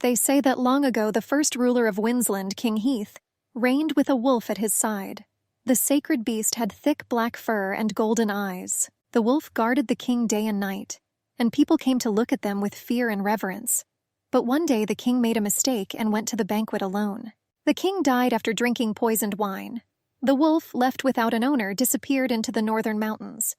They say that long ago the first ruler of Windsland, King Heath, reigned with a wolf at his side. The sacred beast had thick black fur and golden eyes. The wolf guarded the king day and night, and people came to look at them with fear and reverence. But one day the king made a mistake and went to the banquet alone. The king died after drinking poisoned wine. The wolf, left without an owner, disappeared into the northern mountains.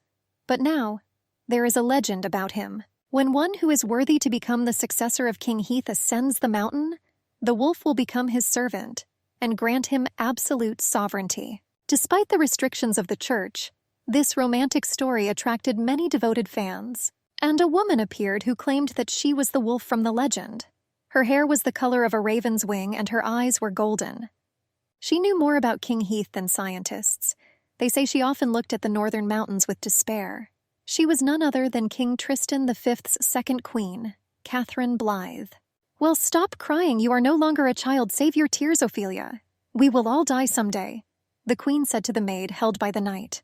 But now, there is a legend about him. When one who is worthy to become the successor of King Heath ascends the mountain, the wolf will become his servant and grant him absolute sovereignty. Despite the restrictions of the church, this romantic story attracted many devoted fans, and a woman appeared who claimed that she was the wolf from the legend. Her hair was the color of a raven's wing and her eyes were golden. She knew more about King Heath than scientists. They say she often looked at the northern mountains with despair. She was none other than King Tristan V's second queen, Catherine Blythe. Well, stop crying. You are no longer a child. Save your tears, Ophelia. We will all die someday, the queen said to the maid held by the knight.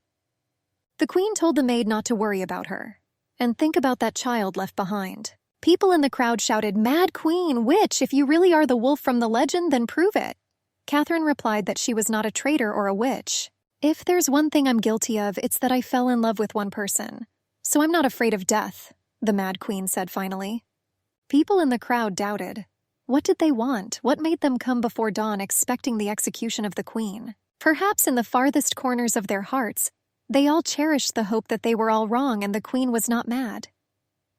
The queen told the maid not to worry about her, and think about that child left behind. People in the crowd shouted, "Mad queen, witch, if you really are the wolf from the legend, then prove it." Catherine replied that she was not a traitor or a witch. "If there's one thing I'm guilty of, it's that I fell in love with one person. So I'm not afraid of death," the mad queen said finally. People in the crowd doubted. What did they want? What made them come before dawn expecting the execution of the queen? Perhaps in the farthest corners of their hearts, they all cherished the hope that they were all wrong and the queen was not mad,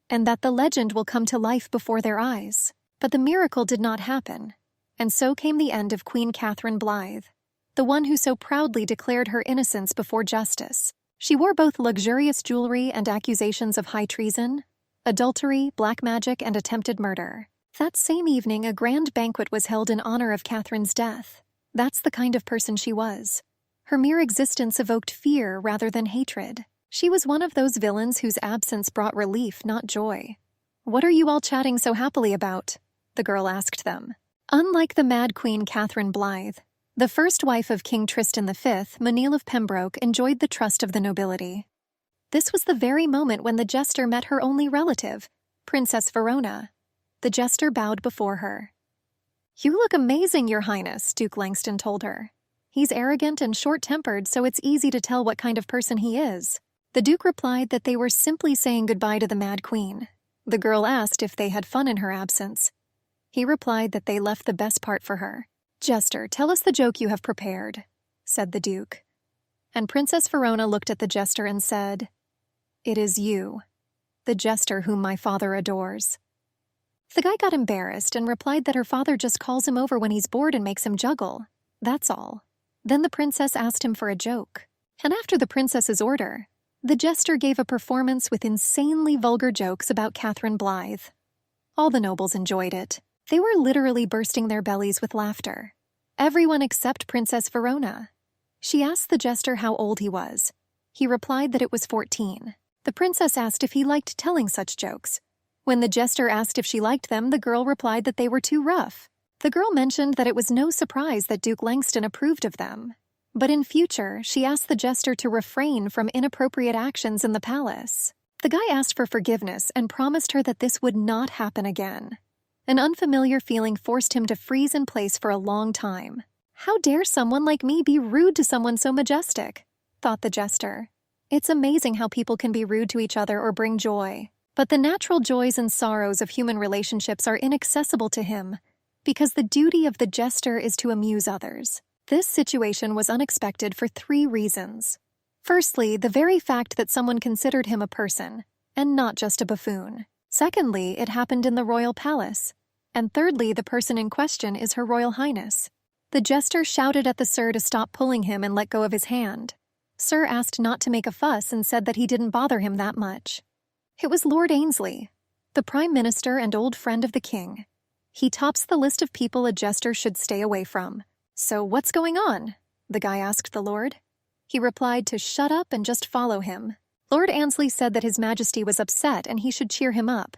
and that the legend will come to life before their eyes. But the miracle did not happen, and so came the end of Queen Catherine Blythe, the one who so proudly declared her innocence before justice. She wore both luxurious jewelry and accusations of high treason, adultery, black magic, and attempted murder. That same evening, a grand banquet was held in honor of Catherine's death. That's the kind of person she was. Her mere existence evoked fear rather than hatred. She was one of those villains whose absence brought relief, not joy. "What are you all chatting so happily about?" the girl asked them. Unlike the mad queen Catherine Blythe, the first wife of King Tristan V, Monil of Pembroke, enjoyed the trust of the nobility. This was the very moment when the jester met her only relative, Princess Verona. The jester bowed before her. "You look amazing, Your Highness," Duke Langston told her. "He's arrogant and short-tempered, so it's easy to tell what kind of person he is." The Duke replied that they were simply saying goodbye to the Mad Queen. The girl asked if they had fun in her absence. He replied that they left the best part for her. "Jester, tell us the joke you have prepared," said the Duke. And Princess Verona looked at the jester and said, "It is you, the jester whom my father adores." The guy got embarrassed and replied that her father just calls him over when he's bored and makes him juggle. That's all. Then the princess asked him for a joke. And after the princess's order, the jester gave a performance with insanely vulgar jokes about Catherine Blythe. All the nobles enjoyed it. They were literally bursting their bellies with laughter. Everyone except Princess Verona. She asked the jester how old he was. He replied that it was 14. The princess asked if he liked telling such jokes. When the jester asked if she liked them, the girl replied that they were too rough. The girl mentioned that it was no surprise that Duke Langston approved of them. But in future, she asked the jester to refrain from inappropriate actions in the palace. The guy asked for forgiveness and promised her that this would not happen again. An unfamiliar feeling forced him to freeze in place for a long time. "How dare someone like me be rude to someone so majestic?" thought the jester. It's amazing how people can be rude to each other or bring joy. But the natural joys and sorrows of human relationships are inaccessible to him, because the duty of the jester is to amuse others. This situation was unexpected for 3 reasons. Firstly, the very fact that someone considered him a person, and not just a buffoon. Secondly, it happened in the royal palace. And thirdly, the person in question is Her Royal Highness. The jester shouted at the sir to stop pulling him and let go of his hand. Sir asked not to make a fuss and said that he didn't bother him that much. It was Lord Ainsley, the Prime Minister and old friend of the king. He tops the list of people a jester should stay away from. "So what's going on?" the guy asked the lord. He replied to shut up and just follow him. Lord Ainsley said that His Majesty was upset and he should cheer him up.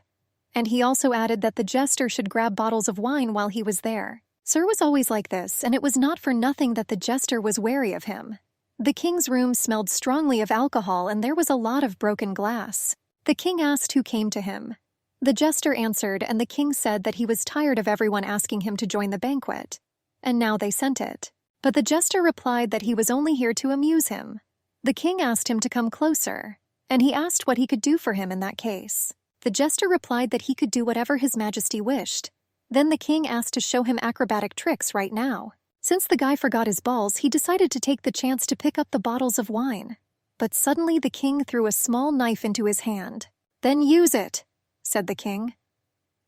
And he also added that the jester should grab bottles of wine while he was there. Sir was always like this, and it was not for nothing that the jester was wary of him. The king's room smelled strongly of alcohol and there was a lot of broken glass. The king asked who came to him. The jester answered, and the king said that he was tired of everyone asking him to join the banquet, and now they sent it. But the jester replied that he was only here to amuse him. The king asked him to come closer, and he asked what he could do for him in that case. The jester replied that he could do whatever his majesty wished. Then the king asked to show him acrobatic tricks right now. Since the guy forgot his balls, he decided to take the chance to pick up the bottles of wine. But suddenly the king threw a small knife into his hand. "Then use it," said the king.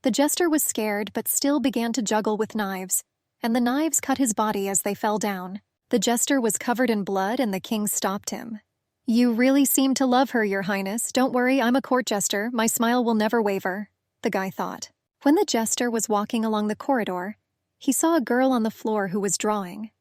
The jester was scared but still began to juggle with knives, and the knives cut his body as they fell down. The jester was covered in blood and the king stopped him. "You really seem to love her, your highness. Don't worry, I'm a court jester. My smile will never waver," the guy thought. When the jester was walking along the corridor, he saw a girl on the floor who was drawing.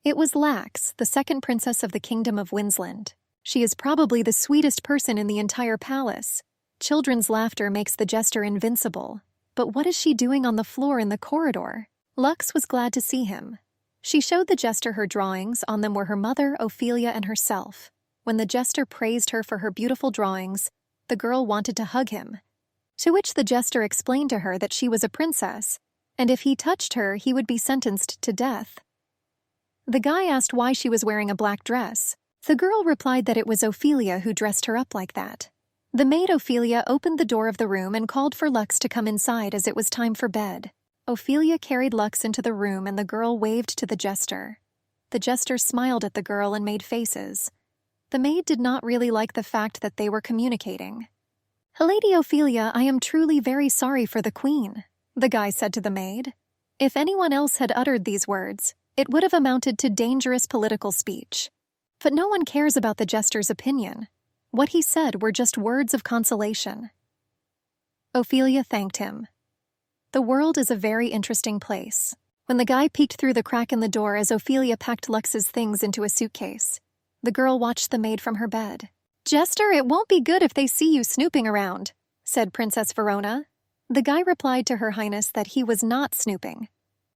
It was Lax, the second princess of the kingdom of Windsland. She is probably the sweetest person in the entire palace. Children's laughter makes the jester invincible. But what is she doing on the floor in the corridor? Lux was glad to see him. She showed the jester her drawings. On them were her mother, Ophelia, and herself. When the jester praised her for her beautiful drawings, the girl wanted to hug him. To which the jester explained to her that she was a princess, and if he touched her, he would be sentenced to death. The guy asked why she was wearing a black dress. The girl replied that it was Ophelia who dressed her up like that. The maid Ophelia opened the door of the room and called for Lux to come inside as it was time for bed. Ophelia carried Lux into the room and the girl waved to the jester. The jester smiled at the girl and made faces. The maid did not really like the fact that they were communicating. "Lady Ophelia, I am truly very sorry for the queen," the guy said to the maid. If anyone else had uttered these words, it would have amounted to dangerous political speech. But no one cares about the jester's opinion. What he said were just words of consolation. Ophelia thanked him. The world is a very interesting place. When the guy peeked through the crack in the door as Ophelia packed Lux's things into a suitcase, the girl watched the maid from her bed. "Jester, it won't be good if they see you snooping around," said Princess Verona. The guy replied to Her Highness that he was not snooping,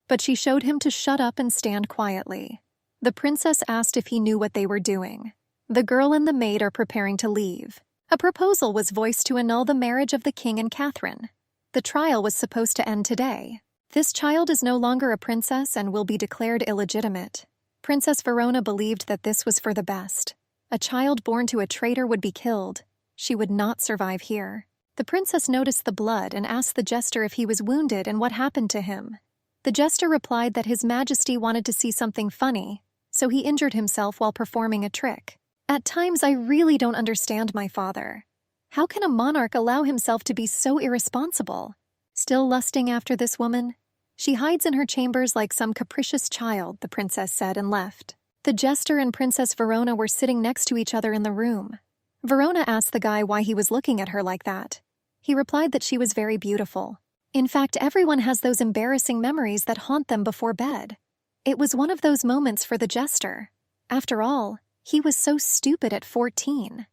but she showed him to shut up and stand quietly. The princess asked if he knew what they were doing. The girl and the maid are preparing to leave. A proposal was voiced to annul the marriage of the king and Catherine. The trial was supposed to end today. This child is no longer a princess and will be declared illegitimate. Princess Verona believed that this was for the best. A child born to a traitor would be killed. She would not survive here. The princess noticed the blood and asked the jester if he was wounded and what happened to him. The jester replied that His Majesty wanted to see something funny, so he injured himself while performing a trick. "At times I really don't understand my father. How can a monarch allow himself to be so irresponsible? Still lusting after this woman? She hides in her chambers like some capricious child," the princess said and left. The jester and Princess Verona were sitting next to each other in the room. Verona asked the guy why he was looking at her like that. He replied that she was very beautiful. In fact, everyone has those embarrassing memories that haunt them before bed. It was one of those moments for the jester. After all, he was so stupid at 14.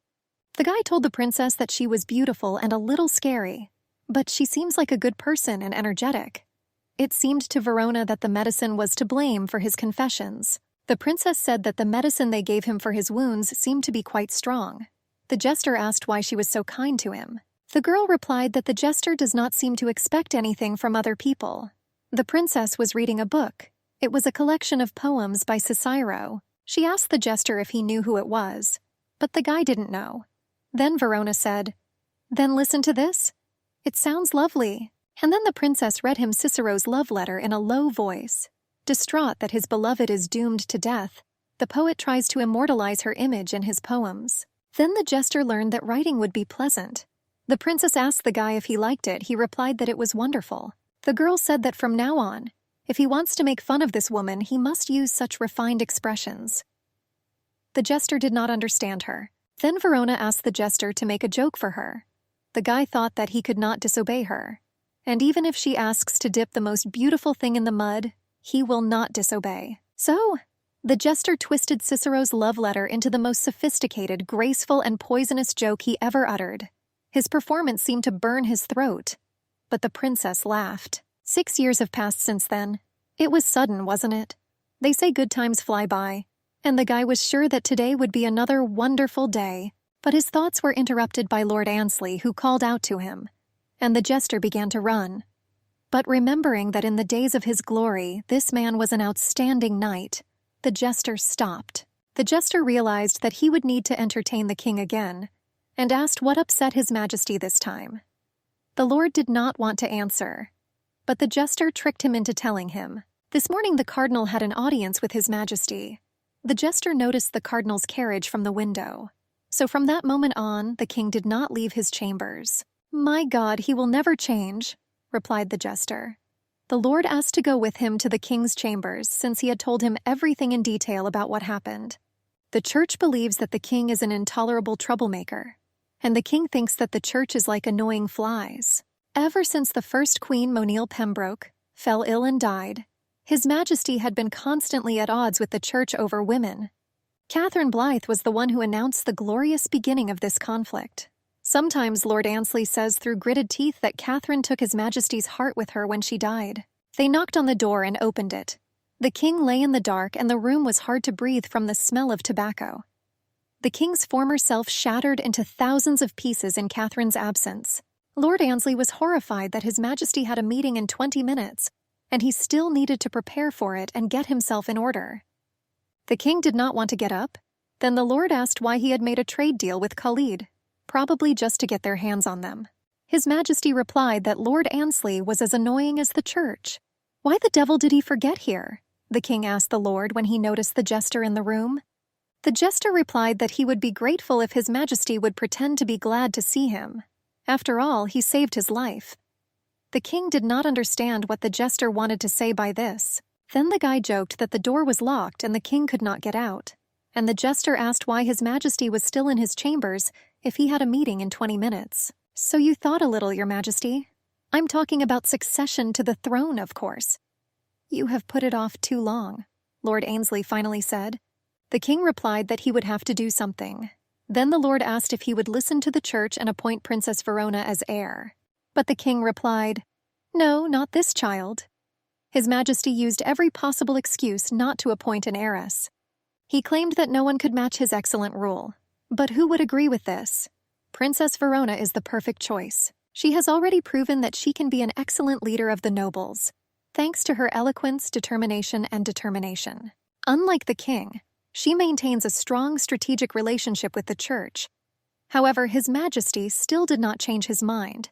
The guy told the princess that she was beautiful and a little scary, but she seems like a good person and energetic. It seemed to Verona that the medicine was to blame for his confessions. The princess said that the medicine they gave him for his wounds seemed to be quite strong. The jester asked why she was so kind to him. The girl replied that the jester does not seem to expect anything from other people. The princess was reading a book. It was a collection of poems by Cicero. She asked the jester if he knew who it was, but the guy didn't know. Then Verona said, "Then listen to this. It sounds lovely." And then the princess read him Cicero's love letter in a low voice. Distraught that his beloved is doomed to death, the poet tries to immortalize her image in his poems. Then the jester learned that writing would be pleasant. The princess asked the guy if he liked it. He replied that it was wonderful. The girl said that from now on, if he wants to make fun of this woman, he must use such refined expressions. The jester did not understand her. Then Verona asked the jester to make a joke for her. The guy thought that he could not disobey her. And even if she asks to dip the most beautiful thing in the mud, he will not disobey. So, the jester twisted Cicero's love letter into the most sophisticated, graceful, and poisonous joke he ever uttered. His performance seemed to burn his throat. But the princess laughed. 6 years have passed since then. It was sudden, wasn't it? They say good times fly by, and the guy was sure that today would be another wonderful day. But his thoughts were interrupted by Lord Ansley, who called out to him. and the jester began to run. But remembering that in the days of his glory, this man was an outstanding knight, the jester stopped. The jester realized that he would need to entertain the king again, and asked what upset his majesty this time. The lord did not want to answer, but the jester tricked him into telling him. This morning the cardinal had an audience with his majesty. The jester noticed the cardinal's carriage from the window. So from that moment on, the king did not leave his chambers. "My God, he will never change," replied the jester. The lord asked to go with him to the king's chambers since he had told him everything in detail about what happened. The church believes that the king is an intolerable troublemaker, and the king thinks that the church is like annoying flies. Ever since the first Queen Monil Pembroke fell ill and died, His Majesty had been constantly at odds with the church over women. Catherine Blythe was the one who announced the glorious beginning of this conflict. Sometimes Lord Annesley says through gritted teeth that Catherine took His Majesty's heart with her when she died. They knocked on the door and opened it. The king lay in the dark and the room was hard to breathe from the smell of tobacco. The king's former self shattered into thousands of pieces in Catherine's absence. Lord Annesley was horrified that His Majesty had a meeting in 20 minutes, and he still needed to prepare for it and get himself in order. The king did not want to get up. Then the lord asked why he had made a trade deal with Khalid, probably just to get their hands on them. His Majesty replied that Lord Annesley was as annoying as the church. "Why the devil did he forget here?" the king asked the lord when he noticed the jester in the room. The jester replied that he would be grateful if His Majesty would pretend to be glad to see him. After all, he saved his life. The king did not understand what the jester wanted to say by this. Then the guy joked that the door was locked and the king could not get out. And the jester asked why His Majesty was still in his chambers if he had a meeting in 20 minutes. "So you thought a little, Your Majesty. I'm talking about succession to the throne, of course." "You have put it off too long," Lord Annesley finally said. The king replied that he would have to do something. Then the lord asked if he would listen to the church and appoint Princess Verona as heir. But the king replied, "No, not this child." His Majesty used every possible excuse not to appoint an heiress. He claimed that no one could match his excellent rule. But who would agree with this? Princess Verona is the perfect choice. She has already proven that she can be an excellent leader of the nobles, thanks to her eloquence, determination, and determination. Unlike the king, she maintains a strong strategic relationship with the church. However, His Majesty still did not change his mind.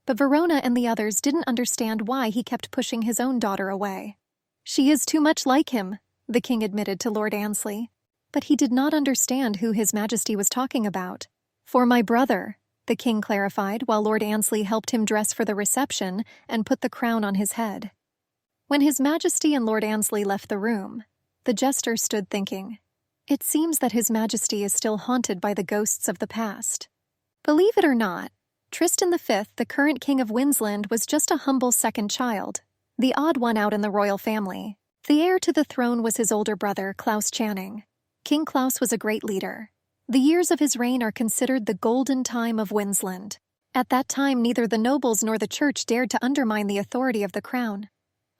But Verona and the others didn't understand why he kept pushing his own daughter away. "She is too much like him," the king admitted to Lord Annesley. But he did not understand who His Majesty was talking about. "For my brother," the king clarified while Lord Annesley helped him dress for the reception and put the crown on his head. When His Majesty and Lord Annesley left the room, the jester stood thinking. It seems that His Majesty is still haunted by the ghosts of the past. Believe it or not, Tristan V, the current king of Windsland, was just a humble second child, the odd one out in the royal family. The heir to the throne was his older brother, Klaus Channing. King Klaus was a great leader. The years of his reign are considered the golden time of Windsland. At that time, neither the nobles nor the church dared to undermine the authority of the crown.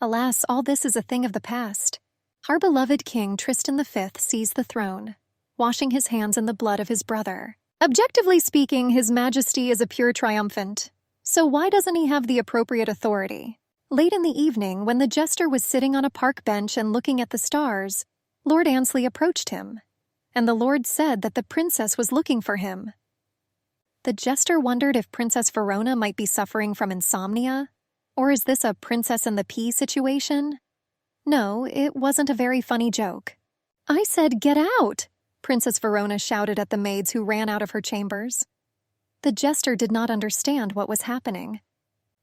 Alas, all this is a thing of the past. Our beloved King Tristan V seized the throne, washing his hands in the blood of his brother. Objectively speaking, His Majesty is a pure triumphant. So why doesn't he have the appropriate authority? Late in the evening, when the jester was sitting on a park bench and looking at the stars, Lord Annesley approached him, and the lord said that the princess was looking for him. The jester wondered if Princess Verona might be suffering from insomnia, or is this a Princess and the Pea situation? No, it wasn't a very funny joke. "I said, get out!" Princess Verona shouted at the maids who ran out of her chambers. The jester did not understand what was happening.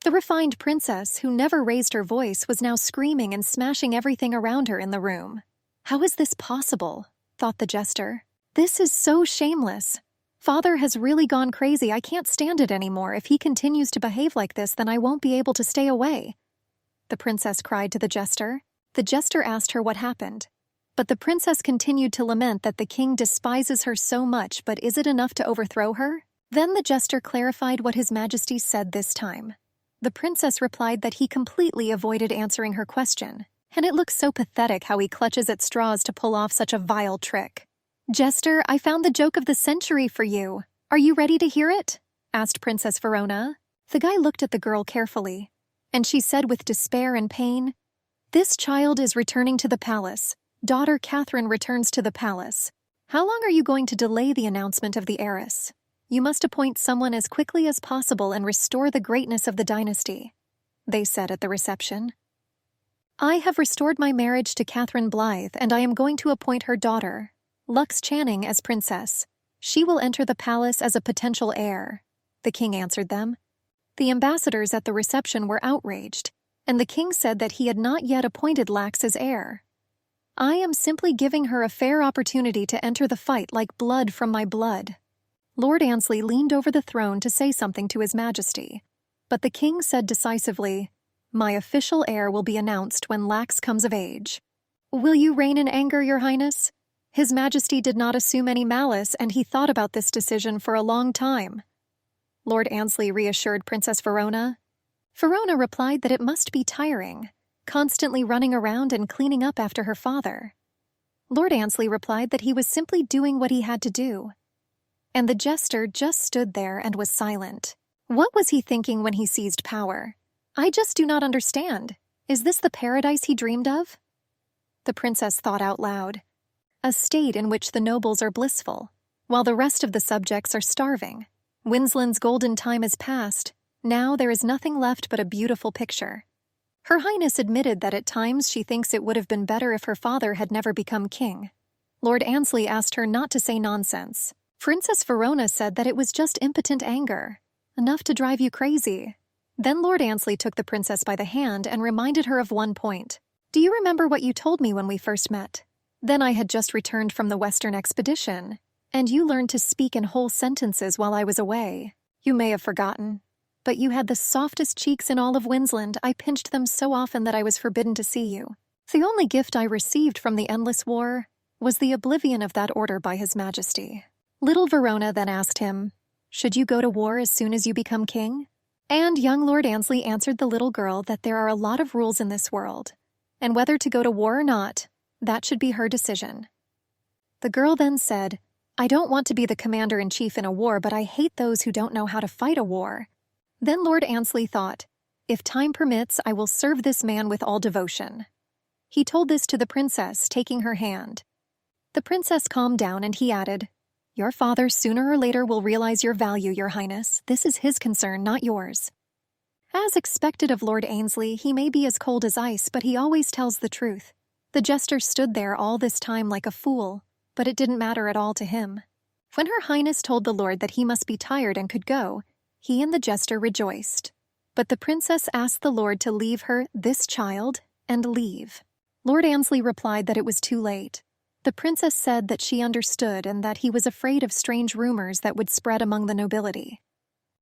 The refined princess, who never raised her voice, was now screaming and smashing everything around her in the room. "How is this possible?" thought the jester. "This is so shameless. Father has really gone crazy. I can't stand it anymore. If he continues to behave like this, then I won't be able to stay away." The princess cried to the jester. The jester asked her what happened. But the princess continued to lament that the king despises her so much, but is it enough to overthrow her? Then the jester clarified what His Majesty said this time. The princess replied that he completely avoided answering her question, and it looks so pathetic how he clutches at straws to pull off such a vile trick. "Jester, I found the joke of the century for you. Are you ready to hear it?" asked Princess Verona. The guy looked at the girl carefully, and she said with despair and pain, "This child is returning to the palace. Daughter Catherine returns to the palace. How long are you going to delay the announcement of the heiress? You must appoint someone as quickly as possible and restore the greatness of the dynasty," they said at the reception. "I have restored my marriage to Catherine Blythe, and I am going to appoint her daughter, Lux Channing, as princess. She will enter the palace as a potential heir," the king answered them. The ambassadors at the reception were outraged, and the king said that he had not yet appointed Lax as heir. "I am simply giving her a fair opportunity to enter the fight like blood from my blood." Lord Annesley leaned over the throne to say something to His Majesty, but the king said decisively, "My official heir will be announced when Lax comes of age." "Will you reign in anger, Your Highness?" His Majesty did not assume any malice, and he thought about this decision for a long time. Lord Annesley reassured Princess Verona. Verona replied that it must be tiring, constantly running around and cleaning up after her father. Lord Annesley replied that he was simply doing what he had to do. And the jester just stood there and was silent. What was he thinking when he seized power? "I just do not understand. Is this the paradise he dreamed of?" The princess thought out loud. A state in which the nobles are blissful, while the rest of the subjects are starving. Winsland's golden time is past. Now there is nothing left but a beautiful picture. Her Highness admitted that at times she thinks it would have been better if her father had never become king. Lord Annesley asked her not to say nonsense. Princess Verona said that it was just impotent anger, enough to drive you crazy. Then Lord Annesley took the princess by the hand and reminded her of one point. "Do you remember what you told me when we first met? Then I had just returned from the Western expedition, and you learned to speak in whole sentences while I was away. You may have forgotten, but you had the softest cheeks in all of Winsland. I pinched them so often that I was forbidden to see you. The only gift I received from the endless war was the oblivion of that order by His Majesty." Little Verona then asked him, "Should you go to war as soon as you become king?" And young Lord Annesley answered the little girl that there are a lot of rules in this world, and whether to go to war or not, that should be her decision. The girl then said, "I don't want to be the commander-in-chief in a war, but I hate those who don't know how to fight a war." Then Lord Annesley thought, "If time permits, I will serve this man with all devotion." He told this to the princess, taking her hand. The princess calmed down and he added, "Your father sooner or later will realize your value, Your Highness. This is his concern, not yours." As expected of Lord Annesley, he may be as cold as ice, but he always tells the truth. The jester stood there all this time like a fool, but it didn't matter at all to him. When Her Highness told the Lord that he must be tired and could go, he and the jester rejoiced. But the princess asked the Lord to leave her, this child, and leave. Lord Annesley replied that it was too late. The princess said that she understood and that he was afraid of strange rumors that would spread among the nobility.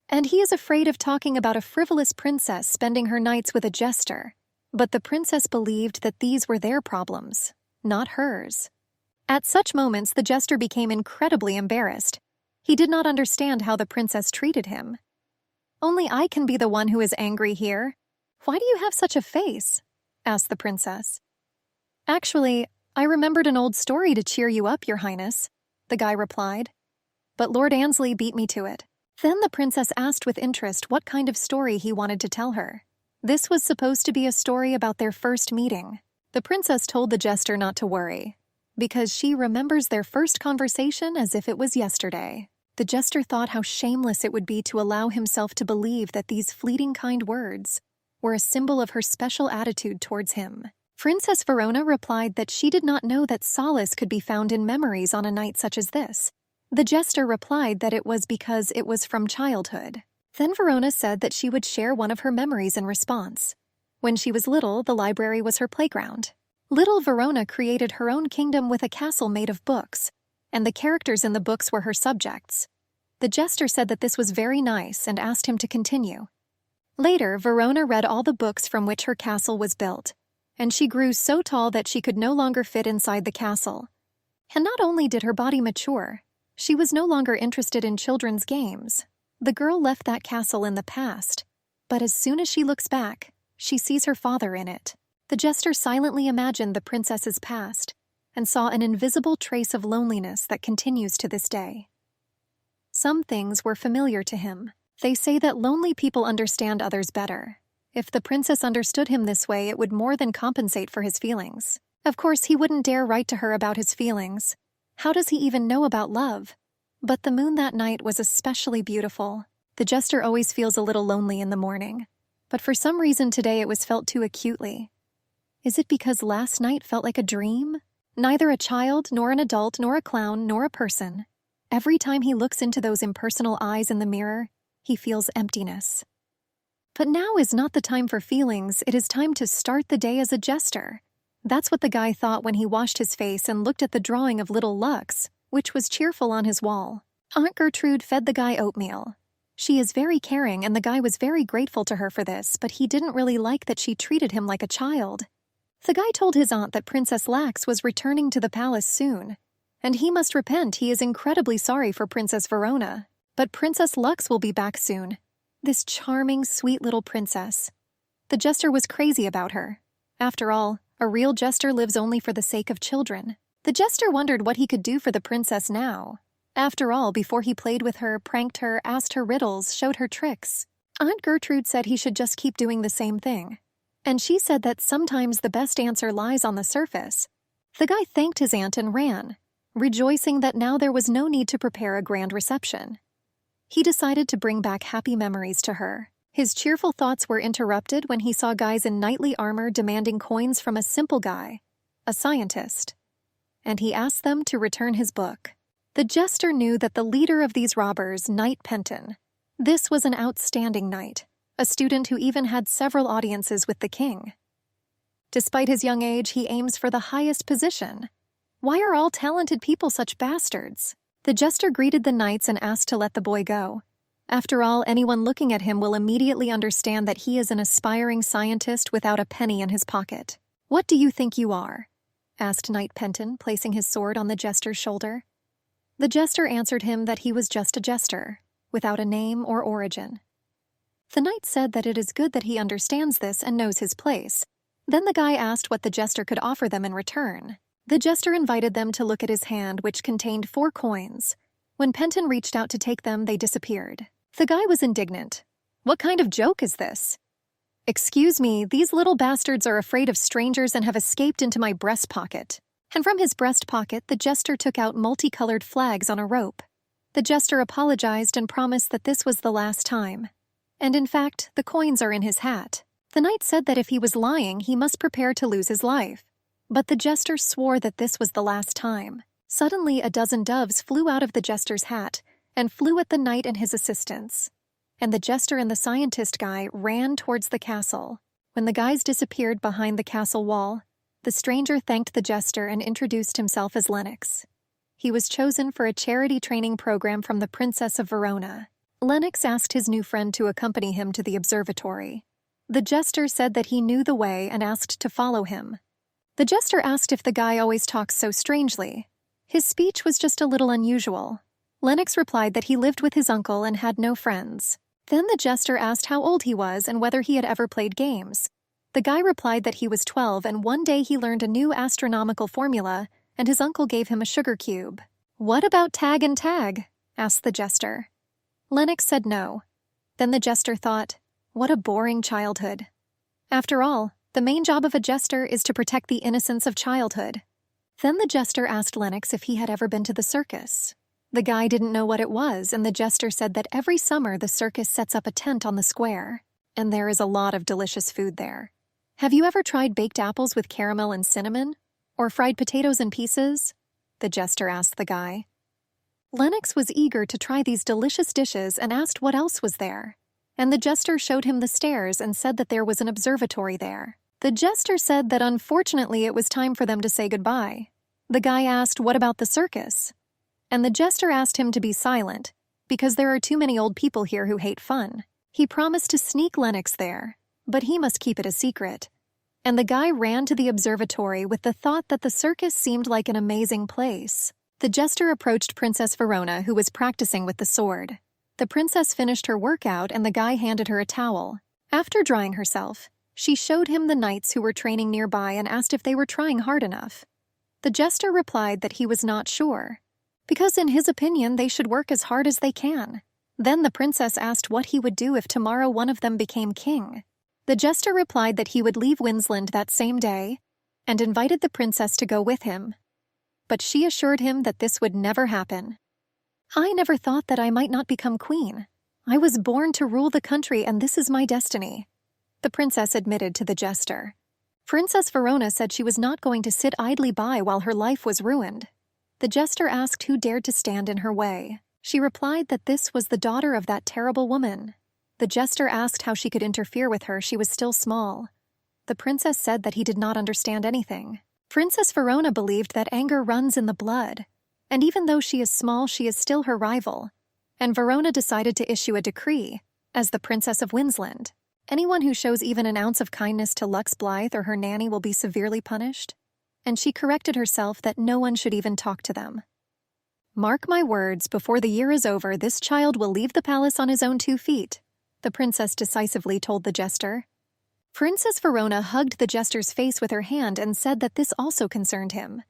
And he is afraid of talking about a frivolous princess spending her nights with a jester. But the princess believed that these were their problems, not hers. At such moments, the jester became incredibly embarrassed. He did not understand how the princess treated him. "Only I can be the one who is angry here. Why do you have such a face?" asked the princess. "Actually, I remembered an old story to cheer you up, Your Highness," the guy replied. "But Lord Annesley beat me to it." Then the princess asked with interest what kind of story he wanted to tell her. This was supposed to be a story about their first meeting. The princess told the jester not to worry, because she remembers their first conversation as if it was yesterday. The jester thought how shameless it would be to allow himself to believe that these fleeting kind words were a symbol of her special attitude towards him. Princess Verona replied that she did not know that solace could be found in memories on a night such as this. The jester replied that it was because it was from childhood. Then Verona said that she would share one of her memories in response. When she was little, the library was her playground. Little Verona created her own kingdom with a castle made of books, and the characters in the books were her subjects. The jester said that this was very nice and asked him to continue. Later, Verona read all the books from which her castle was built, and she grew so tall that she could no longer fit inside the castle. And not only did her body mature, she was no longer interested in children's games. The girl left that castle in the past, but as soon as she looks back, she sees her father in it. The jester silently imagined the princess's past and saw an invisible trace of loneliness that continues to this day. Some things were familiar to him. They say that lonely people understand others better. If the princess understood him this way, it would more than compensate for his feelings. Of course, he wouldn't dare write to her about his feelings. How does he even know about love? But the moon that night was especially beautiful. The jester always feels a little lonely in the morning, but for some reason today it was felt too acutely. Is it because last night felt like a dream? Neither a child, nor an adult, nor a clown, nor a person. Every time he looks into those impersonal eyes in the mirror, he feels emptiness. But now is not the time for feelings, it is time to start the day as a jester. That's what the guy thought when he washed his face and looked at the drawing of little Lux, which was cheerful on his wall. Aunt Gertrude fed the guy oatmeal. She is very caring, and the guy was very grateful to her for this, but he didn't really like that she treated him like a child. The guy told his aunt that Princess Lax was returning to the palace soon, and he must repent. He is incredibly sorry for Princess Verona, but Princess Lux will be back soon. This charming, sweet little princess. The jester was crazy about her. After all, a real jester lives only for the sake of children. The jester wondered what he could do for the princess now. After all, before he played with her, pranked her, asked her riddles, showed her tricks. Aunt Gertrude said he should just keep doing the same thing. And she said that sometimes the best answer lies on the surface. The guy thanked his aunt and ran, rejoicing that now there was no need to prepare a grand reception. He decided to bring back happy memories to her. His cheerful thoughts were interrupted when he saw guys in knightly armor demanding coins from a simple guy, a scientist, and he asked them to return his book. The jester knew that the leader of these robbers, Knight Penton, this was an outstanding knight, a student who even had several audiences with the king. Despite his young age, he aims for the highest position. Why are all talented people such bastards? The jester greeted the knights and asked to let the boy go. After all, anyone looking at him will immediately understand that he is an aspiring scientist without a penny in his pocket. "What do you think you are?" asked Knight Penton, placing his sword on the jester's shoulder. The jester answered him that he was just a jester, without a name or origin. The knight said that it is good that he understands this and knows his place. Then the guy asked what the jester could offer them in return. The jester invited them to look at his hand, which contained 4 coins. When Penton reached out to take them, they disappeared. The guy was indignant. "What kind of joke is this?" "Excuse me, these little bastards are afraid of strangers and have escaped into my breast pocket." And from his breast pocket, the jester took out multicolored flags on a rope. The jester apologized and promised that this was the last time. And in fact, the coins are in his hat. The knight said that if he was lying, he must prepare to lose his life. But the jester swore that this was the last time. Suddenly, a dozen doves flew out of the jester's hat and flew at the knight and his assistants. And the jester and the scientist guy ran towards the castle. When the guys disappeared behind the castle wall, the stranger thanked the jester and introduced himself as Lennox. He was chosen for a charity training program from the Princess of Verona. Lennox asked his new friend to accompany him to the observatory. The jester said that he knew the way and asked to follow him. The jester asked if the guy always talks so strangely. His speech was just a little unusual. Lennox replied that he lived with his uncle and had no friends. Then the jester asked how old he was and whether he had ever played games. The guy replied that he was 12 and one day he learned a new astronomical formula and his uncle gave him a sugar cube. "What about tag and tag?" asked the jester. Lennox said no. Then the jester thought, what a boring childhood. After all, the main job of a jester is to protect the innocence of childhood. Then the jester asked Lennox if he had ever been to the circus. The guy didn't know what it was, and the jester said that every summer the circus sets up a tent on the square, and there is a lot of delicious food there. "Have you ever tried baked apples with caramel and cinnamon? Or fried potatoes in pieces?" the jester asked the guy. Lennox was eager to try these delicious dishes and asked what else was there. And the jester showed him the stairs and said that there was an observatory there. The jester said that unfortunately it was time for them to say goodbye. The guy asked, "What about the circus?" And the jester asked him to be silent, because there are too many old people here who hate fun. He promised to sneak Lennox there, but he must keep it a secret. And the guy ran to the observatory with the thought that the circus seemed like an amazing place. The jester approached Princess Verona, who was practicing with the sword. The princess finished her workout and the guy handed her a towel. After drying herself, she showed him the knights who were training nearby and asked if they were trying hard enough. The jester replied that he was not sure, because in his opinion they should work as hard as they can. Then the princess asked what he would do if tomorrow one of them became king. The jester replied that he would leave Windsland that same day and invited the princess to go with him. But she assured him that this would never happen. "I never thought that I might not become queen. I was born to rule the country, and this is my destiny," the princess admitted to the jester. Princess Verona said she was not going to sit idly by while her life was ruined. The jester asked who dared to stand in her way. She replied that this was the daughter of that terrible woman. The jester asked how she could interfere with her. She was still small. The princess said that he did not understand anything. Princess Verona believed that anger runs in the blood, and even though she is small, she is still her rival. And Verona decided to issue a decree, as the Princess of Windsland. Anyone who shows even an ounce of kindness to Lux Blythe or her nanny will be severely punished. And she corrected herself that no one should even talk to them. "Mark my words, before the year is over, this child will leave the palace on his own 2 feet, the princess decisively told the jester. Princess Verona hugged the jester's face with her hand and said that this also concerned him.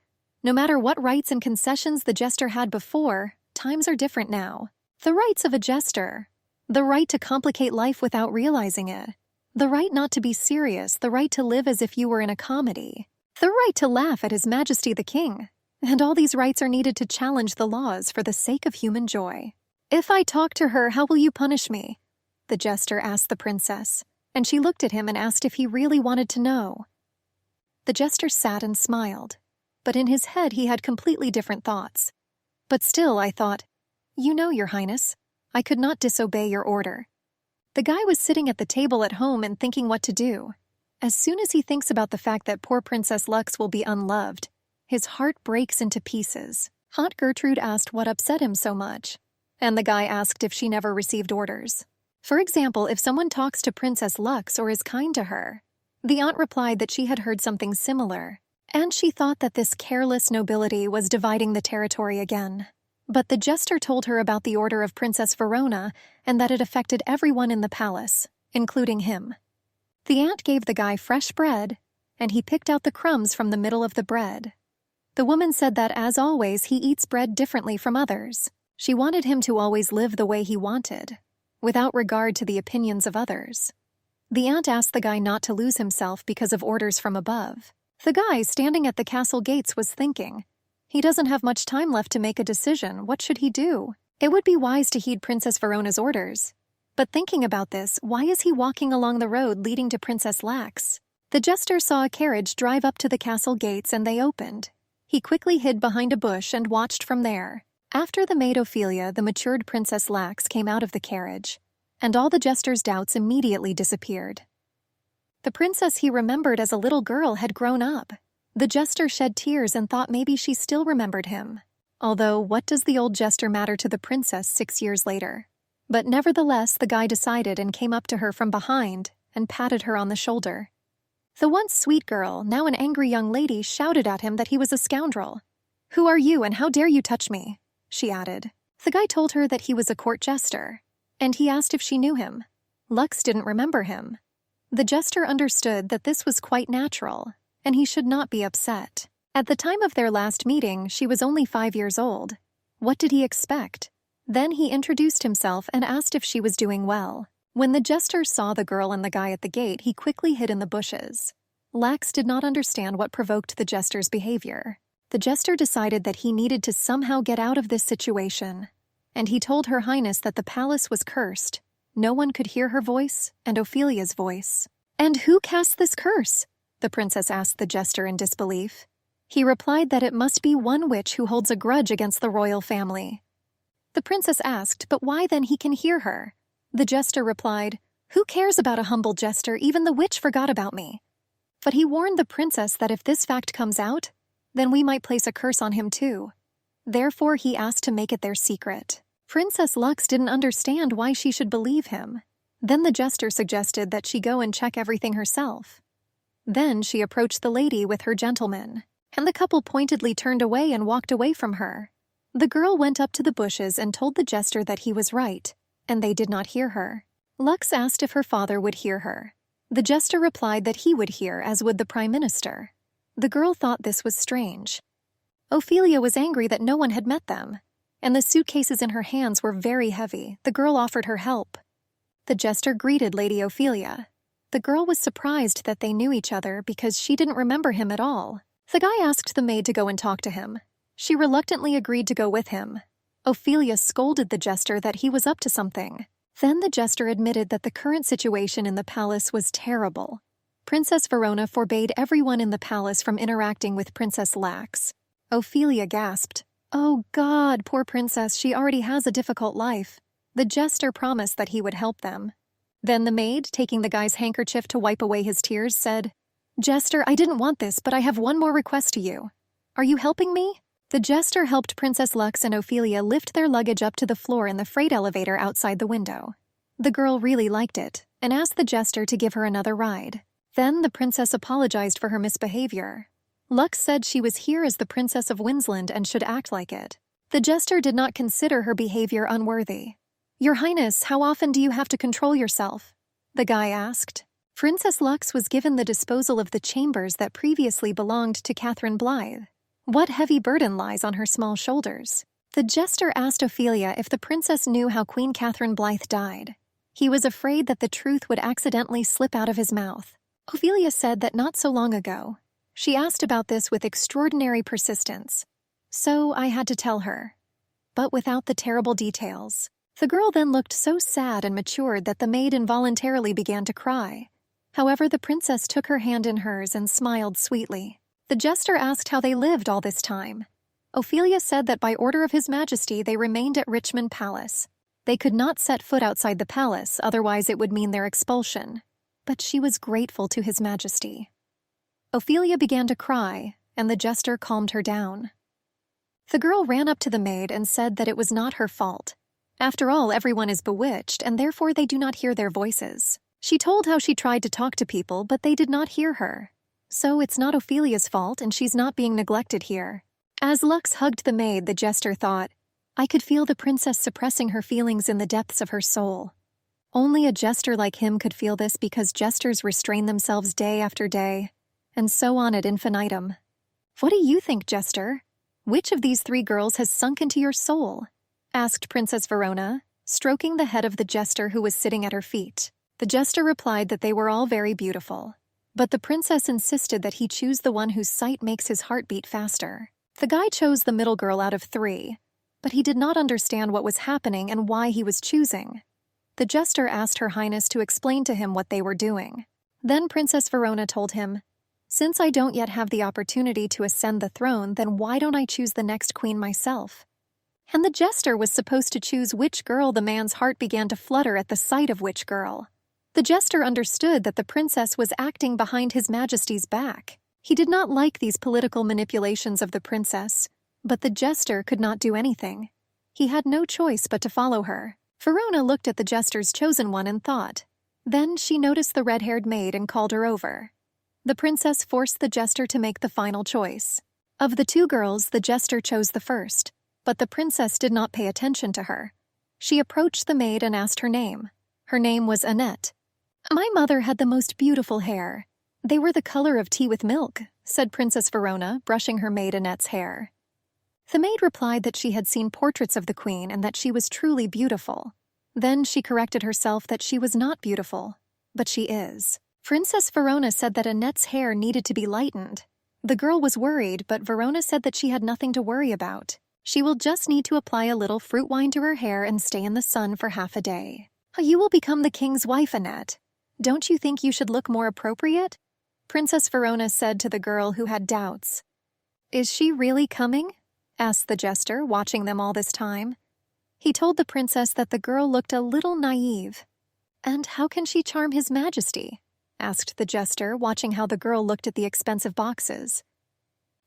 No matter what rights and concessions the jester had before, times are different now. The rights of a jester. The right to complicate life without realizing it. The right not to be serious. The right to live as if you were in a comedy. The right to laugh at His Majesty the King. And all these rights are needed to challenge the laws for the sake of human joy. If I talk to her, how will you punish me?" the jester asked the princess, and she looked at him and asked if he really wanted to know. The jester sat and smiled, but in his head he had completely different thoughts. "But still," I thought, "you know, Your Highness, I could not disobey your order." The guy was sitting at the table at home and thinking what to do. As soon as he thinks about the fact that poor Princess Lux will be unloved, his heart breaks into pieces. Aunt Gertrude asked what upset him so much, and the guy asked if she never received orders. For example, if someone talks to Princess Lux or is kind to her. The aunt replied that she had heard something similar, and she thought that this careless nobility was dividing the territory again. But the jester told her about the order of Princess Verona and that it affected everyone in the palace, including him. The aunt gave the guy fresh bread, and he picked out the crumbs from the middle of the bread. The woman said that, as always, he eats bread differently from others. She wanted him to always live the way he wanted, without regard to the opinions of others. The aunt asked the guy not to lose himself because of orders from above. The guy, standing at the castle gates, was thinking, he doesn't have much time left to make a decision. What should he do? It would be wise to heed Princess Verona's orders. But thinking about this, why is he walking along the road leading to Princess Lax? The jester saw a carriage drive up to the castle gates and they opened. He quickly hid behind a bush and watched from there. After the maid Ophelia, the matured Princess Lax came out of the carriage, and all the jester's doubts immediately disappeared. The princess he remembered as a little girl had grown up. The jester shed tears and thought maybe she still remembered him. Although, what does the old jester matter to the princess 6 years later? But nevertheless, the guy decided and came up to her from behind and patted her on the shoulder. The once sweet girl, now an angry young lady, shouted at him that he was a scoundrel. "Who are you, and how dare you touch me?" she added. The guy told her that he was a court jester, and he asked if she knew him. Lux didn't remember him. The jester understood that this was quite natural, and he should not be upset. At the time of their last meeting, she was only 5 years old. What did he expect? Then he introduced himself and asked if she was doing well. When the jester saw the girl and the guy at the gate, he quickly hid in the bushes. Lax did not understand what provoked the jester's behavior. The jester decided that he needed to somehow get out of this situation, and he told Her Highness that the palace was cursed. No one could hear her voice and Ophelia's voice. "And who cast this curse?" the princess asked the jester in disbelief. He replied that it must be one witch who holds a grudge against the royal family. The princess asked, "But why then he can hear her?" The jester replied, "Who cares about a humble jester? Even the witch forgot about me." But he warned the princess that if this fact comes out, then we might place a curse on him too. Therefore, he asked to make it their secret. Princess Lux didn't understand why she should believe him. Then the jester suggested that she go and check everything herself. Then she approached the lady with her gentleman, and the couple pointedly turned away and walked away from her. The girl went up to the bushes and told the jester that he was right, and they did not hear her. Lux asked if her father would hear her. The jester replied that he would hear, as would the prime minister. The girl thought this was strange. Ophelia was angry that no one had met them. and the suitcases in her hands were very heavy. The girl offered her help. The jester greeted Lady Ophelia. The girl was surprised that they knew each other because she didn't remember him at all. The guy asked the maid to go and talk to him. She reluctantly agreed to go with him. Ophelia scolded the jester that he was up to something. Then the jester admitted that the current situation in the palace was terrible. Princess Verona forbade everyone in the palace from interacting with Princess Lax. Ophelia gasped, "Oh God, poor princess, she already has a difficult life." The jester promised that he would help them. Then the maid, taking the guy's handkerchief to wipe away his tears, said, "Jester, I didn't want this, but I have one more request to you. Are you helping me?" The jester helped Princess Lux and Ophelia lift their luggage up to the floor in the freight elevator outside the window. The girl really liked it and asked the jester to give her another ride. Then the princess apologized for her misbehavior. Lux said she was here as the Princess of Windsland and should act like it. The jester did not consider her behavior unworthy. "Your Highness, how often do you have to control yourself?" the guy asked. Princess Lux was given the disposal of the chambers that previously belonged to Catherine Blythe. What heavy burden lies on her small shoulders? The jester asked Ophelia if the princess knew how Queen Catherine Blythe died. He was afraid that the truth would accidentally slip out of his mouth. Ophelia said that not so long ago. She asked about this with extraordinary persistence. So I had to tell her, but without the terrible details. The girl then looked so sad and matured that the maid involuntarily began to cry. However, the princess took her hand in hers and smiled sweetly. The jester asked how they lived all this time. Ophelia said that by order of His Majesty they remained at Richmond Palace. They could not set foot outside the palace, otherwise it would mean their expulsion. But she was grateful to His Majesty. Ophelia began to cry, and the jester calmed her down. The girl ran up to the maid and said that it was not her fault. After all, everyone is bewitched, and therefore they do not hear their voices. She told how she tried to talk to people, but they did not hear her. So it's not Ophelia's fault, and she's not being neglected here. As Lux hugged the maid, the jester thought, I could feel the princess suppressing her feelings in the depths of her soul. Only a jester like him could feel this because jesters restrain themselves day after day, and so on ad infinitum. What do you think, jester? Which of these three girls has sunk into your soul? Asked Princess Verona, stroking the head of the jester who was sitting at her feet. The jester replied that they were all very beautiful. But the princess insisted that he choose the one whose sight makes his heart beat faster. The guy chose the middle girl out of three, but he did not understand what was happening and why he was choosing. The jester asked Her Highness to explain to him what they were doing. Then Princess Verona told him, "Since I don't yet have the opportunity to ascend the throne, then why don't I choose the next queen myself?" And the jester was supposed to choose which girl. The man's heart began to flutter at the sight of which girl. The jester understood that the princess was acting behind His Majesty's back. He did not like these political manipulations of the princess, but the jester could not do anything. He had no choice but to follow her. Verona looked at the jester's chosen one and thought. Then she noticed the red-haired maid and called her over. The princess forced the jester to make the final choice. Of the two girls, the jester chose the first, but the princess did not pay attention to her. She approached the maid and asked her name. Her name was Annette. "My mother had the most beautiful hair. They were the color of tea with milk," said Princess Verona, brushing her maid Annette's hair. The maid replied that she had seen portraits of the queen and that she was truly beautiful. Then she corrected herself that she was not beautiful, but she is. Princess Verona said that Annette's hair needed to be lightened. The girl was worried, but Verona said that she had nothing to worry about. She will just need to apply a little fruit wine to her hair and stay in the sun for half a day. "You will become the king's wife, Annette. Don't you think you should look more appropriate?" Princess Verona said to the girl who had doubts. "Is she really coming?" asked the jester, watching them all this time. He told the princess that the girl looked a little naive. "And how can she charm His Majesty?" asked the jester, watching how the girl looked at the expensive boxes.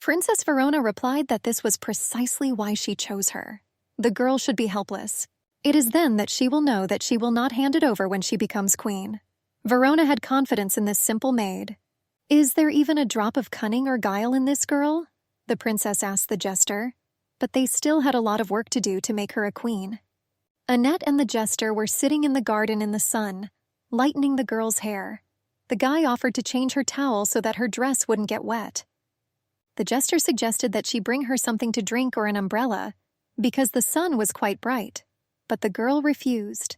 Princess Verona replied that this was precisely why she chose her. The girl should be helpless. It is then that she will know that she will not hand it over when she becomes queen. Verona had confidence in this simple maid. "Is there even a drop of cunning or guile in this girl?" the princess asked the jester, but they still had a lot of work to do to make her a queen. Annette and the jester were sitting in the garden in the sun, lightening the girl's hair. The guy offered to change her towel so that her dress wouldn't get wet. The jester suggested that she bring her something to drink or an umbrella, because the sun was quite bright. But the girl refused.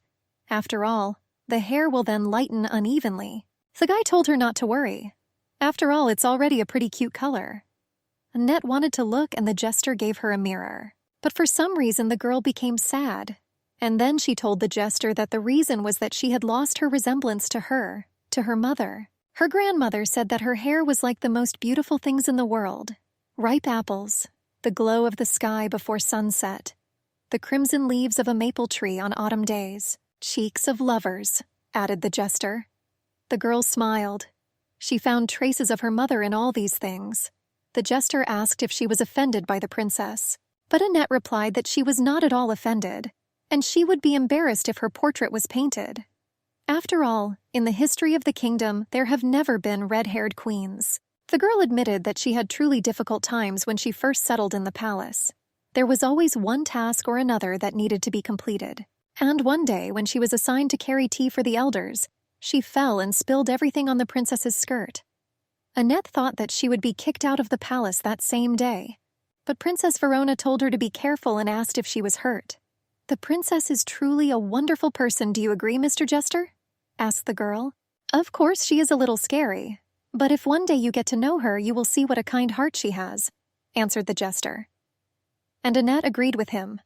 After all, the hair will then lighten unevenly. The guy told her not to worry. After all, it's already a pretty cute color. Annette wanted to look, and the jester gave her a mirror. But for some reason, the girl became sad. And then she told the jester that the reason was that she had lost her resemblance to her mother. Her grandmother said that her hair was like the most beautiful things in the world. Ripe apples, the glow of the sky before sunset, the crimson leaves of a maple tree on autumn days, cheeks of lovers, added the jester. The girl smiled. She found traces of her mother in all these things. The jester asked if she was offended by the princess, but Annette replied that she was not at all offended, and she would be embarrassed if her portrait was painted. After all, in the history of the kingdom, there have never been red-haired queens. The girl admitted that she had truly difficult times when she first settled in the palace. There was always one task or another that needed to be completed. And one day, when she was assigned to carry tea for the elders, she fell and spilled everything on the princess's skirt. Annette thought that she would be kicked out of the palace that same day. But Princess Verona told her to be careful and asked if she was hurt. "The princess is truly a wonderful person, do you agree, Mr. Jester?" asked the girl. "Of course she is a little scary, but if one day you get to know her, you will see what a kind heart she has," answered the jester. And Annette agreed with him.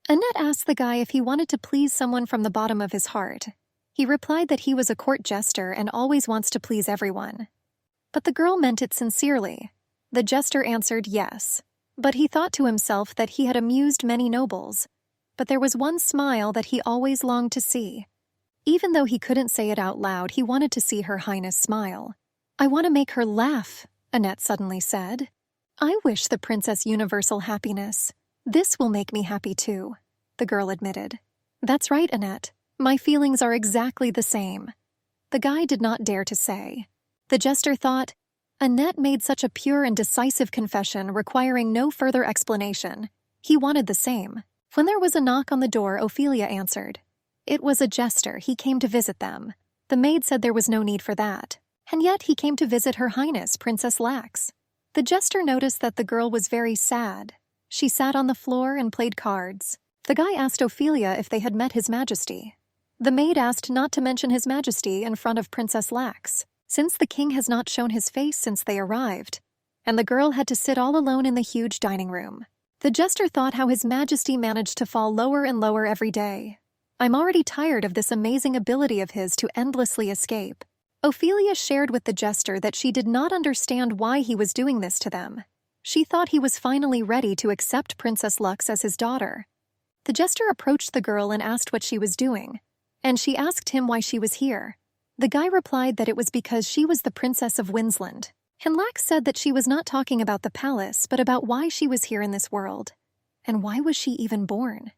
Annette asked the guy if he wanted to please someone from the bottom of his heart. He replied that he was a court jester and always wants to please everyone. But the girl meant it sincerely. The jester answered yes, but he thought to himself that he had amused many nobles. But there was one smile that he always longed to see. Even though he couldn't say it out loud, he wanted to see Her Highness smile. "I want to make her laugh," Annette suddenly said. "I wish the princess universal happiness. This will make me happy too," the girl admitted. "That's right, Annette. My feelings are exactly the same." The guy did not dare to say. The jester thought, Annette made such a pure and decisive confession requiring no further explanation. He wanted the same. When there was a knock on the door, Ophelia answered. It was a jester. He came to visit them. The maid said there was no need for that. And yet he came to visit Her Highness, Princess Lax. The jester noticed that the girl was very sad. She sat on the floor and played cards. The guy asked Ophelia if they had met His Majesty. The maid asked not to mention His Majesty in front of Princess Lax, since the king has not shown his face since they arrived, and the girl had to sit all alone in the huge dining room. The jester thought how His Majesty managed to fall lower and lower every day. "I'm already tired of this amazing ability of his to endlessly escape." Ophelia shared with the jester that she did not understand why he was doing this to them. She thought he was finally ready to accept Princess Lux as his daughter. The jester approached the girl and asked what she was doing, and she asked him why she was here. The guy replied that it was because she was the Princess of Winsland. And Lax said that she was not talking about the palace, but about why she was here in this world. And why was she even born?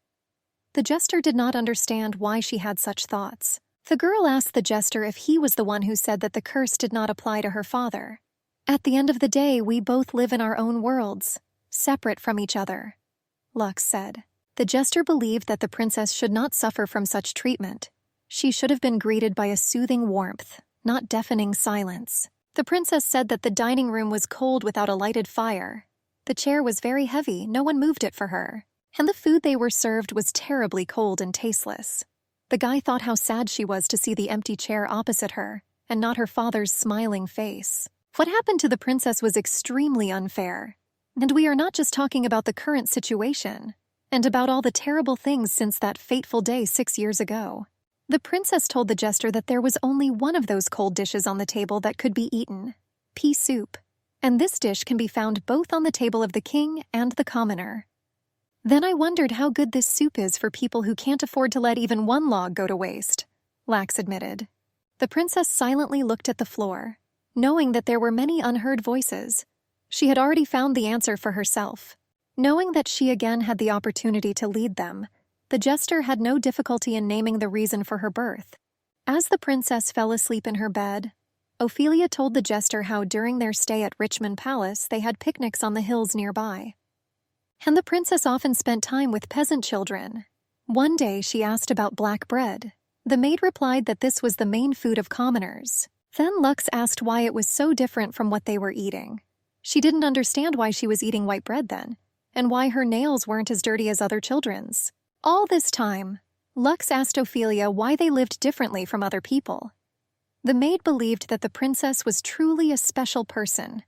The jester did not understand why she had such thoughts. The girl asked the jester if he was the one who said that the curse did not apply to her father. "At the end of the day, we both live in our own worlds, separate from each other," Lux said. The jester believed that the princess should not suffer from such treatment. She should have been greeted by a soothing warmth, not deafening silence. The princess said that the dining room was cold without a lighted fire. The chair was very heavy, no one moved it for her. And the food they were served was terribly cold and tasteless. The guy thought how sad she was to see the empty chair opposite her, and not her father's smiling face. What happened to the princess was extremely unfair. And we are not just talking about the current situation, and about all the terrible things since that fateful day 6 years ago. The princess told the jester that there was only one of those cold dishes on the table that could be eaten, pea soup, and this dish can be found both on the table of the king and the commoner. "Then I wondered how good this soup is for people who can't afford to let even one log go to waste," Lax admitted. The princess silently looked at the floor, knowing that there were many unheard voices. She had already found the answer for herself. Knowing that she again had the opportunity to lead them, the jester had no difficulty in naming the reason for her birth. As the princess fell asleep in her bed, Ophelia told the jester how during their stay at Richmond Palace they had picnics on the hills nearby. And the princess often spent time with peasant children. One day she asked about black bread. The maid replied that this was the main food of commoners. Then Lux asked why it was so different from what they were eating. She didn't understand why she was eating white bread then. and why her nails weren't as dirty as other children's. All this time, Lux asked Ophelia why they lived differently from other people. The maid believed that the princess was truly a special person.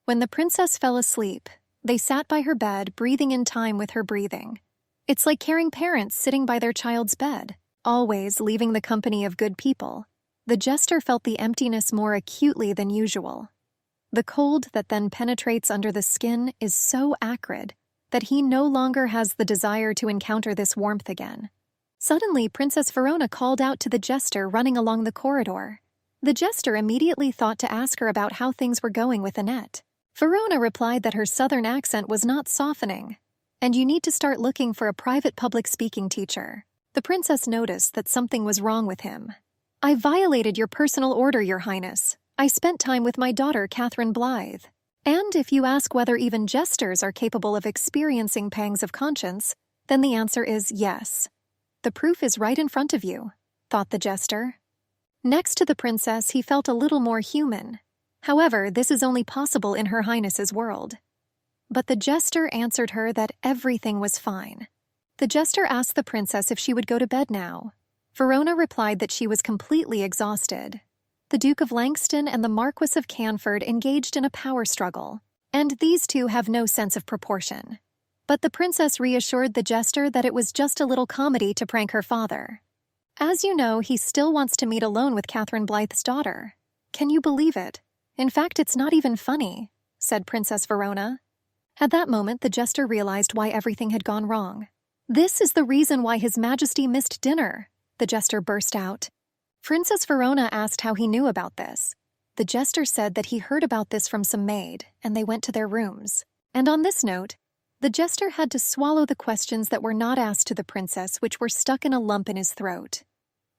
When the princess fell asleep, they sat by her bed, breathing in time with her breathing. It's like caring parents sitting by their child's bed, always leaving the company of good people. The jester felt the emptiness more acutely than usual. The cold that then penetrates under the skin is so acrid that he no longer has the desire to encounter this warmth again. Suddenly, Princess Verona called out to the jester running along the corridor. The jester immediately thought to ask her about how things were going with Annette. Verona replied that her southern accent was not softening, and you need to start looking for a private public speaking teacher. The princess noticed that something was wrong with him. I violated your personal order, Your Highness. I spent time with my daughter, Catherine Blythe. And if you ask whether even jesters are capable of experiencing pangs of conscience, then the answer is yes. The proof is right in front of you, thought the jester. Next to the princess, he felt a little more human. However, this is only possible in Her Highness's world. But the jester answered her that everything was fine. The jester asked the princess if she would go to bed now. Verona replied that she was completely exhausted. The Duke of Langston and the Marquis of Canford engaged in a power struggle, and these two have no sense of proportion. But the princess reassured the jester that it was just a little comedy to prank her father. As you know, he still wants to meet alone with Catherine Blythe's daughter. Can you believe it? In fact, it's not even funny, said Princess Verona. At that moment, the jester realized why everything had gone wrong. This is the reason why His Majesty missed dinner, the jester burst out. Princess Verona asked how he knew about this. The jester said that he heard about this from some maid, and they went to their rooms. And on this note, the jester had to swallow the questions that were not asked to the princess, which were stuck in a lump in his throat.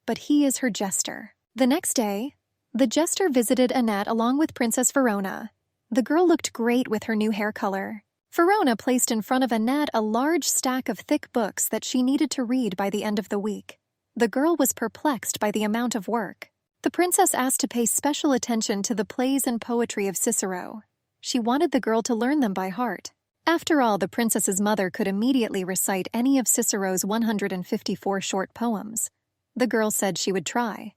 But he is her jester. The next day, the jester visited Annette along with Princess Verona. The girl looked great with her new hair color. Verona placed in front of Annette a large stack of thick books that she needed to read by the end of the week. The girl was perplexed by the amount of work. The princess asked to pay special attention to the plays and poetry of Cicero. She wanted the girl to learn them by heart. After all, the princess's mother could immediately recite any of Cicero's 154 short poems. The girl said she would try.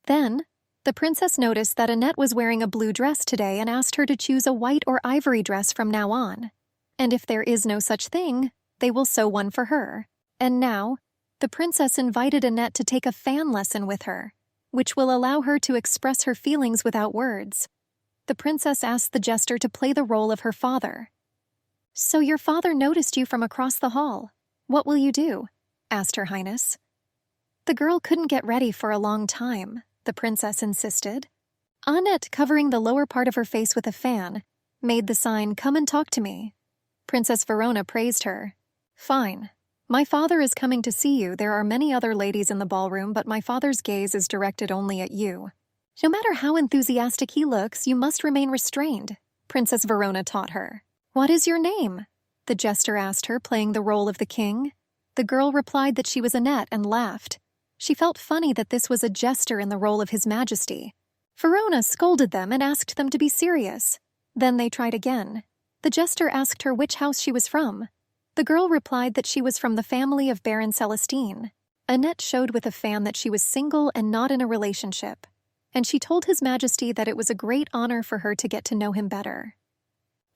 Then, the princess noticed that Annette was wearing a blue dress today and asked her to choose a white or ivory dress from now on. And if there is no such thing, they will sew one for her. And now, the princess invited Annette to take a fan lesson with her, which will allow her to express her feelings without words. The princess asked the jester to play the role of her father. So your father noticed you from across the hall. What will you do? Asked Her Highness. The girl couldn't get ready for a long time, the princess insisted. Annette, covering the lower part of her face with a fan, made the sign, "Come and talk to me." Princess Verona praised her. Fine. My father is coming to see you. There are many other ladies in the ballroom, but my father's gaze is directed only at you. No matter how enthusiastic he looks, you must remain restrained, Princess Verona taught her. What is your name? The jester asked her, playing the role of the king. The girl replied that she was Annette and laughed. She felt funny that this was a jester in the role of His Majesty. Verona scolded them and asked them to be serious. Then they tried again. The jester asked her which house she was from. The girl replied that she was from the family of Baron Celestine. Annette showed with a fan that she was single and not in a relationship, and she told His Majesty that it was a great honor for her to get to know him better.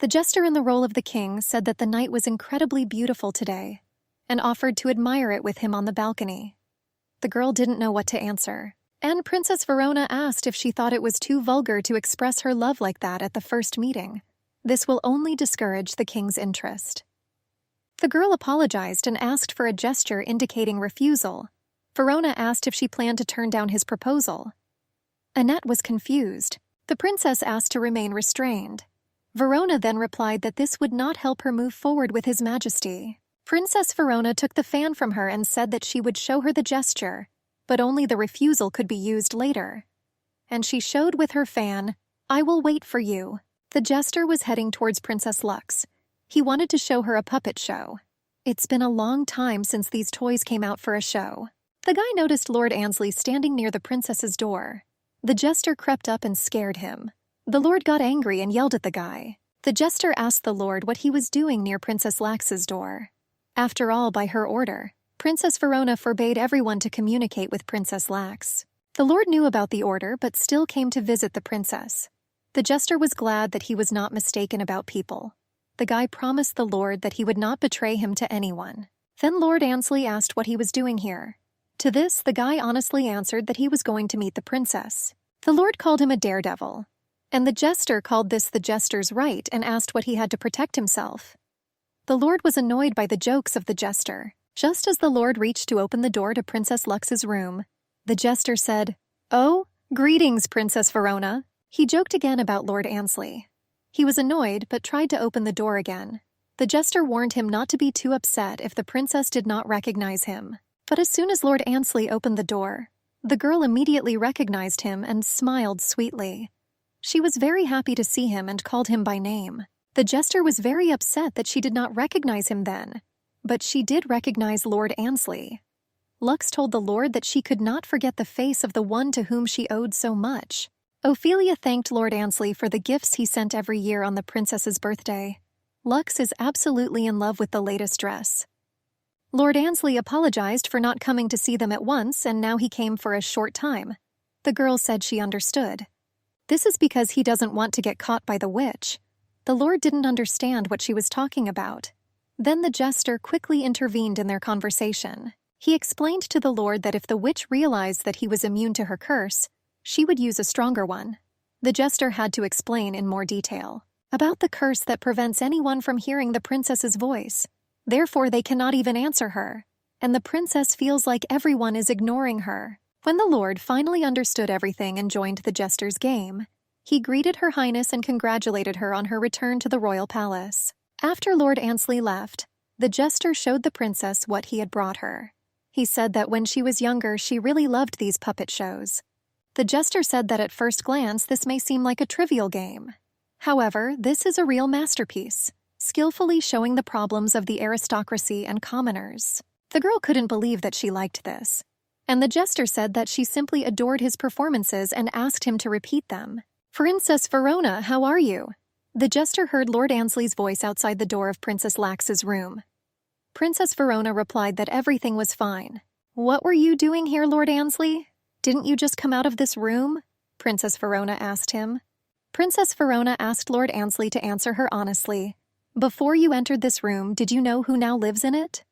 The jester in the role of the king said that the night was incredibly beautiful today, and offered to admire it with him on the balcony. The girl didn't know what to answer, and Princess Verona asked if she thought it was too vulgar to express her love like that at the first meeting. This will only discourage the king's interest. The girl apologized and asked for a gesture indicating refusal. Verona asked if she planned to turn down his proposal. Annette was confused. The princess asked to remain restrained. Verona then replied that this would not help her move forward with His Majesty. Princess Verona took the fan from her and said that she would show her the gesture, but only the refusal could be used later. And she showed with her fan, "I will wait for you." The jester was heading towards Princess Lux. He wanted to show her a puppet show. It's been a long time since these toys came out for a show. The guy noticed Lord Annesley standing near the princess's door. The jester crept up and scared him. The lord got angry and yelled at the guy. The jester asked the Lord what he was doing near Princess Lax's door. After all, by her order, Princess Verona forbade everyone to communicate with Princess Lax. The Lord knew about the order but still came to visit the princess. The jester was glad that he was not mistaken about people. The guy promised the Lord that he would not betray him to anyone. Then Lord Ansley asked what he was doing here. To this, the guy honestly answered that he was going to meet the princess. The Lord called him a daredevil, and the jester called this the jester's right and asked what he had to protect himself. The Lord was annoyed by the jokes of the jester. Just as the Lord reached to open the door to Princess Lux's room, the jester said, "Oh, greetings, Princess Verona." He joked again about Lord Ansley. He was annoyed but tried to open the door again. The jester warned him not to be too upset if the princess did not recognize him. But as soon as Lord Ansley opened the door, the girl immediately recognized him and smiled sweetly. She was very happy to see him and called him by name. The jester was very upset that she did not recognize him then, but she did recognize Lord Ansley. Lux told the Lord that she could not forget the face of the one to whom she owed so much. Ophelia thanked Lord Ansley for the gifts he sent every year on the princess's birthday. Lux is absolutely in love with the latest dress. Lord Ansley apologized for not coming to see them at once, and now he came for a short time. The girl said she understood. This is because he doesn't want to get caught by the witch. The Lord didn't understand what she was talking about. Then the jester quickly intervened in their conversation. He explained to the Lord that if the witch realized that he was immune to her curse, she would use a stronger one. The jester had to explain in more detail about the curse that prevents anyone from hearing the princess's voice. Therefore, they cannot even answer her, and the princess feels like everyone is ignoring her. When the Lord finally understood everything and joined the jester's game, he greeted Her Highness and congratulated her on her return to the royal palace. After Lord Ansley left, the jester showed the princess what he had brought her. He said that when she was younger, she really loved these puppet shows. The jester said that at first glance, this may seem like a trivial game. However, this is a real masterpiece, skillfully showing the problems of the aristocracy and commoners. The girl couldn't believe that she liked this, and the jester said that she simply adored his performances and asked him to repeat them. "Princess Verona, how are you?" The jester heard Lord Ansley's voice outside the door of Princess Lax's room. Princess Verona replied that everything was fine. "What were you doing here, Lord Ansley? Didn't you just come out of this room?" Princess Verona asked him. Princess Verona asked Lord Ansley to answer her honestly. "Before you entered this room, did you know who now lives in it?"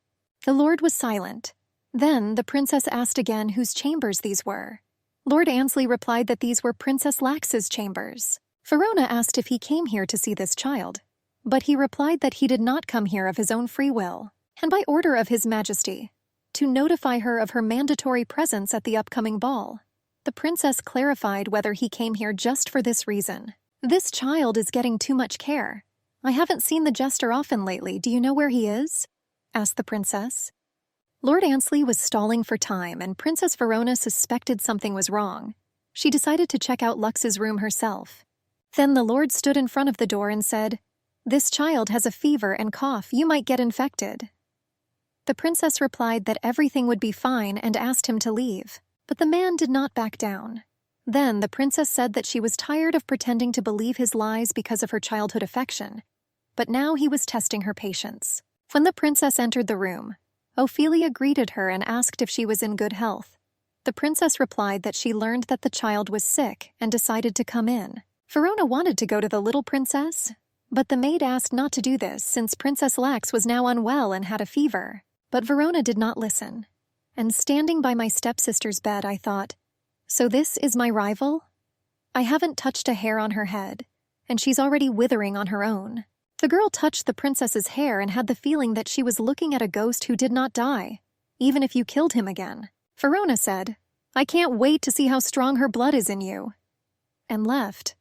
The Lord was silent. Then the princess asked again whose chambers these were. Lord Ansley replied that these were Princess Lax's chambers. Verona asked if he came here to see this child, but he replied that he did not come here of his own free will, and by order of His Majesty, to notify her of her mandatory presence at the upcoming ball. The princess clarified whether he came here just for this reason. "This child is getting too much care. I haven't seen the jester often lately. Do you know where he is?" asked the princess. Lord Ansley was stalling for time, and Princess Verona suspected something was wrong. She decided to check out Lux's room herself. Then the Lord stood in front of the door and said, "This child has a fever and cough. You might get infected." The princess replied that everything would be fine and asked him to leave. But the man did not back down. Then the princess said that she was tired of pretending to believe his lies because of her childhood affection. But now he was testing her patience. When the princess entered the room, Ophelia greeted her and asked if she was in good health. The princess replied that she learned that the child was sick and decided to come in. Verona wanted to go to the little princess, but the maid asked not to do this since Princess Lax was now unwell and had a fever. But Verona did not listen. And standing by my stepsister's bed, I thought, so this is my rival? I haven't touched a hair on her head, and she's already withering on her own. The girl touched the princess's hair and had the feeling that she was looking at a ghost who did not die, even if you killed him again. Verona said, "I can't wait to see how strong her blood is in you," and left.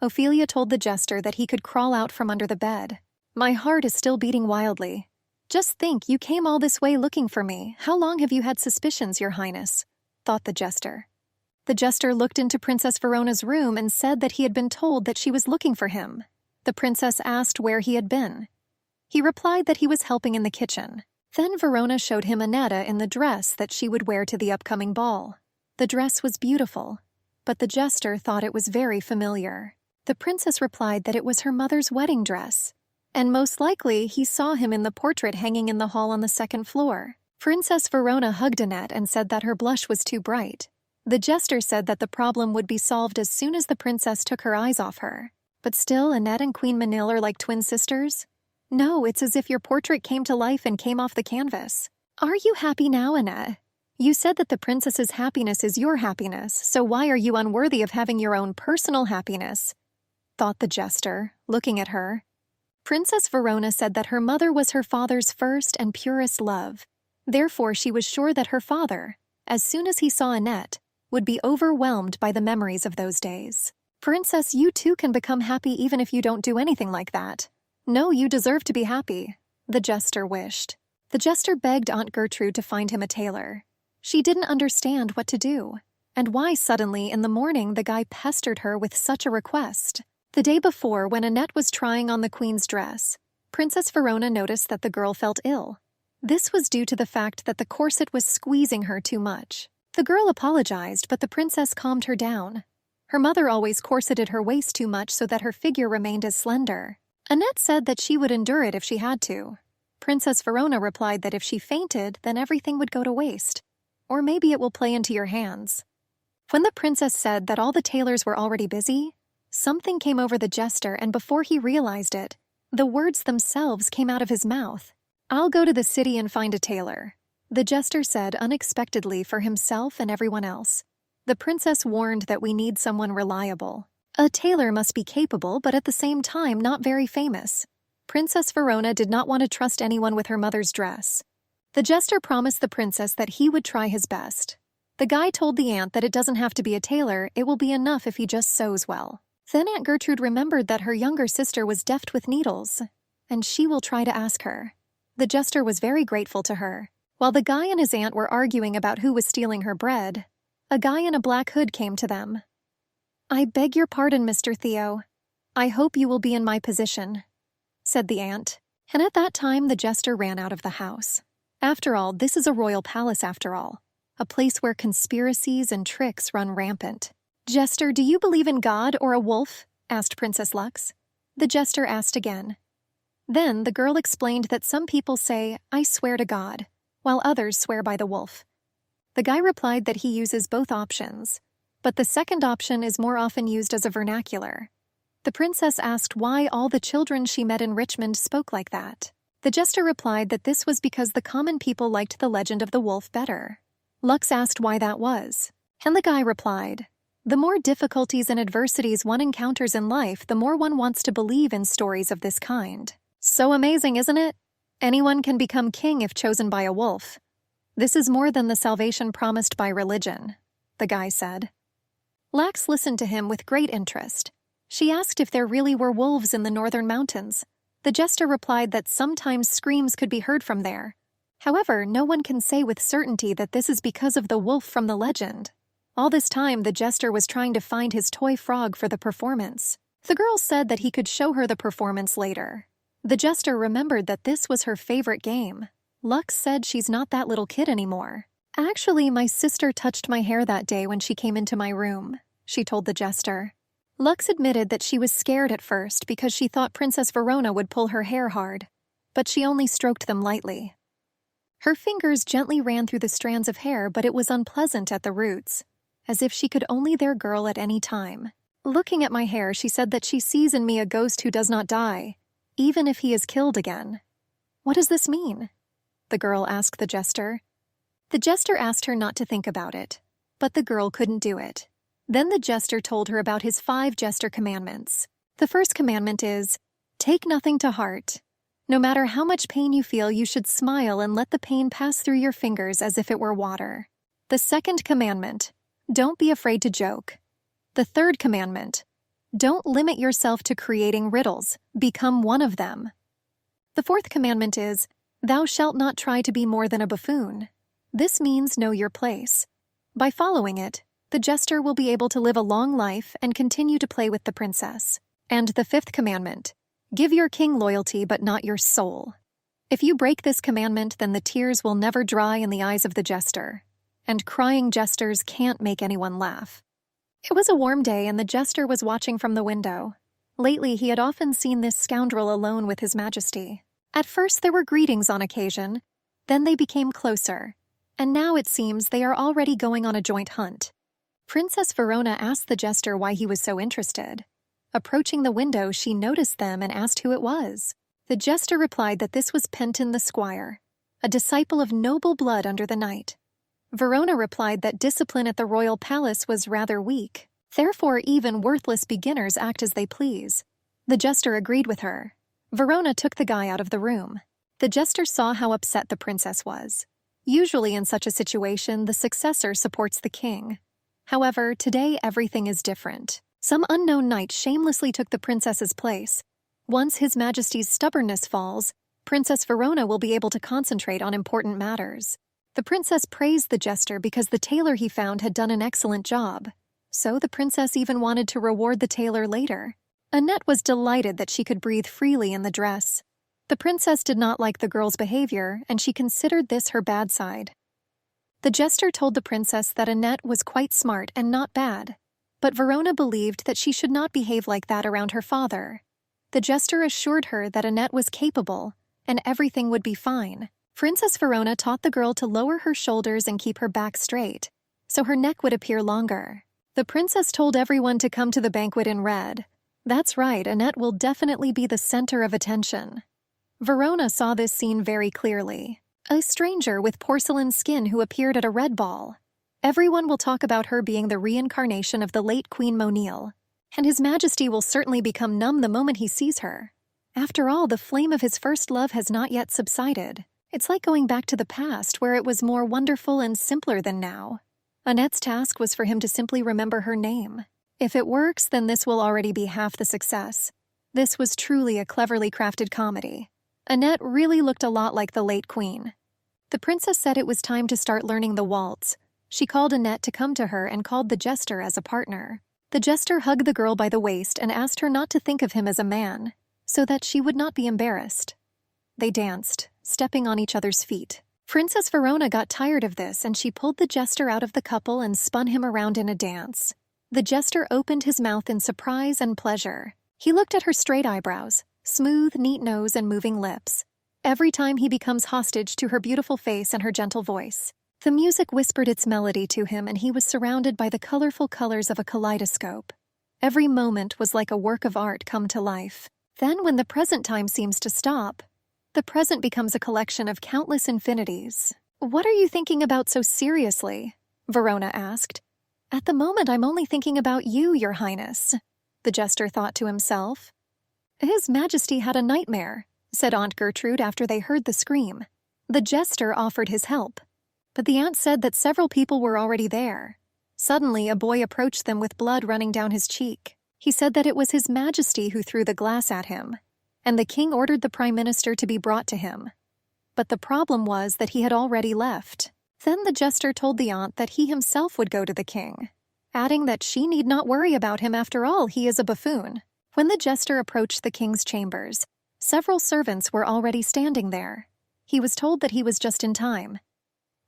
Ophelia told the jester that he could crawl out from under the bed. "My heart is still beating wildly. Just think, you came all this way looking for me. How long have you had suspicions, Your Highness?" thought the jester. The jester looked into Princess Verona's room and said that he had been told that she was looking for him. The princess asked where he had been. He replied that he was helping in the kitchen. Then Verona showed him Annetta in the dress that she would wear to the upcoming ball. The dress was beautiful, but the jester thought it was very familiar. The princess replied that it was her mother's wedding dress, and most likely he saw him in the portrait hanging in the hall on the second floor. Princess Verona hugged Annette and said that her blush was too bright. The jester said that the problem would be solved as soon as the princess took her eyes off her. But still, Annette and Queen Manil are like twin sisters? No, it's as if your portrait came to life and came off the canvas. Are you happy now, Annette? You said that the princess's happiness is your happiness, so why are you unworthy of having your own personal happiness? Thought the jester, looking at her. Princess Verona said that her mother was her father's first and purest love. Therefore, she was sure that her father, as soon as he saw Annette, would be overwhelmed by the memories of those days. Princess, you too can become happy even if you don't do anything like that. No, you deserve to be happy, the jester wished. The jester begged Aunt Gertrude to find him a tailor. She didn't understand what to do, and why suddenly in the morning the guy pestered her with such a request. The day before, when Annette was trying on the queen's dress, Princess Verona noticed that the girl felt ill. This was due to the fact that the corset was squeezing her too much. The girl apologized, but the princess calmed her down. Her mother always corseted her waist too much so that her figure remained as slender. Annette said that she would endure it if she had to. Princess Verona replied that if she fainted, then everything would go to waste. Or maybe it will play into your hands. When the princess said that all the tailors were already busy, something came over the jester, and before he realized it, the words themselves came out of his mouth. I'll go to the city and find a tailor, the jester said unexpectedly for himself and everyone else. The princess warned that we need someone reliable. A tailor must be capable, but at the same time not very famous. Princess Verona did not want to trust anyone with her mother's dress. The jester promised the princess that he would try his best. The guy told the aunt that it doesn't have to be a tailor, it will be enough if he just sews well. Then Aunt Gertrude remembered that her younger sister was deft with needles, and she will try to ask her. The jester was very grateful to her. While the guy and his aunt were arguing about who was stealing her bread, a guy in a black hood came to them. I beg your pardon, Mr. Theo. I hope you will be in my position, said the aunt. And at that time the jester ran out of the house. After all, this is a royal palace after all, a place where conspiracies and tricks run rampant. Jester, do you believe in God or a wolf? Asked Princess Lux. The jester asked again. Then the girl explained that some people say, I swear to God, while others swear by the wolf. The guy replied that he uses both options, but the second option is more often used as a vernacular. The princess asked why all the children she met in Richmond spoke like that. The jester replied that this was because the common people liked the legend of the wolf better. Lux asked why that was, and the guy replied, the more difficulties and adversities one encounters in life, the more one wants to believe in stories of this kind. So amazing, isn't it? Anyone can become king if chosen by a wolf. This is more than the salvation promised by religion, the guy said. Lax listened to him with great interest. She asked if there really were wolves in the northern mountains. The jester replied that sometimes screams could be heard from there. However, no one can say with certainty that this is because of the wolf from the legend. All this time, the jester was trying to find his toy frog for the performance. The girl said that he could show her the performance later. The jester remembered that this was her favorite game. Lux said she's not that little kid anymore. Actually, my sister touched my hair that day when she came into my room, she told the jester. Lux admitted that she was scared at first because she thought Princess Verona would pull her hair hard, but she only stroked them lightly. Her fingers gently ran through the strands of hair, but it was unpleasant at the roots, as if she could only their girl at any time. Looking at my hair, she said that she sees in me a ghost who does not die, even if he is killed again. What does this mean? The girl asked the jester. The jester asked her not to think about it, but the girl couldn't do it. Then the jester told her about his 5 jester commandments. The first commandment is, take nothing to heart. No matter how much pain you feel, you should smile and let the pain pass through your fingers as if it were water. The second commandment, don't be afraid to joke. The third commandment, don't limit yourself to creating riddles, become one of them. The fourth commandment is, thou shalt not try to be more than a buffoon. This means know your place. By following it, the jester will be able to live a long life and continue to play with the princess. And the fifth commandment, give your king loyalty but not your soul. If you break this commandment, then the tears will never dry in the eyes of the jester, and crying jesters can't make anyone laugh. It was a warm day and the jester was watching from the window. Lately he had often seen this scoundrel alone with his majesty. At first there were greetings on occasion, then they became closer, and now it seems they are already going on a joint hunt. Princess Verona asked the jester why he was so interested. Approaching the window, she noticed them and asked who it was. The jester replied that this was Penton the squire, a disciple of noble blood under the night. Verona replied that discipline at the royal palace was rather weak. Therefore, even worthless beginners act as they please. The jester agreed with her. Verona took the guy out of the room. The jester saw how upset the princess was. Usually in such a situation, the successor supports the king. However, today everything is different. Some unknown knight shamelessly took the princess's place. Once His Majesty's stubbornness falls, Princess Verona will be able to concentrate on important matters. The princess praised the jester because the tailor he found had done an excellent job. So the princess even wanted to reward the tailor later. Annette was delighted that she could breathe freely in the dress. The princess did not like the girl's behavior, and she considered this her bad side. The jester told the princess that Annette was quite smart and not bad, but Verona believed that she should not behave like that around her father. The jester assured her that Annette was capable, and everything would be fine. Princess Verona taught the girl to lower her shoulders and keep her back straight, so her neck would appear longer. The princess told everyone to come to the banquet in red. That's right, Annette will definitely be the center of attention. Verona saw this scene very clearly. A stranger with porcelain skin who appeared at a red ball. Everyone will talk about her being the reincarnation of the late Queen Monil, and His Majesty will certainly become numb the moment he sees her. After all, the flame of his first love has not yet subsided. It's like going back to the past where it was more wonderful and simpler than now. Annette's task was for him to simply remember her name. If it works, then this will already be half the success. This was truly a cleverly crafted comedy. Annette really looked a lot like the late queen. The princess said it was time to start learning the waltz. She called Annette to come to her and called the jester as a partner. The jester hugged the girl by the waist and asked her not to think of him as a man, so that she would not be embarrassed. They danced, stepping on each other's feet. Princess Verona got tired of this and she pulled the jester out of the couple and spun him around in a dance. The jester opened his mouth in surprise and pleasure. He looked at her straight eyebrows, smooth, neat nose, and moving lips. Every time he becomes hostage to her beautiful face and her gentle voice. The music whispered its melody to him and he was surrounded by the colorful colors of a kaleidoscope. Every moment was like a work of art come to life. Then when the present time seems to stop, the present becomes a collection of countless infinities. "What are you thinking about so seriously?" Verona asked. "At the moment I'm only thinking about you, Your Highness," the jester thought to himself. "His Majesty had a nightmare," said Aunt Gertrude after they heard the scream. The jester offered his help, but the aunt said that several people were already there. Suddenly, a boy approached them with blood running down his cheek. He said that it was His Majesty who threw the glass at him, and the king ordered the Prime Minister to be brought to him. But the problem was that he had already left. Then the jester told the aunt that he himself would go to the king, adding that she need not worry about him after all, he is a buffoon. When the jester approached the king's chambers, several servants were already standing there. He was told that he was just in time.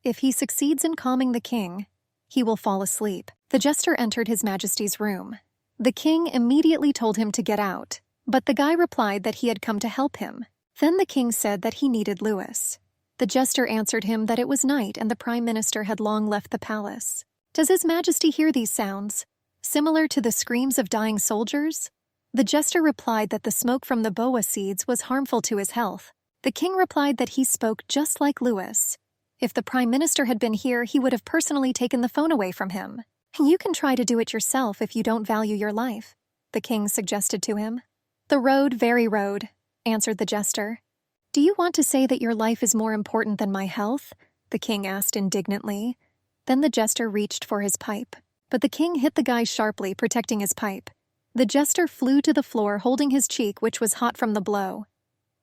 If he succeeds in calming the king, he will fall asleep. The jester entered His Majesty's room. The king immediately told him to get out, but the guy replied that he had come to help him. Then the king said that he needed Louis. The jester answered him that it was night and the Prime Minister had long left the palace. "Does His Majesty hear these sounds, similar to the screams of dying soldiers?" The jester replied that the smoke from the boa seeds was harmful to his health. The king replied that he spoke just like Louis. If the Prime Minister had been here, he would have personally taken the phone away from him. "You can try to do it yourself if you don't value your life," the king suggested to him. "The road, very road," answered the jester. "Do you want to say that your life is more important than my health?" the king asked indignantly. Then the jester reached for his pipe, but the king hit the guy sharply, protecting his pipe. The jester flew to the floor holding his cheek, which was hot from the blow.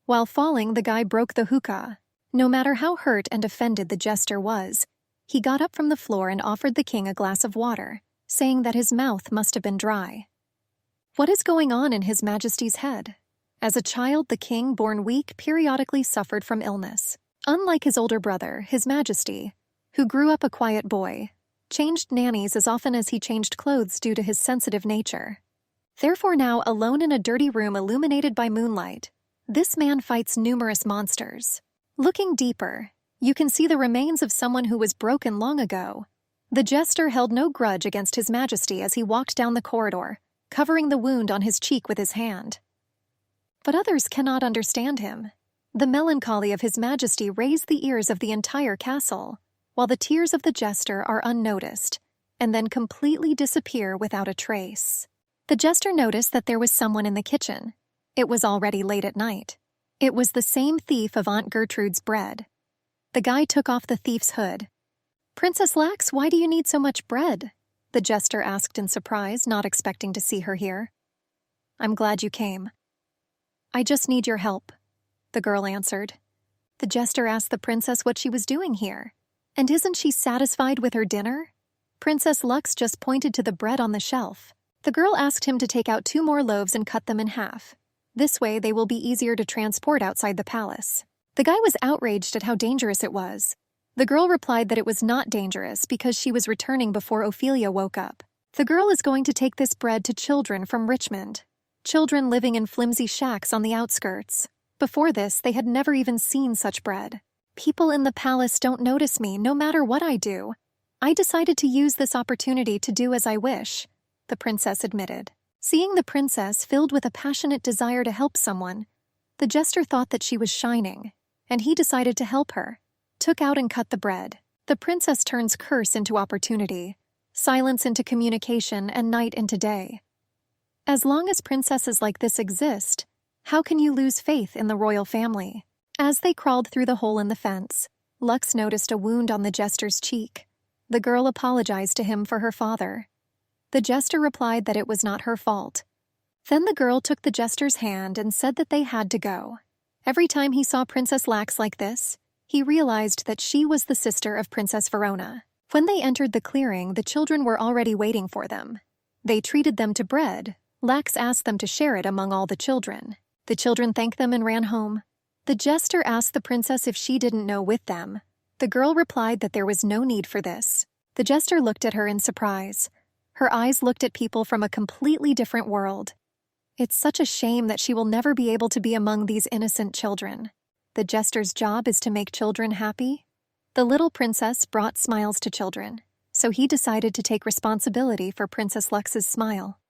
While falling, the guy broke the hookah. No matter how hurt and offended the jester was, he got up from the floor and offered the king a glass of water, saying that his mouth must have been dry. What is going on in His Majesty's head? As a child, the king, born weak, periodically suffered from illness. Unlike his older brother, His Majesty, who grew up a quiet boy, changed nannies as often as he changed clothes due to his sensitive nature. Therefore now, alone in a dirty room illuminated by moonlight, this man fights numerous monsters. Looking deeper, you can see the remains of someone who was broken long ago. The jester held no grudge against His Majesty as he walked down the corridor, covering the wound on his cheek with his hand. But others cannot understand him. The melancholy of His Majesty raised the ears of the entire castle, while the tears of the jester are unnoticed, and then completely disappear without a trace. The jester noticed that there was someone in the kitchen. It was already late at night. It was the same thief of Aunt Gertrude's bread. The guy took off the thief's hood. "Princess Lax, why do you need so much bread?" the jester asked in surprise, not expecting to see her here. "I'm glad you came." "I just need your help," the girl answered. The jester asked the princess what she was doing here. "And isn't she satisfied with her dinner?" Princess Lux just pointed to the bread on the shelf. The girl asked him to take out 2 more loaves and cut them in half. This way they will be easier to transport outside the palace. The guy was outraged at how dangerous it was. The girl replied that it was not dangerous because she was returning before Ophelia woke up. The girl is going to take this bread to children from Richmond. Children living in flimsy shacks on the outskirts. Before this, they had never even seen such bread. "People in the palace don't notice me no matter what I do. I decided to use this opportunity to do as I wish," the princess admitted. Seeing the princess filled with a passionate desire to help someone, the jester thought that she was shining, and he decided to help her. Took out and cut the bread. The princess turns curse into opportunity, silence into communication, and night into day. As long as princesses like this exist, how can you lose faith in the royal family? As they crawled through the hole in the fence, Lux noticed a wound on the jester's cheek. The girl apologized to him for her father. The jester replied that it was not her fault. Then the girl took the jester's hand and said that they had to go. Every time he saw Princess Lax like this, he realized that she was the sister of Princess Verona. When they entered the clearing, the children were already waiting for them. They treated them to bread. Lax asked them to share it among all the children. The children thanked them and ran home. The jester asked the princess if she didn't know with them. The girl replied that there was no need for this. The jester looked at her in surprise. Her eyes looked at people from a completely different world. It's such a shame that she will never be able to be among these innocent children. The jester's job is to make children happy. The little princess brought smiles to children, so he decided to take responsibility for Princess Lux's smile.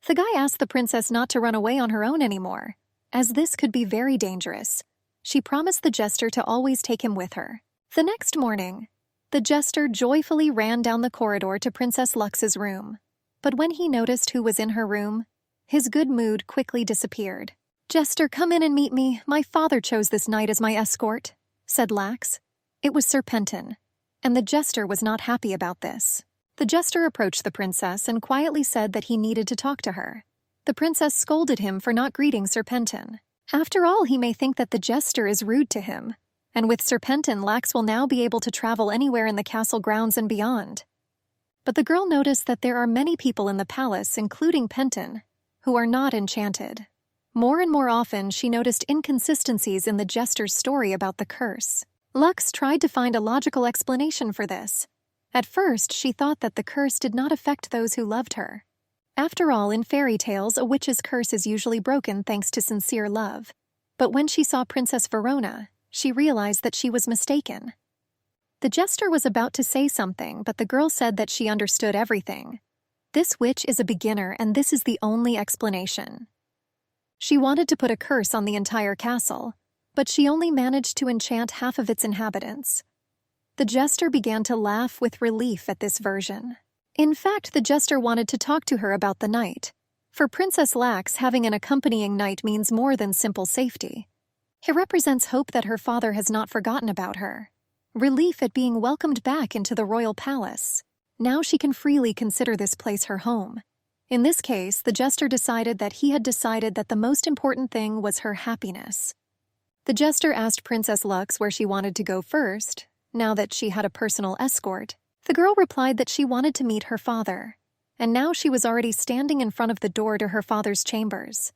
The guy asked the princess not to run away on her own anymore, as this could be very dangerous. She promised the jester to always take him with her. The next morning, the jester joyfully ran down the corridor to Princess Lux's room. But when he noticed who was in her room, his good mood quickly disappeared. "Jester, come in and meet me. My father chose this knight as my escort," said Lax. It was Serpentin, and the jester was not happy about this. The jester approached the princess and quietly said that he needed to talk to her. The princess scolded him for not greeting Serpentin. After all, he may think that the jester is rude to him, and with Serpentin, Lax will now be able to travel anywhere in the castle grounds and beyond. But the girl noticed that there are many people in the palace, including Penton, who are not enchanted. More and more often, she noticed inconsistencies in the jester's story about the curse. Lux tried to find a logical explanation for this. At first, she thought that the curse did not affect those who loved her. After all, in fairy tales, a witch's curse is usually broken thanks to sincere love. But when she saw Princess Verona, she realized that she was mistaken. The jester was about to say something, but the girl said that she understood everything. This witch is a beginner, and this is the only explanation. She wanted to put a curse on the entire castle, but she only managed to enchant half of its inhabitants. The jester began to laugh with relief at this version. In fact, the jester wanted to talk to her about the knight. For Princess Lax, having an accompanying knight means more than simple safety. It represents hope that her father has not forgotten about her. Relief at being welcomed back into the royal palace. Now she can freely consider this place her home. In this case, the jester decided that he had decided that the most important thing was her happiness. The jester asked Princess Lux where she wanted to go first, now that she had a personal escort. The girl replied that she wanted to meet her father, and now she was already standing in front of the door to her father's chambers.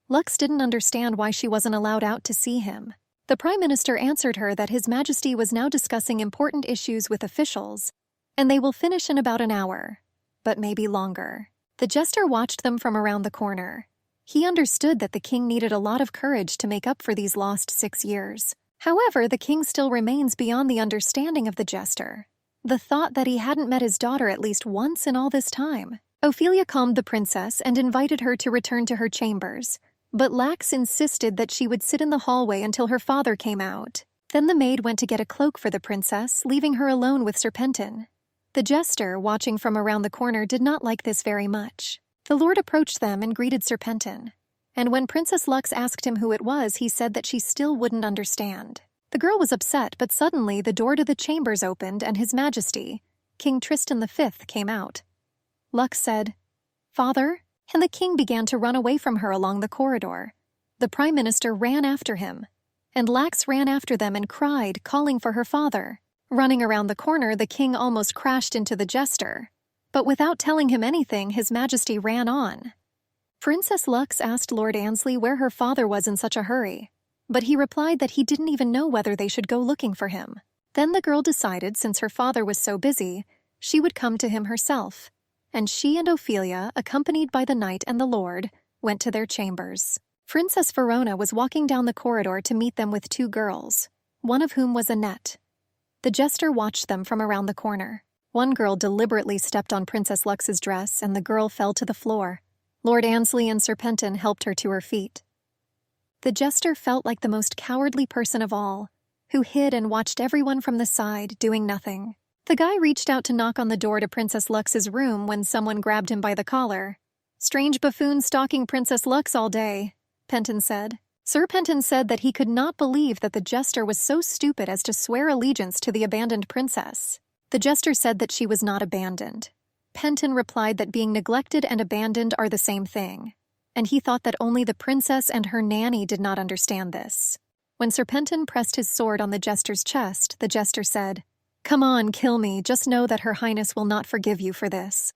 Lux didn't understand why she wasn't allowed out to see him. The Prime Minister answered her that His Majesty was now discussing important issues with officials, and they will finish in about an hour, but maybe longer." The jester watched them from around the corner. He understood that the king needed a lot of courage to make up for these lost 6 years. However, the king still remains beyond the understanding of the jester. The thought that he hadn't met his daughter at least once in all this time. Ophelia calmed the princess and invited her to return to her chambers, but Lax insisted that she would sit in the hallway until her father came out. Then the maid went to get a cloak for the princess, leaving her alone with Serpentin. The jester, watching from around the corner, did not like this very much. The lord approached them and greeted Serpentin, and when Princess Lux asked him who it was, he said that she still wouldn't understand. The girl was upset, but suddenly the door to the chambers opened and His Majesty, King Tristan V, came out. Lux said, "Father," and the king began to run away from her along the corridor. The prime minister ran after him, and Lax ran after them and cried, calling for her father. Running around the corner, the king almost crashed into the jester. But without telling him anything, His Majesty ran on. Princess Lux asked Lord Ansley where her father was in such a hurry, but he replied that he didn't even know whether they should go looking for him. Then the girl decided, since her father was so busy, she would come to him herself, and she and Ophelia, accompanied by the knight and the lord, went to their chambers. Princess Verona was walking down the corridor to meet them with 2 girls, one of whom was Annette. The jester watched them from around the corner. One girl deliberately stepped on Princess Lux's dress, and the girl fell to the floor. Lord Ansley and Serpentin helped her to her feet. The jester felt like the most cowardly person of all, who hid and watched everyone from the side, doing nothing. The guy reached out to knock on the door to Princess Lux's room when someone grabbed him by the collar. "Strange buffoon stalking Princess Lux all day," Penton said. Serpentin said that he could not believe that the jester was so stupid as to swear allegiance to the abandoned princess. The jester said that she was not abandoned. Penton replied that being neglected and abandoned are the same thing, and he thought that only the princess and her nanny did not understand this. When Serpentin pressed his sword on the jester's chest, the jester said, "Come on, kill me, just know that Her Highness will not forgive you for this."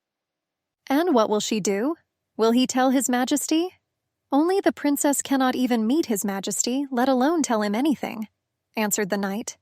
"And what will she do? Will he tell His Majesty?" "Only the princess cannot even meet His Majesty, let alone tell him anything," answered the knight.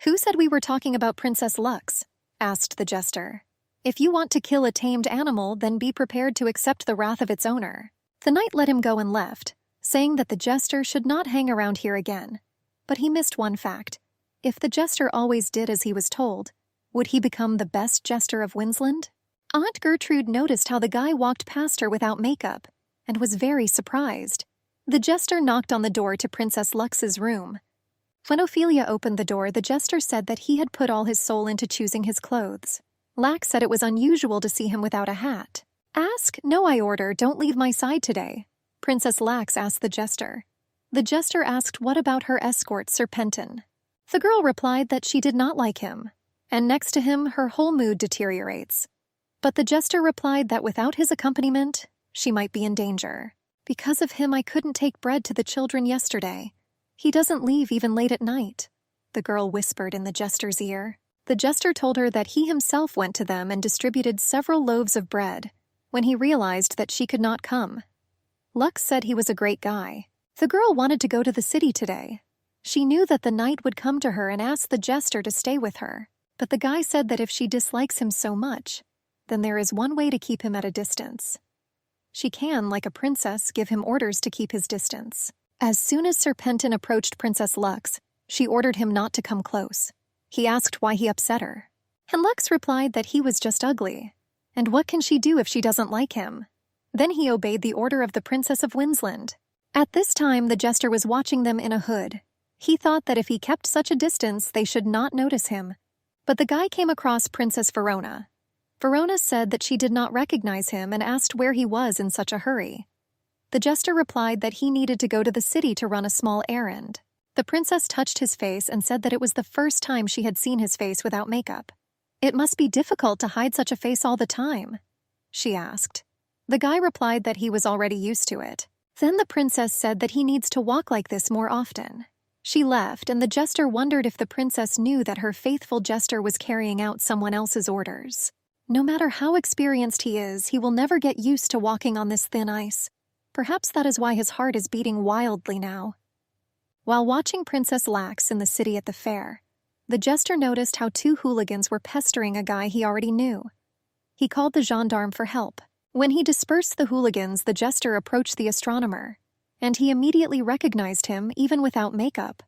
"Who said we were talking about Princess Lux?" asked the jester. "If you want to kill a tamed animal, then be prepared to accept the wrath of its owner." The knight let him go and left, saying that the jester should not hang around here again. But he missed one fact. If the jester always did as he was told, would he become the best jester of Winsland? Aunt Gertrude noticed how the guy walked past her without makeup, and was very surprised. The jester knocked on the door to Princess Lux's room. When Ophelia opened the door, the jester said that he had put all his soul into choosing his clothes. Lax said it was unusual to see him without a hat. "Ask? No, I order. Don't leave my side today," Princess Lax asked the jester. The jester asked what about her escort, Serpentin. The girl replied that she did not like him, and next to him her whole mood deteriorates. But the jester replied that without his accompaniment, she might be in danger. "Because of him, I couldn't take bread to the children yesterday. He doesn't leave even late at night," the girl whispered in the jester's ear. The jester told her that he himself went to them and distributed several loaves of bread when he realized that she could not come. Lux said he was a great guy. The girl wanted to go to the city today. She knew that the knight would come to her and ask the jester to stay with her, but the guy said that if she dislikes him so much, then there is one way to keep him at a distance. She can, like a princess, give him orders to keep his distance. As soon as Serpentin approached Princess Lux, she ordered him not to come close. He asked why he upset her, and Lux replied that he was just ugly, and what can she do if she doesn't like him? Then he obeyed the order of the Princess of Winsland. At this time, the jester was watching them in a hood. He thought that if he kept such a distance, they should not notice him. But the guy came across Princess Verona. Verona said that she did not recognize him and asked where he was in such a hurry. The jester replied that he needed to go to the city to run a small errand. The princess touched his face and said that it was the first time she had seen his face without makeup. "It must be difficult to hide such a face all the time," she asked. The guy replied that he was already used to it. Then the princess said that he needs to walk like this more often. She left, and the jester wondered if the princess knew that her faithful jester was carrying out someone else's orders. No matter how experienced he is, he will never get used to walking on this thin ice. Perhaps that is why his heart is beating wildly now. While watching Princess Lax in the city at the fair, The jester noticed how two hooligans were pestering a guy he already knew. He called the gendarme for help. When he dispersed the hooligans, the jester approached the astronomer, and he immediately recognized him even without makeup.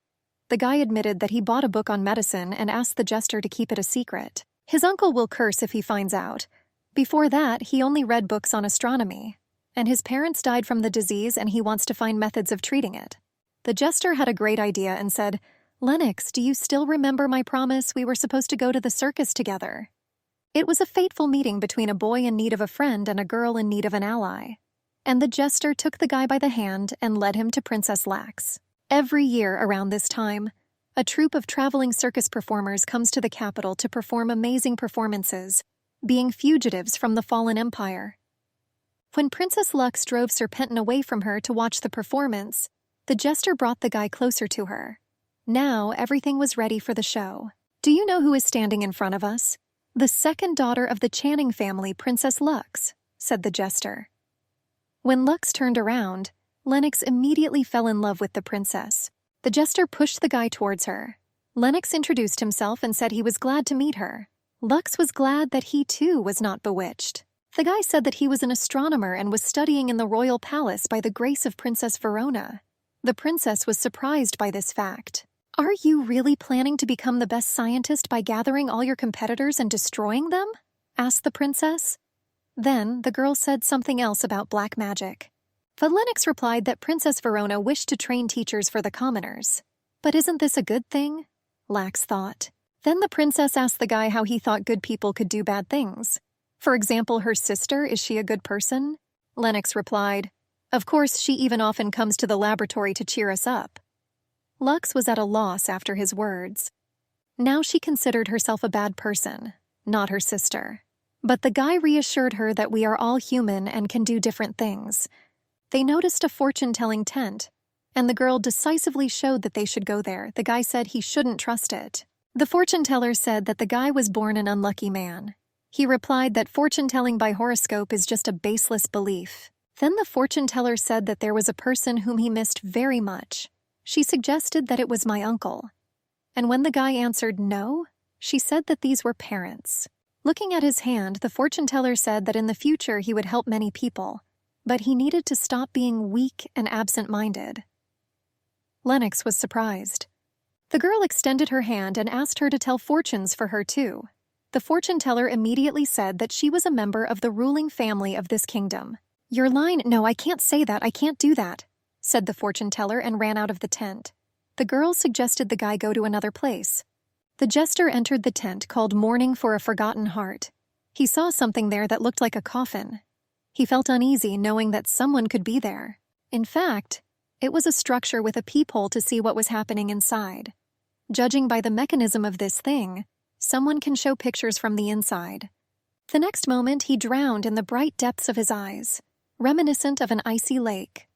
The guy admitted that he bought a book on medicine and asked the jester to keep it a secret. His uncle will curse if he finds out. Before that, he only read books on astronomy, and his parents died from the disease and he wants to find methods of treating it. The jester had a great idea and said, "Lennox, do you still remember my promise we were supposed to go to the circus together?" It was a fateful meeting between a boy in need of a friend and a girl in need of an ally. And the jester took the guy by the hand and led him to Princess Lax. Every year around this time, a troupe of traveling circus performers comes to the capital to perform amazing performances, being fugitives from the fallen empire. When Princess Lux drove Serpentin away from her to watch the performance, the jester brought the guy closer to her. Now everything was ready for the show. Do you know who is standing in front of us? "The second daughter of the Channing family, Princess Lux," said the jester. When Lux turned around, Lennox immediately fell in love with the princess. The jester pushed the guy towards her. Lennox introduced himself and said he was glad to meet her. Lux was glad that he too was not bewitched. The guy said that he was an astronomer and was studying in the royal palace by the grace of Princess Verona. The princess was surprised by this fact. "Are you really planning to become the best scientist by gathering all your competitors and destroying them?" asked the princess. Then the girl said something else about black magic. But Lennox replied that Princess Verona wished to train teachers for the commoners. "But isn't this a good thing?" Lax thought. Then the princess asked the guy how he thought good people could do bad things. For example, her sister, is she a good person? Lennox replied, "Of course, she even often comes to the laboratory to cheer us up." Lux was at a loss after his words. Now she considered herself a bad person, not her sister. But the guy reassured her that we are all human and can do different things. They noticed a fortune-telling tent, and the girl decisively showed that they should go there. The guy said he shouldn't trust it. The fortune-teller said that the guy was born an unlucky man. He replied that fortune-telling by horoscope is just a baseless belief. Then the fortune-teller said that there was a person whom he missed very much. She suggested that it was my uncle. And when the guy answered no, she said that these were parents. Looking at his hand, the fortune-teller said that in the future he would help many people, but he needed to stop being weak and absent-minded. Lennox was surprised. The girl extended her hand and asked her to tell fortunes for her too. The fortune-teller immediately said that she was a member of the ruling family of this kingdom. "Your line, no, I can't say that, I can't do that," said the fortune-teller and ran out of the tent. The girl suggested the guy go to another place. The jester entered the tent called Mourning for a Forgotten Heart. He saw something there that looked like a coffin. He felt uneasy knowing that someone could be there. In fact, it was a structure with a peephole to see what was happening inside. Judging by the mechanism of this thing, someone can show pictures from the inside. The next moment, he drowned in the bright depths of his eyes, reminiscent of an icy lake.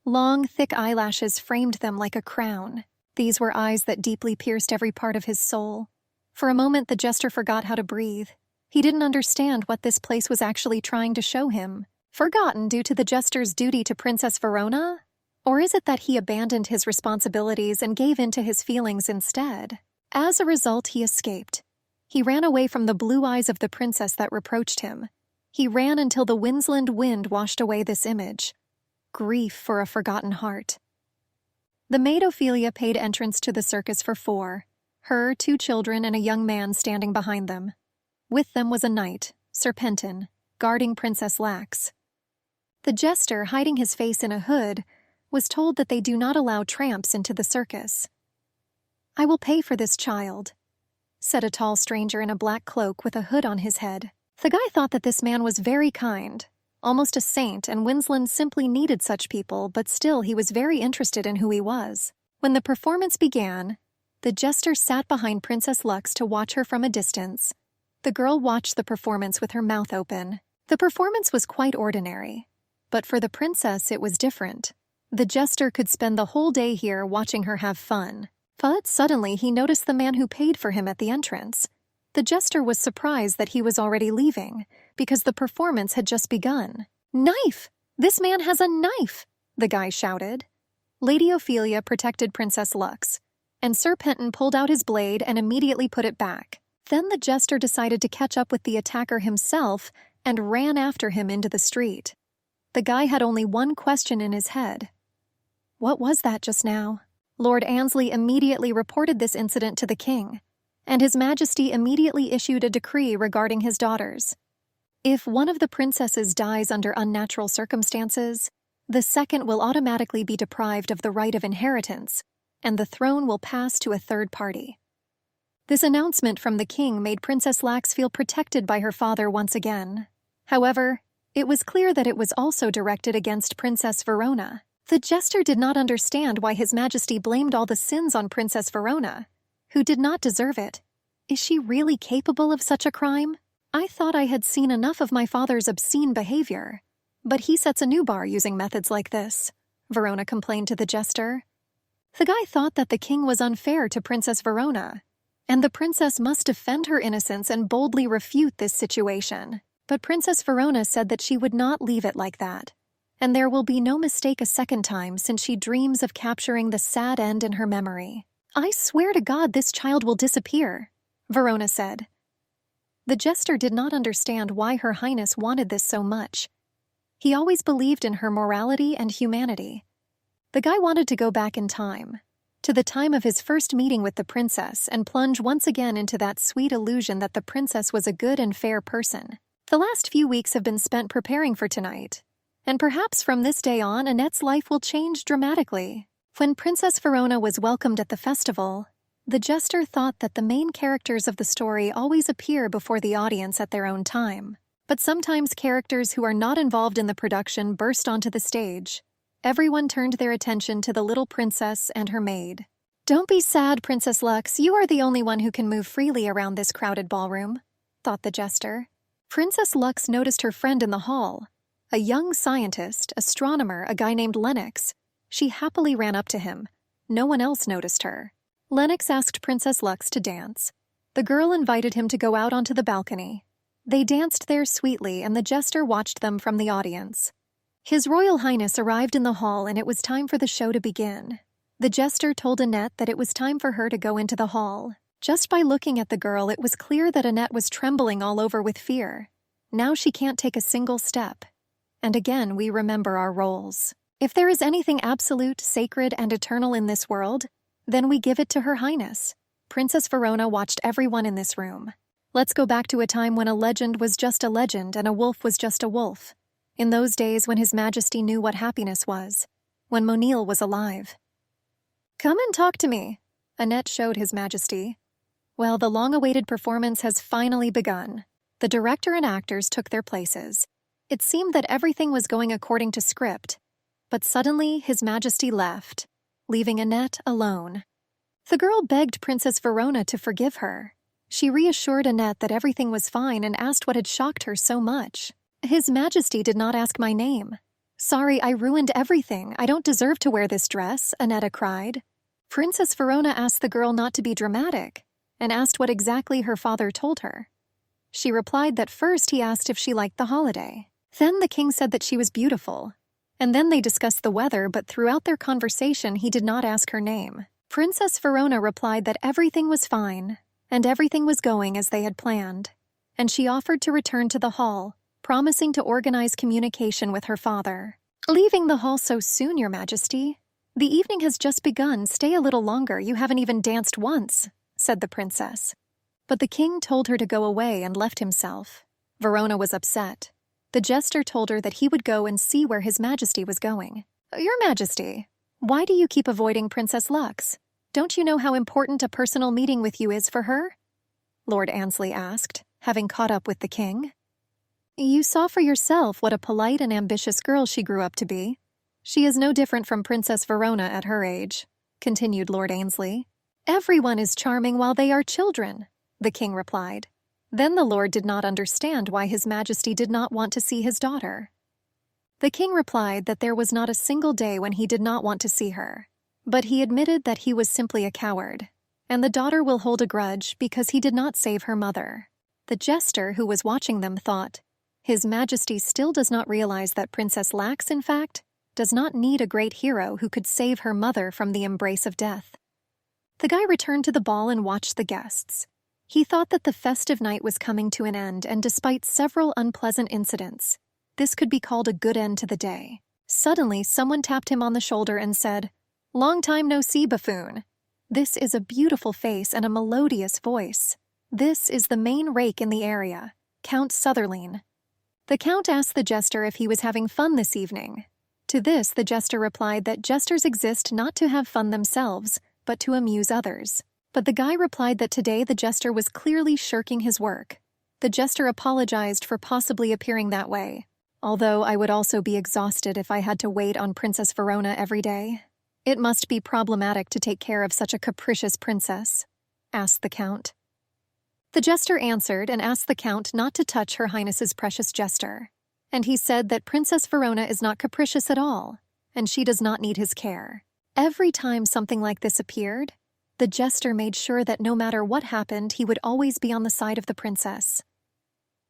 Long, thick eyelashes framed them like a crown. These were eyes that deeply pierced every part of his soul. For a moment, the jester forgot how to breathe. He didn't understand what this place was actually trying to show him. Forgotten due to the jester's duty to Princess Verona? Or is it that he abandoned his responsibilities and gave in to his feelings instead? As a result, he escaped. He ran away from the blue eyes of the princess that reproached him. He ran until the Whimsland wind washed away this image. Grief for a forgotten heart. The maid Ophelia paid entrance to the circus for 4, her, 2 children, and a young man standing behind them. With them was a knight, Serpentin, guarding Princess Lax. The jester, hiding his face in a hood, was told that they do not allow tramps into the circus. "I will pay for this child," said a tall stranger in a black cloak with a hood on his head. The guy thought that this man was very kind, almost a saint, and Whimsland simply needed such people, but still he was very interested in who he was. When the performance began, the jester sat behind Princess Lux to watch her from a distance. The girl watched the performance with her mouth open. The performance was quite ordinary, but for the princess it was different. The jester could spend the whole day here watching her have fun. But suddenly he noticed the man who paid for him at the entrance. The jester was surprised that he was already leaving, because the performance had just begun. "Knife! This man has a knife!" the guy shouted. Lady Ophelia protected Princess Lux, and Sir Penton pulled out his blade and immediately put it back. Then the jester decided to catch up with the attacker himself and ran after him into the street. The guy had only one question in his head. What was that just now? Lord Annesley immediately reported this incident to the king, and His Majesty immediately issued a decree regarding his daughters. If one of the princesses dies under unnatural circumstances, the second will automatically be deprived of the right of inheritance, and the throne will pass to a third party. This announcement from the king made Princess Lax feel protected by her father once again. However, it was clear that it was also directed against Princess Verona. The jester did not understand why His Majesty blamed all the sins on Princess Verona, who did not deserve it. Is she really capable of such a crime? I thought I had seen enough of my father's obscene behavior, but he sets a new bar using methods like this, Verona complained to the jester. The guy thought that the king was unfair to Princess Verona, and the princess must defend her innocence and boldly refute this situation. But Princess Verona said that she would not leave it like that, and there will be no mistake a second time since she dreams of capturing the sad end in her memory. I swear to God this child will disappear, Verona said. The jester did not understand why Her Highness wanted this so much. He always believed in her morality and humanity. The guy wanted to go back in time, to the time of his first meeting with the princess, and plunge once again into that sweet illusion that the princess was a good and fair person. The last few weeks have been spent preparing for tonight, and perhaps from this day on, Annette's life will change dramatically. When Princess Verona was welcomed at the festival, the jester thought that the main characters of the story always appear before the audience at their own time. But sometimes characters who are not involved in the production burst onto the stage. Everyone turned their attention to the little princess and her maid. Don't be sad, Princess Lux, you are the only one who can move freely around this crowded ballroom, thought the jester. Princess Lux noticed her friend in the hall, a young scientist, astronomer, a guy named Lennox. She happily ran up to him. No one else noticed her. Lennox asked Princess Lux to dance. The girl invited him to go out onto the balcony. They danced there sweetly, and the jester watched them from the audience. His Royal Highness arrived in the hall, and it was time for the show to begin. The jester told Annette that it was time for her to go into the hall. Just by looking at the girl, it was clear that Annette was trembling all over with fear. Now she can't take a single step. And again, we remember our roles. If there is anything absolute, sacred, and eternal in this world, then we give it to Her Highness. Princess Verona watched everyone in this room. Let's go back to a time when a legend was just a legend and a wolf was just a wolf. In those days when His Majesty knew what happiness was, when Monil was alive. Come and talk to me, Annette showed His Majesty. Well, the long-awaited performance has finally begun. The director and actors took their places. It seemed that everything was going according to script, but suddenly His Majesty left, leaving Annette alone. The girl begged Princess Verona to forgive her. She reassured Annette that everything was fine and asked what had shocked her so much. His Majesty did not ask my name. Sorry, I ruined everything. I don't deserve to wear this dress, Annette cried. Princess Verona asked the girl not to be dramatic, and asked what exactly her father told her. She replied that first he asked if she liked the holiday. Then the king said that she was beautiful. And then they discussed the weather, but throughout their conversation he did not ask her name. Princess Verona replied that everything was fine, and everything was going as they had planned. And she offered to return to the hall, promising to organize communication with her father. Leaving the hall so soon, Your Majesty? The evening has just begun. Stay a little longer. You haven't even danced once, said the princess. But the king told her to go away and left himself. Verona was upset. The jester told her that he would go and see where His Majesty was going. Your Majesty, why do you keep avoiding Princess Lux? Don't you know how important a personal meeting with you is for her? Lord Annesley asked, having caught up with the king. You saw for yourself what a polite and ambitious girl she grew up to be. She is no different from Princess Verona at her age, continued Lord Annesley. Everyone is charming while they are children, the king replied. Then the lord did not understand why His Majesty did not want to see his daughter. The king replied that there was not a single day when he did not want to see her, but he admitted that he was simply a coward, and the daughter will hold a grudge because he did not save her mother. The jester who was watching them thought, His Majesty still does not realize that Princess Lax, in fact, does not need a great hero who could save her mother from the embrace of death. The guy returned to the ball and watched the guests. He thought that the festive night was coming to an end, and despite several unpleasant incidents, this could be called a good end to the day. Suddenly, someone tapped him on the shoulder and said, "Long time no see, buffoon. This is a beautiful face and a melodious voice. This is the main rake in the area, Count Sutherland." The Count asked the jester if he was having fun this evening. To this, the jester replied that jesters exist not to have fun themselves, but to amuse others. But the guy replied that today the jester was clearly shirking his work. The jester apologized for possibly appearing that way. "Although I would also be exhausted if I had to wait on Princess Verona every day. It must be problematic to take care of such a capricious princess," asked the Count. The jester answered and asked the Count not to touch Her Highness's precious jester. And he said that Princess Verona is not capricious at all, and she does not need his care. Every time something like this appeared, the jester made sure that no matter what happened, he would always be on the side of the princess.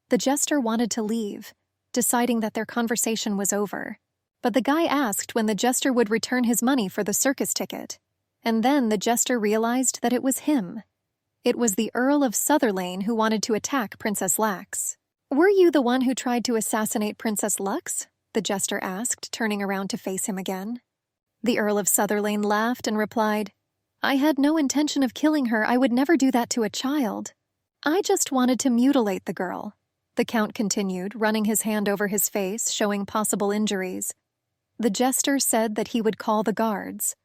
The jester wanted to leave, deciding that their conversation was over. But the guy asked when the jester would return his money for the circus ticket. And then the jester realized that it was him. It was the Earl of Sutherland who wanted to attack Princess Lax. "Were you the one who tried to assassinate Princess Lux?" the jester asked, turning around to face him again. The Earl of Sutherland laughed and replied, "I had no intention of killing her. I would never do that to a child. I just wanted to mutilate the girl." The Count continued, running his hand over his face, showing possible injuries. The jester said that he would call the guards.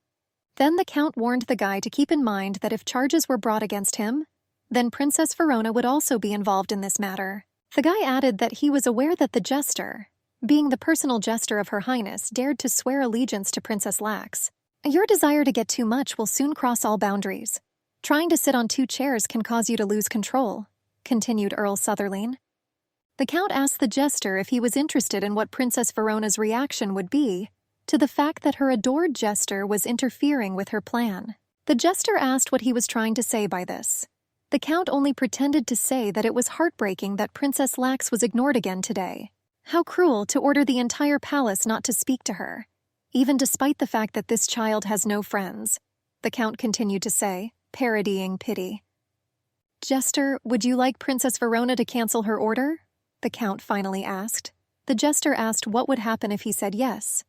Then the Count warned the guy to keep in mind that if charges were brought against him, then Princess Verona would also be involved in this matter. The guy added that he was aware that the jester, being the personal jester of Her Highness, dared to swear allegiance to Princess Lax. "Your desire to get too much will soon cross all boundaries. Trying to sit on two chairs can cause you to lose control," continued Earl Sutherland. The Count asked the jester if he was interested in what Princess Verona's reaction would be to the fact that her adored jester was interfering with her plan. The jester asked what he was trying to say by this. The Count only pretended to say that it was heartbreaking that Princess Lax was ignored again today. How cruel to order the entire palace not to speak to her, even despite the fact that this child has no friends, the Count continued to say, parodying pity. "Jester, would you like Princess Verona to cancel her order?" the Count finally asked. The jester asked what would happen if he said yes.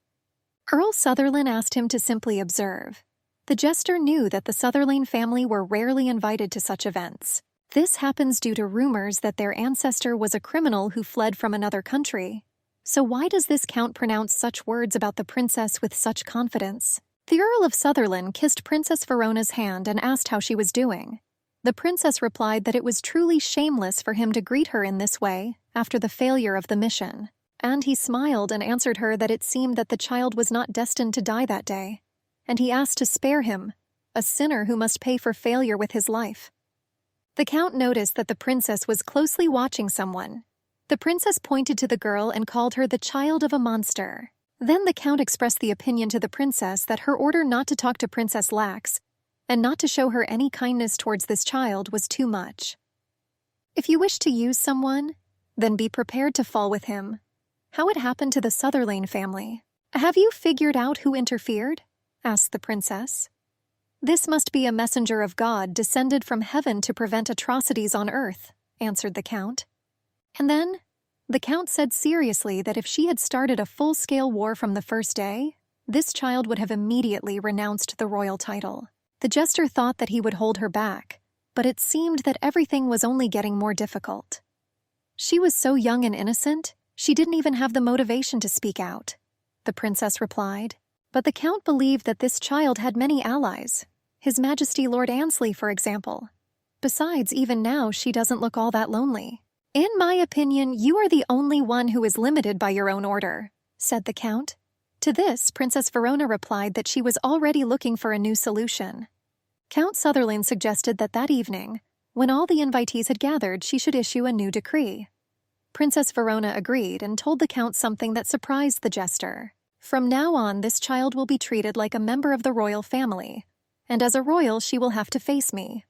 Earl Sutherland asked him to simply observe. The jester knew that the Sutherland family were rarely invited to such events. This happens due to rumors that their ancestor was a criminal who fled from another country. So why does this Count pronounce such words about the princess with such confidence? The Earl of Sutherland kissed Princess Verona's hand and asked how she was doing. The princess replied that it was truly shameless for him to greet her in this way after the failure of the mission. And he smiled and answered her that it seemed that the child was not destined to die that day. And he asked to spare him, a sinner who must pay for failure with his life. The Count noticed that the princess was closely watching someone. The princess pointed to the girl and called her the child of a monster. Then the Count expressed the opinion to the princess that her order not to talk to Princess Lax and not to show her any kindness towards this child was too much. "If you wish to use someone, then be prepared to fall with him." How it happened to the Sutherland family. "Have you figured out who interfered?" asked the princess. "This must be a messenger of God descended from heaven to prevent atrocities on earth," answered the Count. And then, the Count said seriously that if she had started a full-scale war from the first day, this child would have immediately renounced the royal title. The jester thought that he would hold her back, but it seemed that everything was only getting more difficult. She was so young and innocent, she didn't even have the motivation to speak out, the princess replied. But the Count believed that this child had many allies, His Majesty Lord Ansley, for example. Besides, even now, she doesn't look all that lonely. "In my opinion, you are the only one who is limited by your own order," said the Count. To this, Princess Verona replied that she was already looking for a new solution. Count Sutherland suggested that that evening, when all the invitees had gathered, she should issue a new decree. Princess Verona agreed and told the Count something that surprised the jester. "From now on, this child will be treated like a member of the royal family, and as a royal she will have to face me.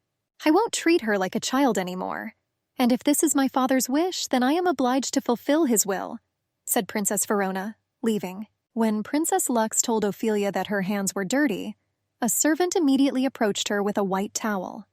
I won't treat her like a child anymore, and if this is my father's wish, then I am obliged to fulfill his will," said Princess Verona, leaving. When Princess Lux told Ophelia that her hands were dirty, A servant immediately approached her with a white towel.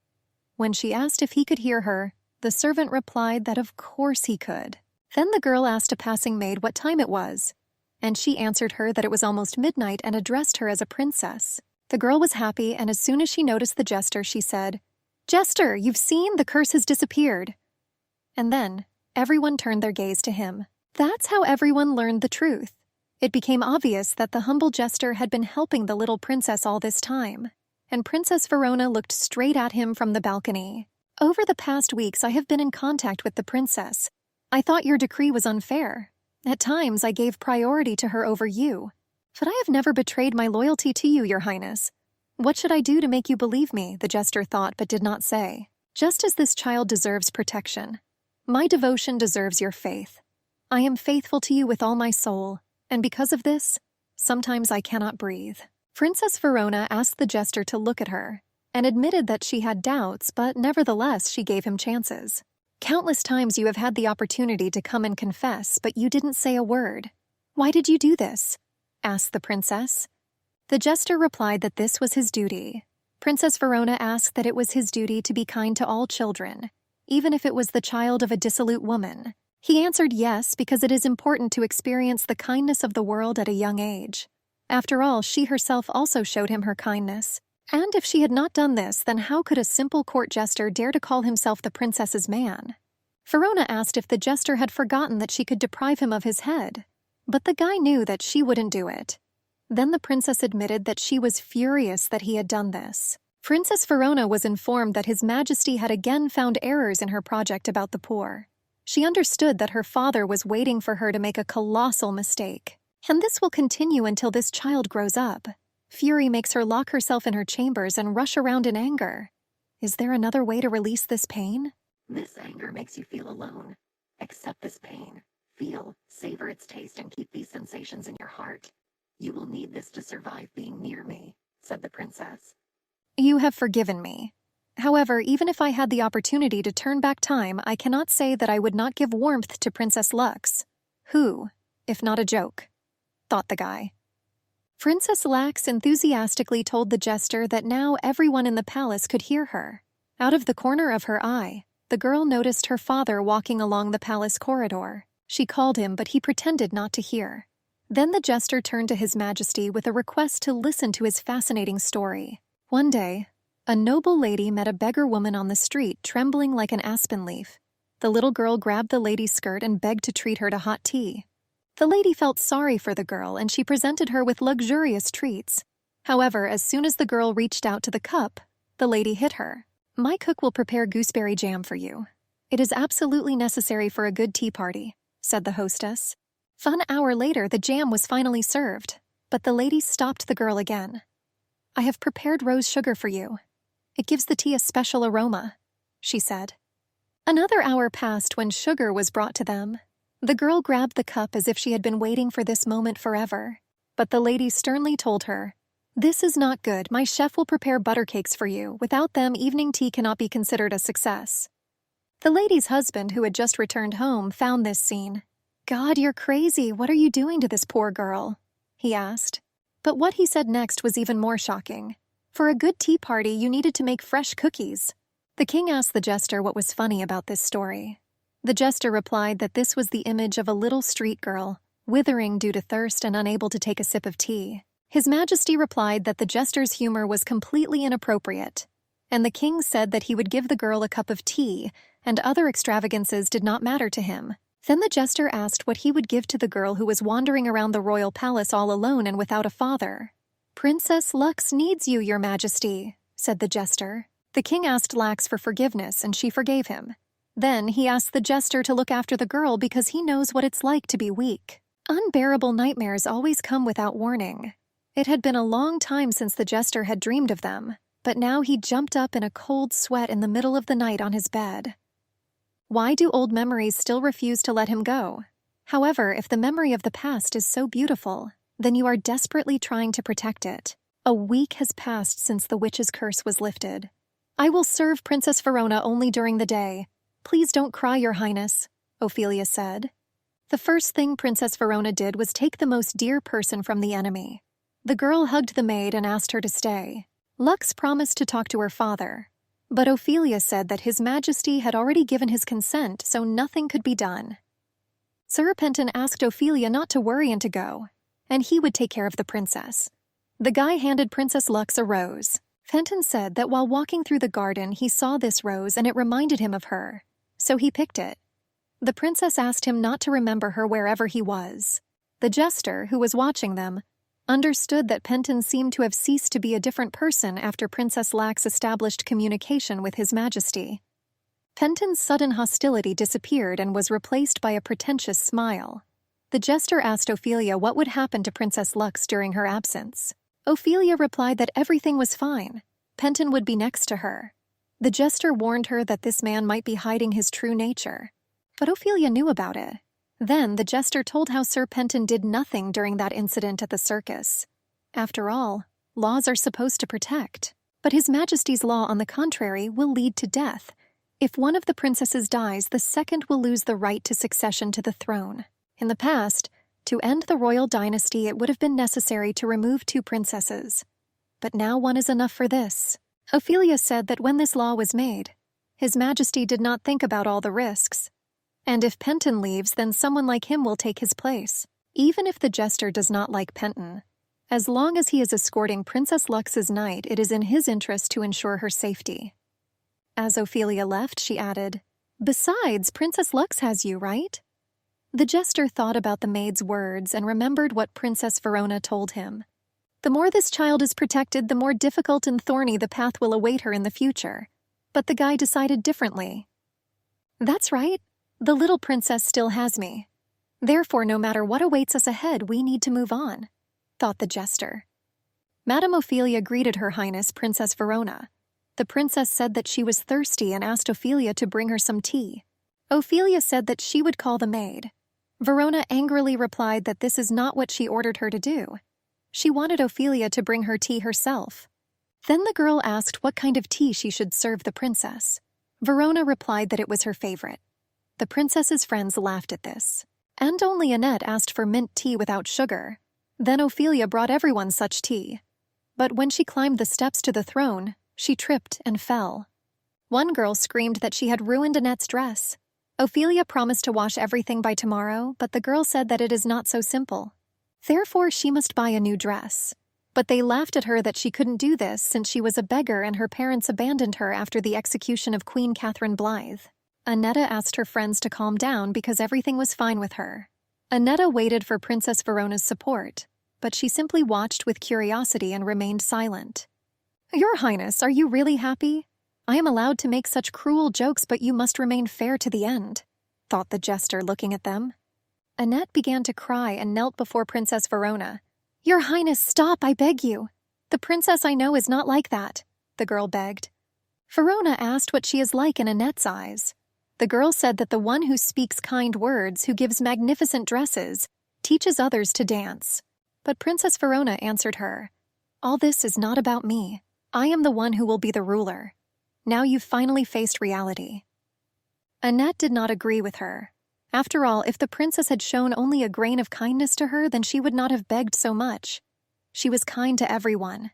When she asked if he could hear her, the servant replied that of course he could. Then the girl asked a passing maid what time it was, and she answered her that it was almost midnight and addressed her as a princess. The girl was happy, and as soon as she noticed the jester, she said, "Jester, you've seen, the curse has disappeared." And then everyone turned their gaze to him. That's how everyone learned the truth. It became obvious that the humble jester had been helping the little princess all this time, and Princess Verona looked straight at him from the balcony. "Over the past weeks, I have been in contact with the princess. I thought your decree was unfair. At times, I gave priority to her over you. But I have never betrayed my loyalty to you, Your Highness. What should I do to make you believe me?" the jester thought but did not say. "Just as this child deserves protection, my devotion deserves your faith. I am faithful to you with all my soul, and because of this, sometimes I cannot breathe." Princess Verona asked the jester to look at her, and admitted that she had doubts, but nevertheless she gave him chances. "Countless times you have had the opportunity to come and confess, but you didn't say a word. Why did you do this?" asked the princess. The jester replied that this was his duty. Princess Verona asked that it was his duty to be kind to all children, even if it was the child of a dissolute woman. He answered yes, because it is important to experience the kindness of the world at a young age. After all, she herself also showed him her kindness. And if she had not done this, then how could a simple court jester dare to call himself the princess's man? Verona asked if the jester had forgotten that she could deprive him of his head, but the guy knew that she wouldn't do it. Then the princess admitted that she was furious that he had done this. Princess Verona was informed that His Majesty had again found errors in her project about the poor. She understood that her father was waiting for her to make a colossal mistake. And this will continue until this child grows up. Fury makes her lock herself in her chambers and rush around in anger. Is there another way to release this pain? This anger makes you feel alone. Accept this pain. Feel, savor its taste, and keep these sensations in your heart. You will need this to survive being near me, said the princess. You have forgiven me. However, even if I had the opportunity to turn back time, I cannot say that I would not give warmth to Princess Lux. Who, if not a joke? Thought the guy. Princess Lux enthusiastically told the jester that now everyone in the palace could hear her. Out of the corner of her eye, the girl noticed her father walking along the palace corridor. She called him, but he pretended not to hear. Then the jester turned to His Majesty with a request to listen to his fascinating story. One day, a noble lady met a beggar woman on the street, trembling like an aspen leaf. The little girl grabbed the lady's skirt and begged to treat her to hot tea. The lady felt sorry for the girl, and she presented her with luxurious treats. However, as soon as the girl reached out to the cup, the lady hit her. "My cook will prepare gooseberry jam for you. It is absolutely necessary for a good tea party," said the hostess. 1 hour later, the jam was finally served, but the lady stopped the girl again. "I have prepared rose sugar for you. It gives the tea a special aroma," she said. Another hour passed when sugar was brought to them. The girl grabbed the cup as if she had been waiting for this moment forever. But the lady sternly told her, "This is not good. My chef will prepare butter cakes for you. Without them, evening tea cannot be considered a success." The lady's husband, who had just returned home, found this scene. "God, you're crazy. What are you doing to this poor girl?" he asked. But what he said next was even more shocking. For a good tea party, you needed to make fresh cookies. The king asked the jester what was funny about this story. The jester replied that this was the image of a little street girl, withering due to thirst and unable to take a sip of tea. His Majesty replied that the jester's humor was completely inappropriate, and the king said that he would give the girl a cup of tea, and other extravagances did not matter to him. Then the jester asked what he would give to the girl who was wandering around the royal palace all alone and without a father. "Princess Lux needs you, Your Majesty," said the jester. The king asked Lux for forgiveness, and she forgave him. Then he asked the jester to look after the girl because he knows what it's like to be weak. Unbearable nightmares always come without warning. It had been a long time since the jester had dreamed of them, but now he jumped up in a cold sweat in the middle of the night on his bed. Why do old memories still refuse to let him go? However, if the memory of the past is so beautiful, then you are desperately trying to protect it. A week has passed since the witch's curse was lifted. "I will serve Princess Verona only during the day. Please don't cry, Your Highness," Ophelia said. The first thing Princess Verona did was take the most dear person from the enemy. The girl hugged the maid and asked her to stay. Lux promised to talk to her father, but Ophelia said that His Majesty had already given his consent, so nothing could be done. Sir Penton asked Ophelia not to worry and to go, and he would take care of the princess. The guy handed Princess Lux a rose. Penton said that while walking through the garden he saw this rose and it reminded him of her, so he picked it. The princess asked him not to remember her wherever he was. The jester, who was watching them, understood that Penton seemed to have ceased to be a different person after Princess Lux established communication with His Majesty. Penton's sudden hostility disappeared and was replaced by a pretentious smile. The jester asked Ophelia what would happen to Princess Lux during her absence. Ophelia replied that everything was fine. Penton would be next to her. The jester warned her that this man might be hiding his true nature. But Ophelia knew about it. Then the jester told how Sir Penton did nothing during that incident at the circus. After all, laws are supposed to protect. But His Majesty's law, on the contrary, will lead to death. If one of the princesses dies, the second will lose the right to succession to the throne. In the past, to end the royal dynasty, it would have been necessary to remove 2 princesses. But now one is enough for this. Ophelia said that when this law was made, His Majesty did not think about all the risks. And if Penton leaves, then someone like him will take his place. Even if the jester does not like Penton, as long as he is escorting Princess Lux's knight, it is in his interest to ensure her safety. As Ophelia left, she added, "Besides, Princess Lux has you, right?" The jester thought about the maid's words and remembered what Princess Verona told him. The more this child is protected, the more difficult and thorny the path will await her in the future. But the guy decided differently. That's right. The little princess still has me. Therefore, no matter what awaits us ahead, we need to move on, thought the jester. Madame Ophelia greeted Her Highness Princess Verona. The princess said that she was thirsty and asked Ophelia to bring her some tea. Ophelia said that she would call the maid. Verona angrily replied that this is not what she ordered her to do. She wanted Ophelia to bring her tea herself. Then the girl asked what kind of tea she should serve the princess. Verona replied that it was her favorite. The princess's friends laughed at this, and only Annette asked for mint tea without sugar. Then Ophelia brought everyone such tea. But when she climbed the steps to the throne, she tripped and fell. One girl screamed that she had ruined Annette's dress. Ophelia promised to wash everything by tomorrow, but the girl said that it is not so simple. Therefore, she must buy a new dress. But they laughed at her that she couldn't do this since she was a beggar and her parents abandoned her after the execution of Queen Catherine Blythe. Annetta asked her friends to calm down because everything was fine with her. Annetta waited for Princess Verona's support, but she simply watched with curiosity and remained silent. "Your Highness, are you really happy? I am allowed to make such cruel jokes, but you must remain fair to the end," thought the jester, looking at them. Annette began to cry and knelt before Princess Verona. "Your Highness, stop, I beg you. The princess I know is not like that," the girl begged. Verona asked what she is like in Annette's eyes. The girl said that the one who speaks kind words, who gives magnificent dresses, teaches others to dance. But Princess Verona answered her, "All this is not about me. I am the one who will be the ruler. Now you've finally faced reality." Annette did not agree with her. After all, if the princess had shown only a grain of kindness to her, then she would not have begged so much. She was kind to everyone.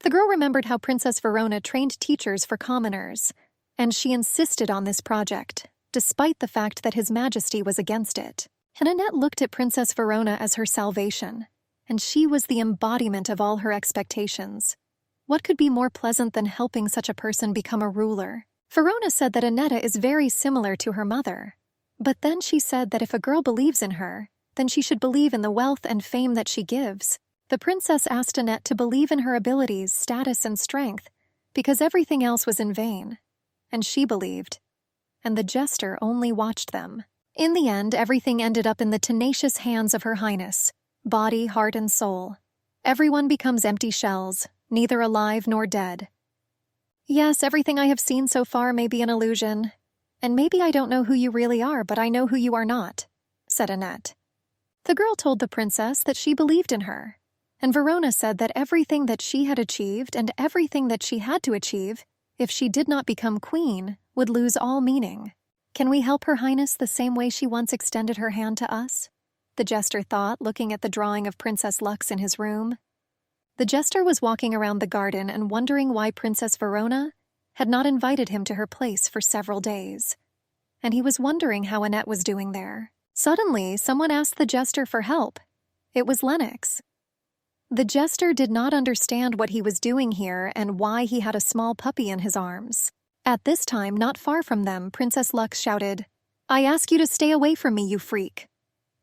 The girl remembered how Princess Verona trained teachers for commoners, and she insisted on this project, despite the fact that His Majesty was against it. And Annette looked at Princess Verona as her salvation, and she was the embodiment of all her expectations. What could be more pleasant than helping such a person become a ruler? Verona said that Annetta is very similar to her mother. But then she said that if a girl believes in her, then she should believe in the wealth and fame that she gives. The princess asked Annette to believe in her abilities, status, and strength, because everything else was in vain. And she believed. And the jester only watched them. In the end, everything ended up in the tenacious hands of Her Highness, body, heart, and soul. Everyone becomes empty shells, neither alive nor dead. Yes, everything I have seen so far may be an illusion. And maybe I don't know who you really are, but I know who you are not, said Annette. The girl told the princess that she believed in her, and Verona said that everything that she had achieved and everything that she had to achieve, if she did not become queen, would lose all meaning. Can we help Her Highness the same way she once extended her hand to us? The jester thought, looking at the drawing of Princess Lux in his room. The jester was walking around the garden and wondering why Princess Verona had not invited him to her place for several days. And he was wondering how Annette was doing there. Suddenly, someone asked the jester for help. It was Lennox. The jester did not understand what he was doing here and why he had a small puppy in his arms. At this time, not far from them, Princess Lux shouted, "I ask you to stay away from me, you freak."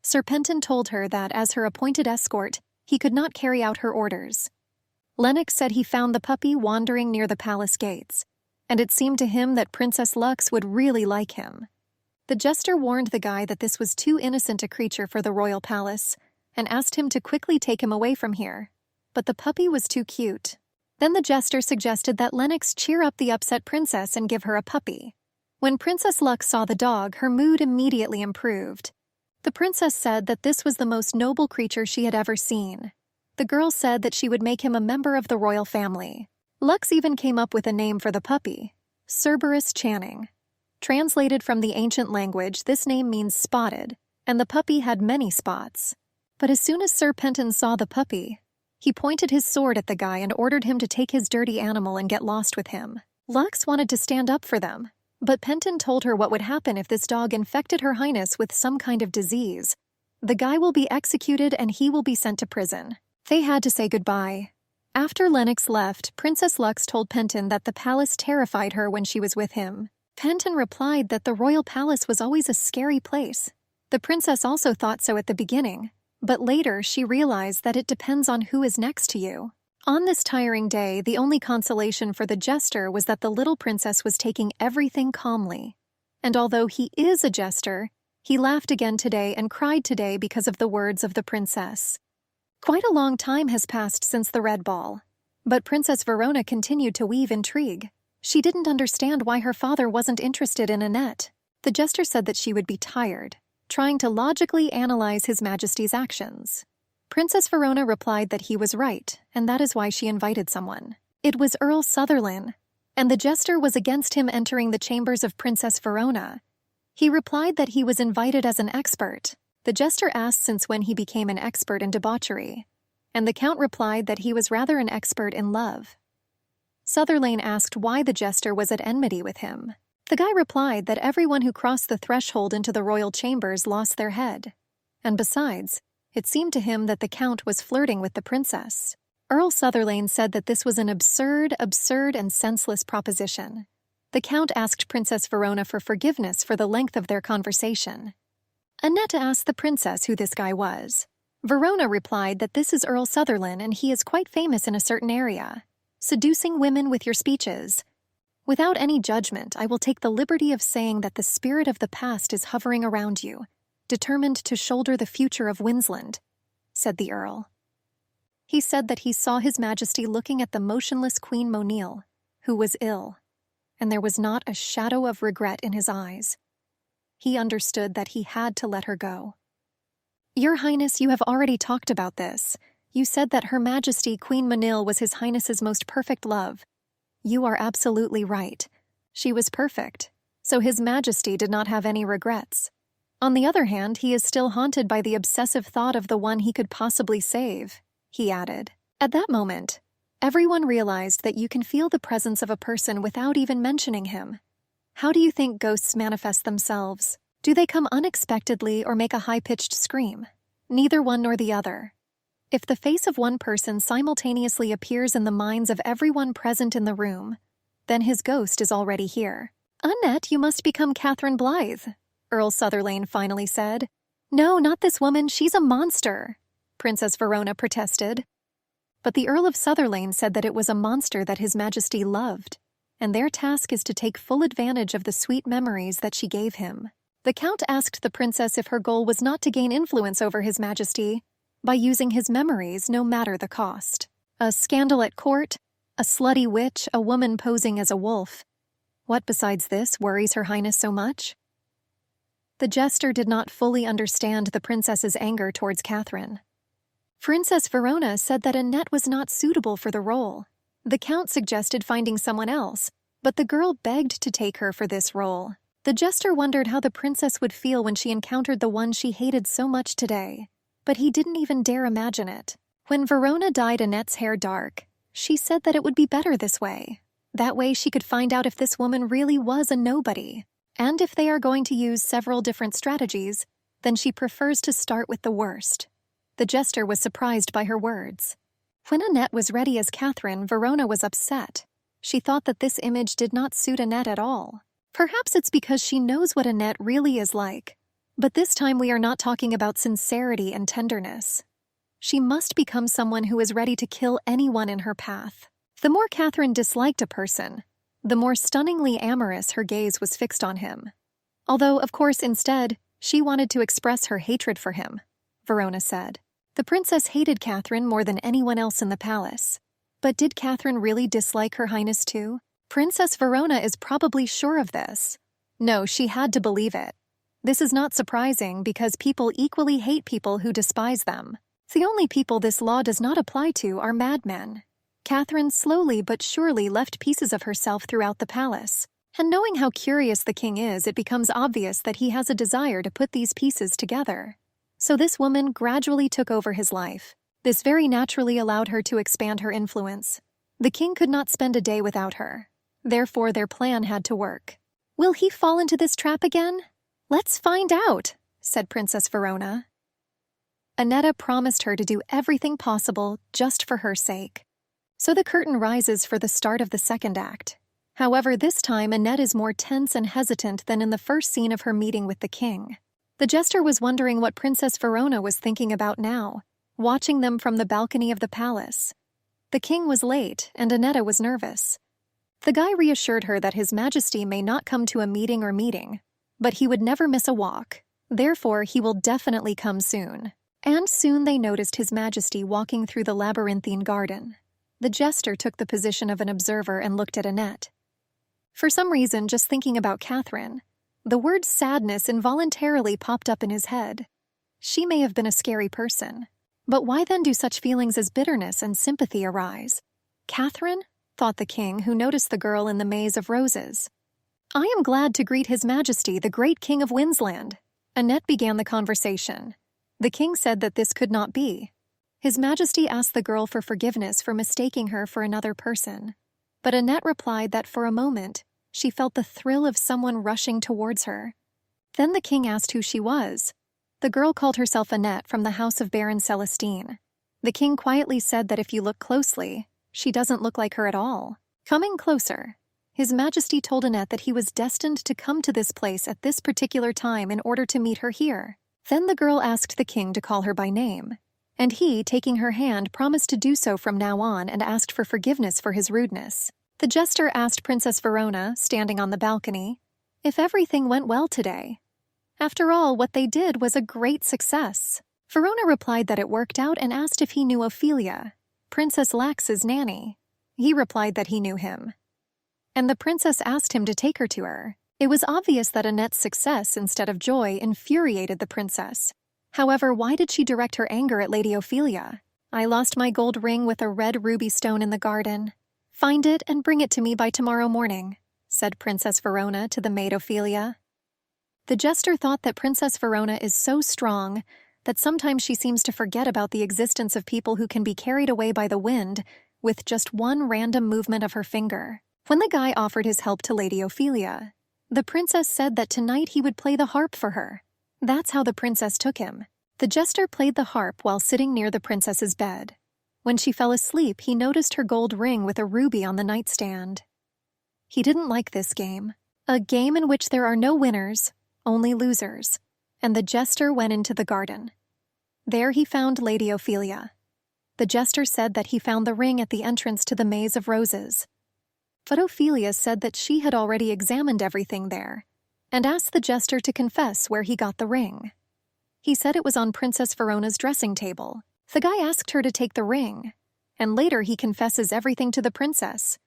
Sir Penton told her that, as her appointed escort, he could not carry out her orders. Lennox said he found the puppy wandering near the palace gates, and it seemed to him that Princess Lux would really like him. The jester warned the guy that this was too innocent a creature for the royal palace, and asked him to quickly take him away from here. But the puppy was too cute. Then the jester suggested that Lennox cheer up the upset princess and give her a puppy. When Princess Lux saw the dog, her mood immediately improved. The princess said that this was the most noble creature she had ever seen. The girl said that she would make him a member of the royal family. Lux even came up with a name for the puppy, Cerberus Channing. Translated from the ancient language, this name means spotted, and the puppy had many spots. But as soon as Sir Penton saw the puppy, he pointed his sword at the guy and ordered him to take his dirty animal and get lost with him. Lux wanted to stand up for them, but Penton told her what would happen if this dog infected Her Highness with some kind of disease. The guy will be executed and he will be sent to prison. They had to say goodbye. After Lennox left, Princess Lux told Penton that the palace terrified her when she was with him. Penton replied that the royal palace was always a scary place. The princess also thought so at the beginning, but later she realized that it depends on who is next to you. On this tiring day, the only consolation for the jester was that the little princess was taking everything calmly. And although he is a jester, he laughed again today and cried today because of the words of the princess. Quite a long time has passed since the Red Ball, but Princess Verona continued to weave intrigue. She didn't understand why her father wasn't interested in Annette. The jester said that she would be tired, trying to logically analyze His Majesty's actions. Princess Verona replied that he was right, and that is why she invited someone. It was Earl Sutherland, and the jester was against him entering the chambers of Princess Verona. He replied that he was invited as an expert. The jester asked since when he became an expert in debauchery, and the count replied that he was rather an expert in love. Sutherland asked why the jester was at enmity with him. The guy replied that everyone who crossed the threshold into the royal chambers lost their head, and besides, it seemed to him that the count was flirting with the princess. Earl Sutherland said that this was an absurd and senseless proposition. The count asked Princess Verona for forgiveness for the length of their conversation. Annette asked the princess who this guy was. Verona replied that this is Earl Sutherland and he is quite famous in a certain area, seducing women with your speeches. Without any judgment, I will take the liberty of saying that the spirit of the past is hovering around you, determined to shoulder the future of Windsland, said the Earl. He said that he saw His Majesty looking at the motionless Queen Monil, who was ill, and there was not a shadow of regret in his eyes. He understood that he had to let her go. Your Highness, you have already talked about this. You said that Her Majesty Queen Monil was His Highness's most perfect love. You are absolutely right. She was perfect, so His Majesty did not have any regrets. On the other hand, he is still haunted by the obsessive thought of the one he could possibly save, he added. At that moment, everyone realized that you can feel the presence of a person without even mentioning him. How do you think ghosts manifest themselves? Do they come unexpectedly or make a high-pitched scream? Neither one nor the other. If the face of one person simultaneously appears in the minds of everyone present in the room, then his ghost is already here. Annette, you must become Catherine Blythe, Earl Sutherland finally said. No, not this woman, she's a monster, Princess Verona protested. But the Earl of Sutherland said that it was a monster that His Majesty loved, and their task is to take full advantage of the sweet memories that she gave him. The Count asked the princess if her goal was not to gain influence over His Majesty by using his memories no matter the cost. A scandal at court, a slutty witch, a woman posing as a wolf. What besides this worries Her Highness so much? The jester did not fully understand the princess's anger towards Catherine. Princess Verona said that Annette was not suitable for the role. The Count suggested finding someone else, but the girl begged to take her for this role. The jester wondered how the princess would feel when she encountered the one she hated so much today, but he didn't even dare imagine it. When Verona dyed Annette's hair dark, she said that it would be better this way. That way she could find out if this woman really was a nobody. And if they are going to use several different strategies, then she prefers to start with the worst. The jester was surprised by her words. When Annette was ready as Catherine, Verona was upset. She thought that this image did not suit Annette at all. Perhaps it's because she knows what Annette really is like. But this time we are not talking about sincerity and tenderness. She must become someone who is ready to kill anyone in her path. The more Catherine disliked a person, the more stunningly amorous her gaze was fixed on him. Although, of course, instead, she wanted to express her hatred for him, Verona said. The princess hated Catherine more than anyone else in the palace. But did Catherine really dislike her highness too? Princess Verona is probably sure of this. No, she had to believe it. This is not surprising because people equally hate people who despise them. The only people this law does not apply to are madmen. Catherine slowly but surely left pieces of herself throughout the palace. And knowing how curious the king is, it becomes obvious that he has a desire to put these pieces together. So this woman gradually took over his life. This very naturally allowed her to expand her influence. The king could not spend a day without her. Therefore, their plan had to work. Will he fall into this trap again? Let's find out, said Princess Verona. Annetta promised her to do everything possible just for her sake. So the curtain rises for the start of the second act. However, this time Annette is more tense and hesitant than in the first scene of her meeting with the king. The jester was wondering what Princess Verona was thinking about now, watching them from the balcony of the palace. The king was late, and Annetta was nervous. The guy reassured her that His Majesty may not come to a meeting or meeting, but he would never miss a walk. Therefore, he will definitely come soon. And soon they noticed His Majesty walking through the labyrinthine garden. The jester took the position of an observer and looked at Annette. For some reason, just thinking about Catherine, the word sadness involuntarily popped up in his head. She may have been a scary person. But why then do such feelings as bitterness and sympathy arise? Catherine? Thought the king, who noticed the girl in the maze of roses. I am glad to greet His Majesty, the great King of Windsland. Annette began the conversation. The king said that this could not be. His Majesty asked the girl for forgiveness for mistaking her for another person. But Annette replied that for a moment, she felt the thrill of someone rushing towards her. Then the king asked who she was. The girl called herself Annette from the house of Baron Celestine. The king quietly said that if you look closely, she doesn't look like her at all. Coming closer, His Majesty told Annette that he was destined to come to this place at this particular time in order to meet her here. Then the girl asked the king to call her by name, and he, taking her hand, promised to do so from now on and asked for forgiveness for his rudeness. The jester asked Princess Verona, standing on the balcony, if everything went well today. After all, what they did was a great success. Verona replied that it worked out and asked if he knew Ophelia, Princess Lax's nanny. He replied that he knew him. And the princess asked him to take her to her. It was obvious that Annette's success instead of joy infuriated the princess. However, why did she direct her anger at Lady Ophelia? I lost my gold ring with a red ruby stone in the garden. Find it and bring it to me by tomorrow morning, said Princess Verona to the maid Ophelia. The jester thought that Princess Verona is so strong that sometimes she seems to forget about the existence of people who can be carried away by the wind with just one random movement of her finger. When the guy offered his help to Lady Ophelia, the princess said that tonight he would play the harp for her. That's how the princess took him. The jester played the harp while sitting near the princess's bed. When she fell asleep, he noticed her gold ring with a ruby on the nightstand. He didn't like this game. A game in which there are no winners, only losers. And the jester went into the garden. There he found Lady Ophelia. The jester said that he found the ring at the entrance to the maze of roses. But Ophelia said that she had already examined everything there, and asked the jester to confess where he got the ring. He said it was on Princess Verona's dressing table. The guy asked her to take the ring, and later he confesses everything to the princess.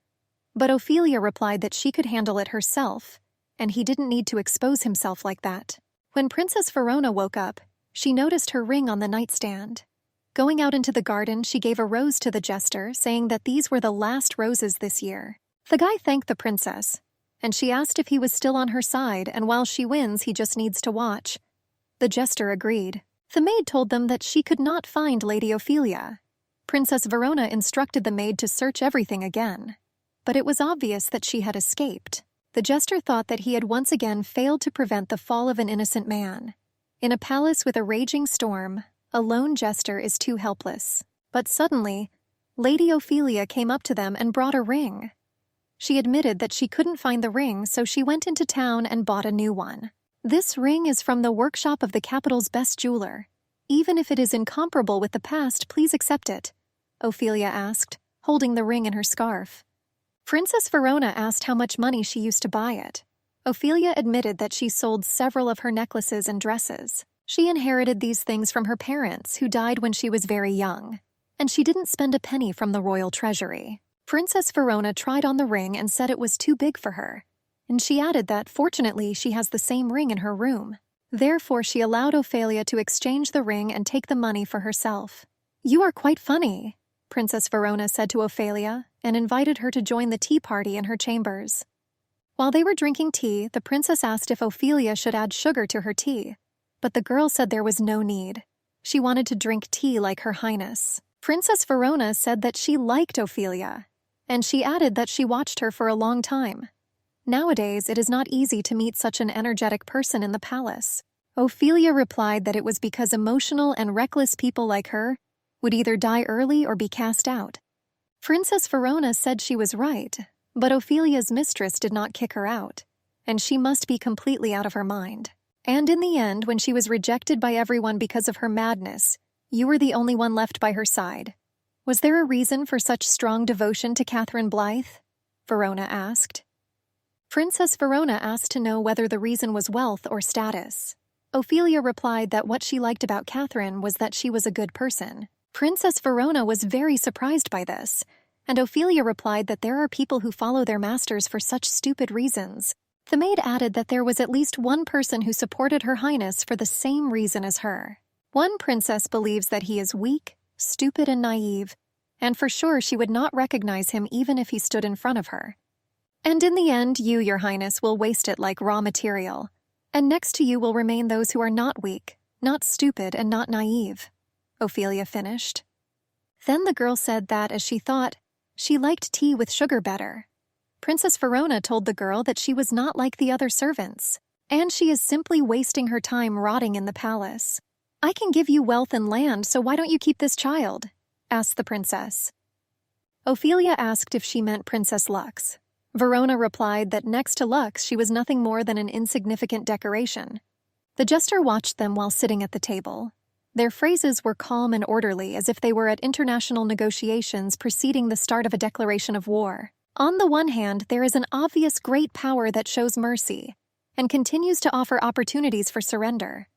But Ophelia replied that she could handle it herself, and he didn't need to expose himself like that. When Princess Verona woke up, she noticed her ring on the nightstand. Going out into the garden, she gave a rose to the jester, saying that these were the last roses this year. The guy thanked the princess, and she asked if he was still on her side, and while she wins, he just needs to watch. The jester agreed. The maid told them that she could not find Lady Ophelia. Princess Verona instructed the maid to search everything again. But it was obvious that she had escaped. The jester thought that he had once again failed to prevent the fall of an innocent man. In a palace with a raging storm, a lone jester is too helpless. But suddenly, Lady Ophelia came up to them and brought a ring. She admitted that she couldn't find the ring, so she went into town and bought a new one. "This ring is from the workshop of the capital's best jeweler. Even if it is incomparable with the past, please accept it," Ophelia asked, holding the ring in her scarf. Princess Verona asked how much money she used to buy it. Ophelia admitted that she sold several of her necklaces and dresses. She inherited these things from her parents, who died when she was very young, and she didn't spend a penny from the royal treasury. Princess Verona tried on the ring and said it was too big for her, and she added that, fortunately, she has the same ring in her room. Therefore, she allowed Ophelia to exchange the ring and take the money for herself. "You are quite funny," Princess Verona said to Ophelia, and invited her to join the tea party in her chambers. While they were drinking tea, the princess asked if Ophelia should add sugar to her tea, but the girl said there was no need. She wanted to drink tea like Her Highness. Princess Verona said that she liked Ophelia, and she added that she watched her for a long time. Nowadays, it is not easy to meet such an energetic person in the palace. Ophelia replied that it was because emotional and reckless people like her would either die early or be cast out. Princess Verona said she was right, but Ophelia's mistress did not kick her out, and she must be completely out of her mind. And in the end, when she was rejected by everyone because of her madness, you were the only one left by her side. Was there a reason for such strong devotion to Catherine Blythe? Verona asked. Princess Verona asked to know whether the reason was wealth or status. Ophelia replied that what she liked about Catherine was that she was a good person. Princess Verona was very surprised by this, and Ophelia replied that there are people who follow their masters for such stupid reasons. The maid added that there was at least one person who supported Her Highness for the same reason as her. One princess believes that he is weak, stupid, and naive, and for sure she would not recognize him even if he stood in front of her. And in the end, you, Your Highness, will waste it like raw material, and next to you will remain those who are not weak, not stupid, and not naive, Ophelia finished. Then the girl said that, as she thought, she liked tea with sugar better. Princess Verona told the girl that she was not like the other servants, and she is simply wasting her time rotting in the palace. "I can give you wealth and land, so why don't you keep this child?" asked the princess. Ophelia asked if she meant Princess Lux. Verona replied that next to Lux she was nothing more than an insignificant decoration. The jester watched them while sitting at the table. Their phrases were calm and orderly, as if they were at international negotiations preceding the start of a declaration of war. On the one hand, there is an obvious great power that shows mercy and continues to offer opportunities for surrender.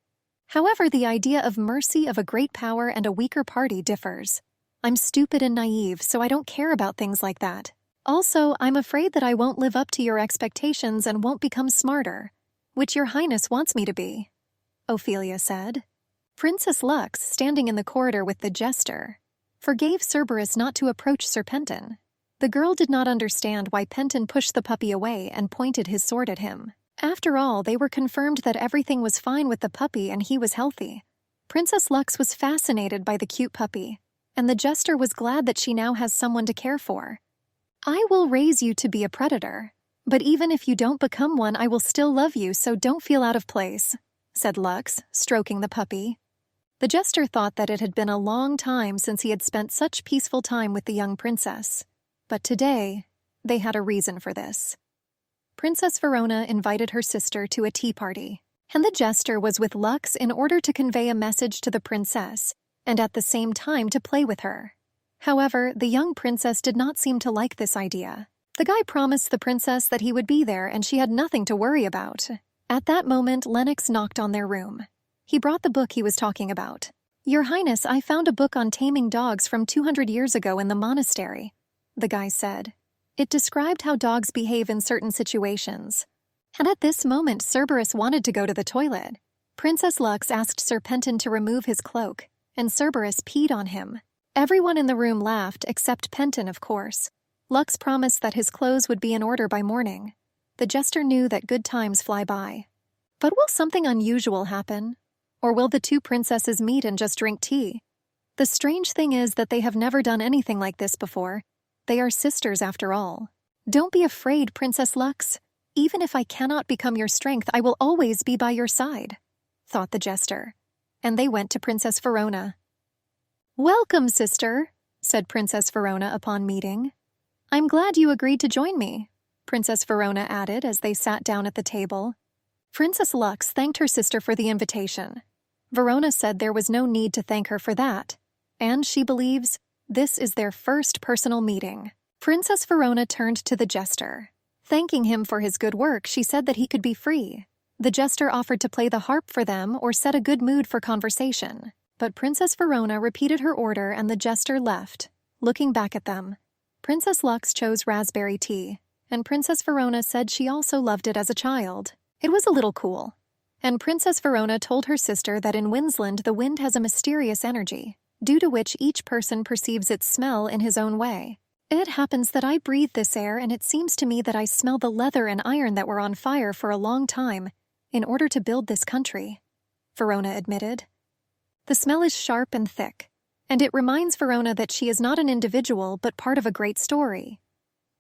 However, the idea of mercy of a great power and a weaker party differs. I'm stupid and naive, so I don't care about things like that. Also, I'm afraid that I won't live up to your expectations and won't become smarter, which Your Highness wants me to be, Ophelia said. Princess Lux, standing in the corridor with the jester, forgave Cerberus not to approach Sir Penton. The girl did not understand why Penton pushed the puppy away and pointed his sword at him. After all, they were confirmed that everything was fine with the puppy and he was healthy. Princess Lux was fascinated by the cute puppy, and the jester was glad that she now has someone to care for. "I will raise you to be a predator, but even if you don't become one, I will still love you, so don't feel out of place," said Lux, stroking the puppy. The jester thought that it had been a long time since he had spent such peaceful time with the young princess, but today they had a reason for this. Princess Verona invited her sister to a tea party, and the jester was with Lux in order to convey a message to the princess and at the same time to play with her. However, the young princess did not seem to like this idea. The guy promised the princess that he would be there and she had nothing to worry about. At that moment, Lennox knocked on their room. He brought the book he was talking about. "Your Highness, I found a book on taming dogs from 200 years ago in the monastery," the guy said. It described how dogs behave in certain situations. And at this moment, Cerberus wanted to go to the toilet. Princess Lux asked Sir Penton to remove his cloak, and Cerberus peed on him. Everyone in the room laughed, except Penton, of course. Lux promised that his clothes would be in order by morning. The jester knew that good times fly by. But will something unusual happen? Or will the two princesses meet and just drink tea? The strange thing is that they have never done anything like this before. They are sisters after all. Don't be afraid, Princess Lux. Even if I cannot become your strength, I will always be by your side, thought the jester. And they went to Princess Verona. Welcome, sister, said Princess Verona upon meeting. I'm glad you agreed to join me, Princess Verona added as they sat down at the table. Princess Lux thanked her sister for the invitation. Verona said there was no need to thank her for that, and she believes this is their first personal meeting. Princess Verona turned to the jester. Thanking him for his good work, she said that he could be free. The jester offered to play the harp for them or set a good mood for conversation. But Princess Verona repeated her order and the jester left. Looking back at them, Princess Lux chose raspberry tea, and Princess Verona said she also loved it as a child. It was a little cool. And Princess Verona told her sister that in Windsland the wind has a mysterious energy, due to which each person perceives its smell in his own way. It happens that I breathe this air and it seems to me that I smell the leather and iron that were on fire for a long time in order to build this country, Verona admitted. The smell is sharp and thick, and it reminds Verona that she is not an individual but part of a great story.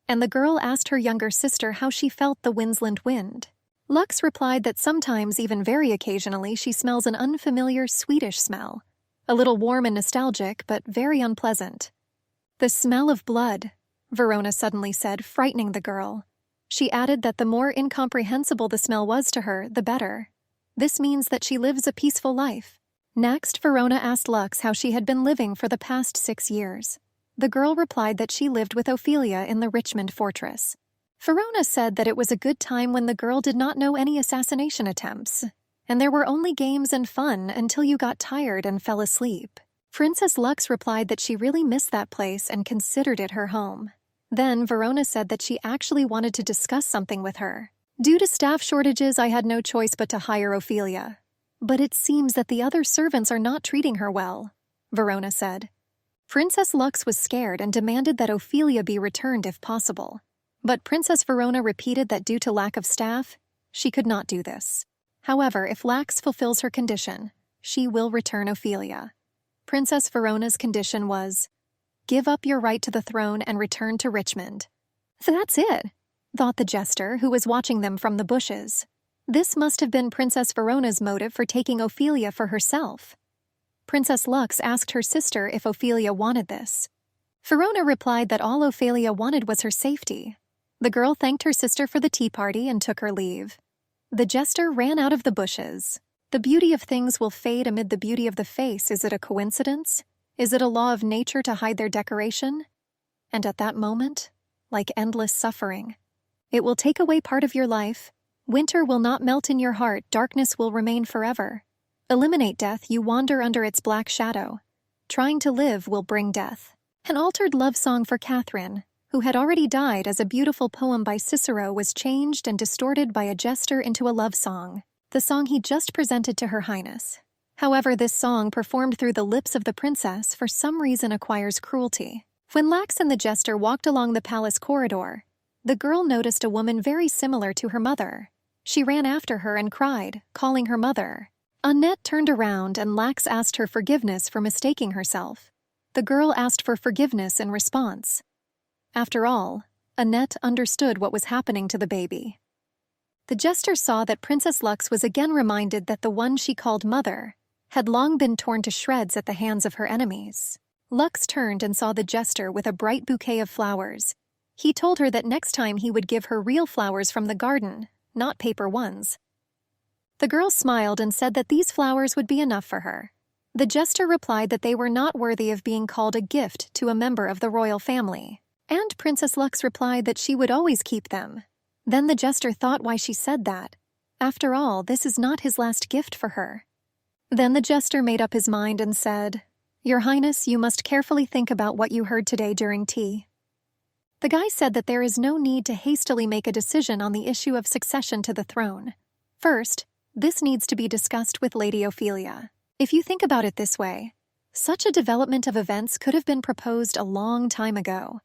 And the girl asked her younger sister how she felt the Windsland wind. Lux replied that sometimes, even very occasionally, she smells an unfamiliar Swedish smell, a little warm and nostalgic, but very unpleasant. The smell of blood, Verona suddenly said, frightening the girl. She added that the more incomprehensible the smell was to her, the better. This means that she lives a peaceful life. Next, Verona asked Lux how she had been living for the past 6 years. The girl replied that she lived with Ophelia in the Richmond fortress. Verona said that it was a good time when the girl did not know any assassination attempts, and there were only games and fun until you got tired and fell asleep. Princess Lux replied that she really missed that place and considered it her home. Then Verona said that she actually wanted to discuss something with her. Due to staff shortages, I had no choice but to hire Ophelia. But it seems that the other servants are not treating her well, Verona said. Princess Lux was scared and demanded that Ophelia be returned if possible. But Princess Verona repeated that due to lack of staff, she could not do this. However, if Lux fulfills her condition, she will return Ophelia. Princess Verona's condition was, give up your right to the throne and return to Richmond. That's it, thought the jester, who was watching them from the bushes. This must have been Princess Verona's motive for taking Ophelia for herself. Princess Lux asked her sister if Ophelia wanted this. Verona replied that all Ophelia wanted was her safety. The girl thanked her sister for the tea party and took her leave. The jester ran out of the bushes. The beauty of things will fade amid the beauty of the face. Is it a coincidence? Is it a law of nature to hide their decoration? And at that moment, like endless suffering, it will take away part of your life. Winter will not melt in your heart. Darkness will remain forever. Eliminate death, you wander under its black shadow. Trying to live will bring death. An altered love song for Catherine, who had already died as a beautiful poem by Cicero, was changed and distorted by a jester into a love song, the song he just presented to Her Highness. However, this song, performed through the lips of the princess, for some reason acquires cruelty. When Lax and the jester walked along the palace corridor, the girl noticed a woman very similar to her mother. She ran after her and cried, calling her mother. Annette turned around and Lax asked her forgiveness for mistaking herself. The girl asked for forgiveness in response. After all, Annette understood what was happening to the baby. The jester saw that Princess Lux was again reminded that the one she called mother had long been torn to shreds at the hands of her enemies. Lux turned and saw the jester with a bright bouquet of flowers. He told her that next time he would give her real flowers from the garden, not paper ones. The girl smiled and said that these flowers would be enough for her. The jester replied that they were not worthy of being called a gift to a member of the royal family. And Princess Lux replied that she would always keep them. Then the jester thought why she said that. After all, this is not his last gift for her. Then the jester made up his mind and said, Your Highness, you must carefully think about what you heard today during tea. The guy said that there is no need to hastily make a decision on the issue of succession to the throne. First, this needs to be discussed with Lady Ophelia. If you think about it this way, such a development of events could have been proposed a long time ago.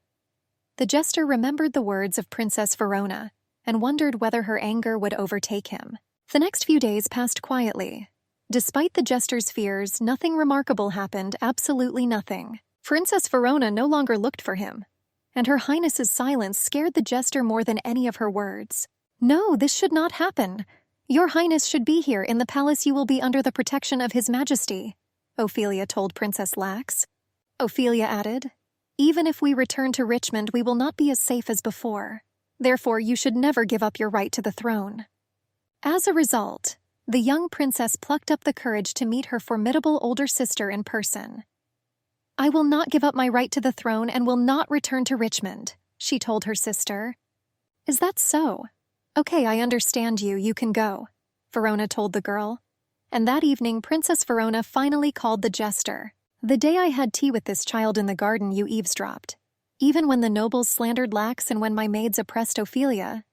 The jester remembered the words of Princess Verona and wondered whether her anger would overtake him. The next few days passed quietly. Despite the jester's fears, nothing remarkable happened, absolutely nothing. Princess Verona no longer looked for him, and Her Highness's silence scared the jester more than any of her words. "No, this should not happen. Your Highness should be here. In the palace you will be under the protection of His Majesty," Ophelia told Princess Lax. Ophelia added, "Even if we return to Richmond, we will not be as safe as before. Therefore, you should never give up your right to the throne." As a result, the young princess plucked up the courage to meet her formidable older sister in person. "I will not give up my right to the throne and will not return to Richmond," she told her sister. "Is that so? Okay, I understand you. You can go," Verona told the girl. And that evening, Princess Verona finally called the jester. "The day I had tea with this child in the garden, you eavesdropped. Even when the nobles slandered Lax and when my maids oppressed Ophelia,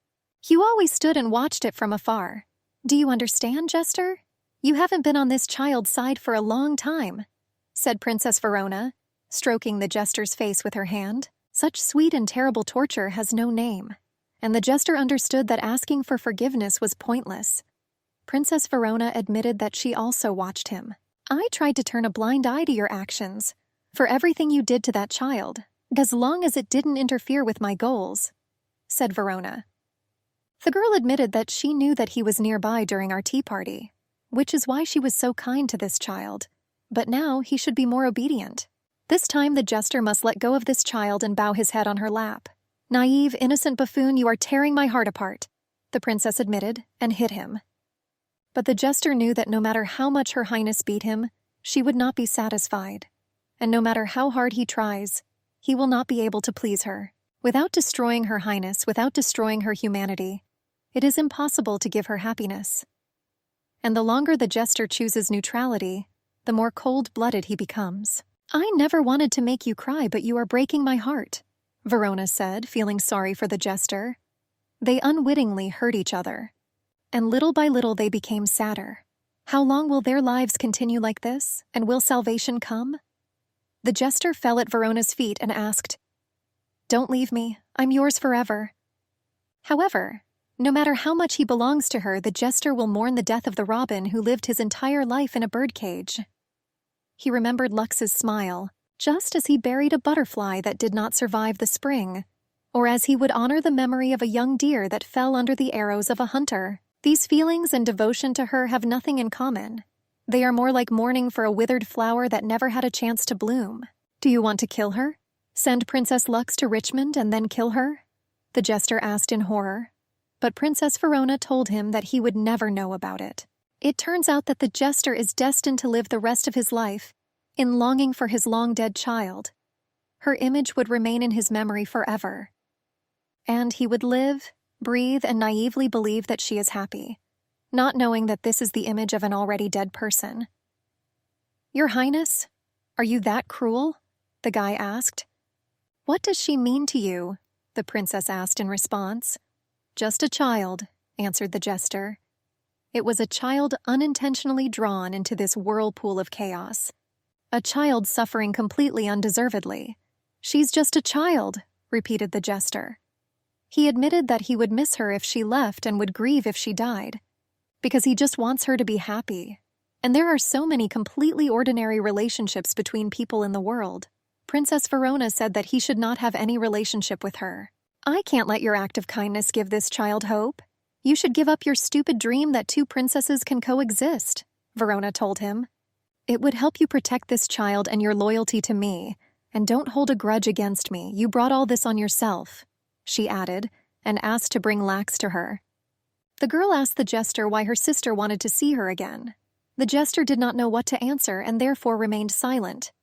you always stood and watched it from afar. Do you understand, jester? You haven't been on this child's side for a long time," said Princess Verona, stroking the jester's face with her hand. Such sweet and terrible torture has no name, and the jester understood that asking for forgiveness was pointless. Princess Verona admitted that she also watched him. "I tried to turn a blind eye to your actions, for everything you did to that child, as long as it didn't interfere with my goals," said Verona. The girl admitted that she knew that he was nearby during our tea party, which is why she was so kind to this child. But now he should be more obedient. This time the jester must let go of this child and bow his head on her lap. "Naive, innocent buffoon, you are tearing my heart apart," the princess admitted, and hit him. But the jester knew that no matter how much Her Highness beat him, she would not be satisfied. And no matter how hard he tries, he will not be able to please her. Without destroying Her Highness, without destroying her humanity, it is impossible to give her happiness. And the longer the jester chooses neutrality, the more cold-blooded he becomes. "I never wanted to make you cry, but you are breaking my heart," Verona said, feeling sorry for the jester. They unwittingly hurt each other, and little by little they became sadder. How long will their lives continue like this, and will salvation come? The jester fell at Verona's feet and asked, "Don't leave me, I'm yours forever." However, no matter how much he belongs to her, the jester will mourn the death of the robin who lived his entire life in a birdcage. He remembered Lux's smile, just as he buried a butterfly that did not survive the spring, or as he would honor the memory of a young deer that fell under the arrows of a hunter. These feelings and devotion to her have nothing in common. They are more like mourning for a withered flower that never had a chance to bloom. "Do you want to kill her? Send Princess Lux to Richmond and then kill her?" the jester asked in horror. But Princess Verona told him that he would never know about it. It turns out that the jester is destined to live the rest of his life in longing for his long-dead child. Her image would remain in his memory forever. And he would live, breathe, and naively believe that she is happy, not knowing that this is the image of an already dead person. "Your Highness, are you that cruel?" the guy asked. "What does she mean to you?" the princess asked in response. "Just a child," answered the jester. It was a child unintentionally drawn into this whirlpool of chaos. A child suffering completely undeservedly. "She's just a child," repeated the jester. He admitted that he would miss her if she left and would grieve if she died, because he just wants her to be happy. And there are so many completely ordinary relationships between people in the world. Princess Verona said that he should not have any relationship with her. "I can't let your act of kindness give this child hope. You should give up your stupid dream that two princesses can coexist," Verona told him. "It would help you protect this child and your loyalty to me, and don't hold a grudge against me. You brought all this on yourself," she added, and asked to bring Lax to her. The girl asked the jester why her sister wanted to see her again. The jester did not know what to answer and therefore remained silent.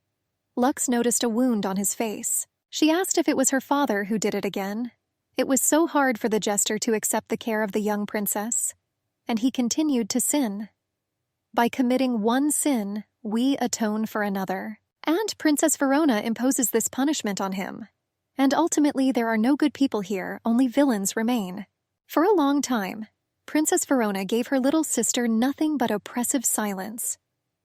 Lux noticed a wound on his face. She asked if it was her father who did it again. It was so hard for the jester to accept the care of the young princess, and he continued to sin. By committing one sin, we atone for another. And Princess Verona imposes this punishment on him. And ultimately there are no good people here, only villains remain. For a long time, Princess Verona gave her little sister nothing but oppressive silence.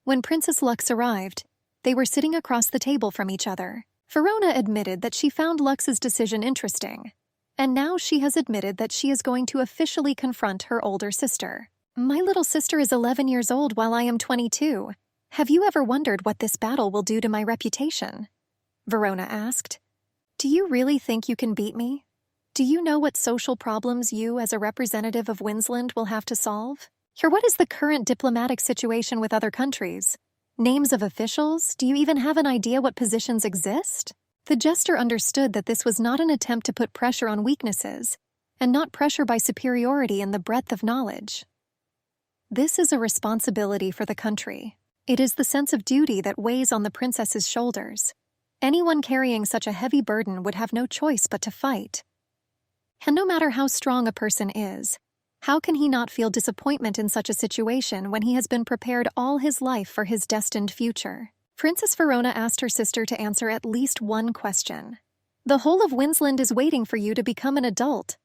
When Princess Lux arrived, they were sitting across the table from each other. Verona admitted that she found Lux's decision interesting, and now she has admitted that she is going to officially confront her older sister. My little sister is 11 years old while I am 22. Have you ever wondered what this battle will do to my reputation? Verona asked. Do you really think you can beat me? Do you know what social problems you, as a representative of Winsland, will have to solve? Or what is the current diplomatic situation with other countries? Names of officials? Do you even have an idea what positions exist? The jester understood that this was not an attempt to put pressure on weaknesses, and not pressure by superiority in the breadth of knowledge. This is a responsibility for the country. It is the sense of duty that weighs on the princess's shoulders. Anyone carrying such a heavy burden would have no choice but to fight. And no matter how strong a person is, how can he not feel disappointment in such a situation when he has been prepared all his life for his destined future? Princess Verona asked her sister to answer at least one question. The whole of Winsland is waiting for you to become an adult.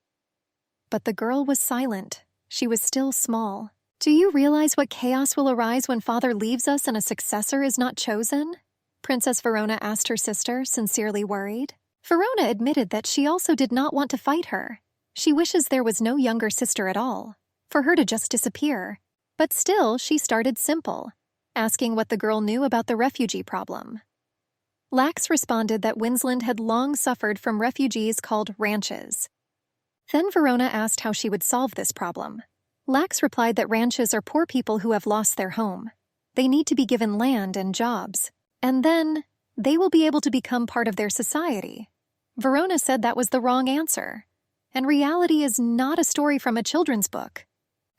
But the girl was silent. She was still small. Do you realize what chaos will arise when father leaves us and a successor is not chosen? Princess Verona asked her sister, sincerely worried. Verona admitted that she also did not want to fight her. She wishes there was no younger sister at all, for her to just disappear. But still, she started simple, asking what the girl knew about the refugee problem. Lax responded that Winsland had long suffered from refugees called ranches. Then Verona asked how she would solve this problem. Lax replied that ranches are poor people who have lost their home. They need to be given land and jobs, and then they will be able to become part of their society. Verona said that was the wrong answer, and reality is not a story from a children's book.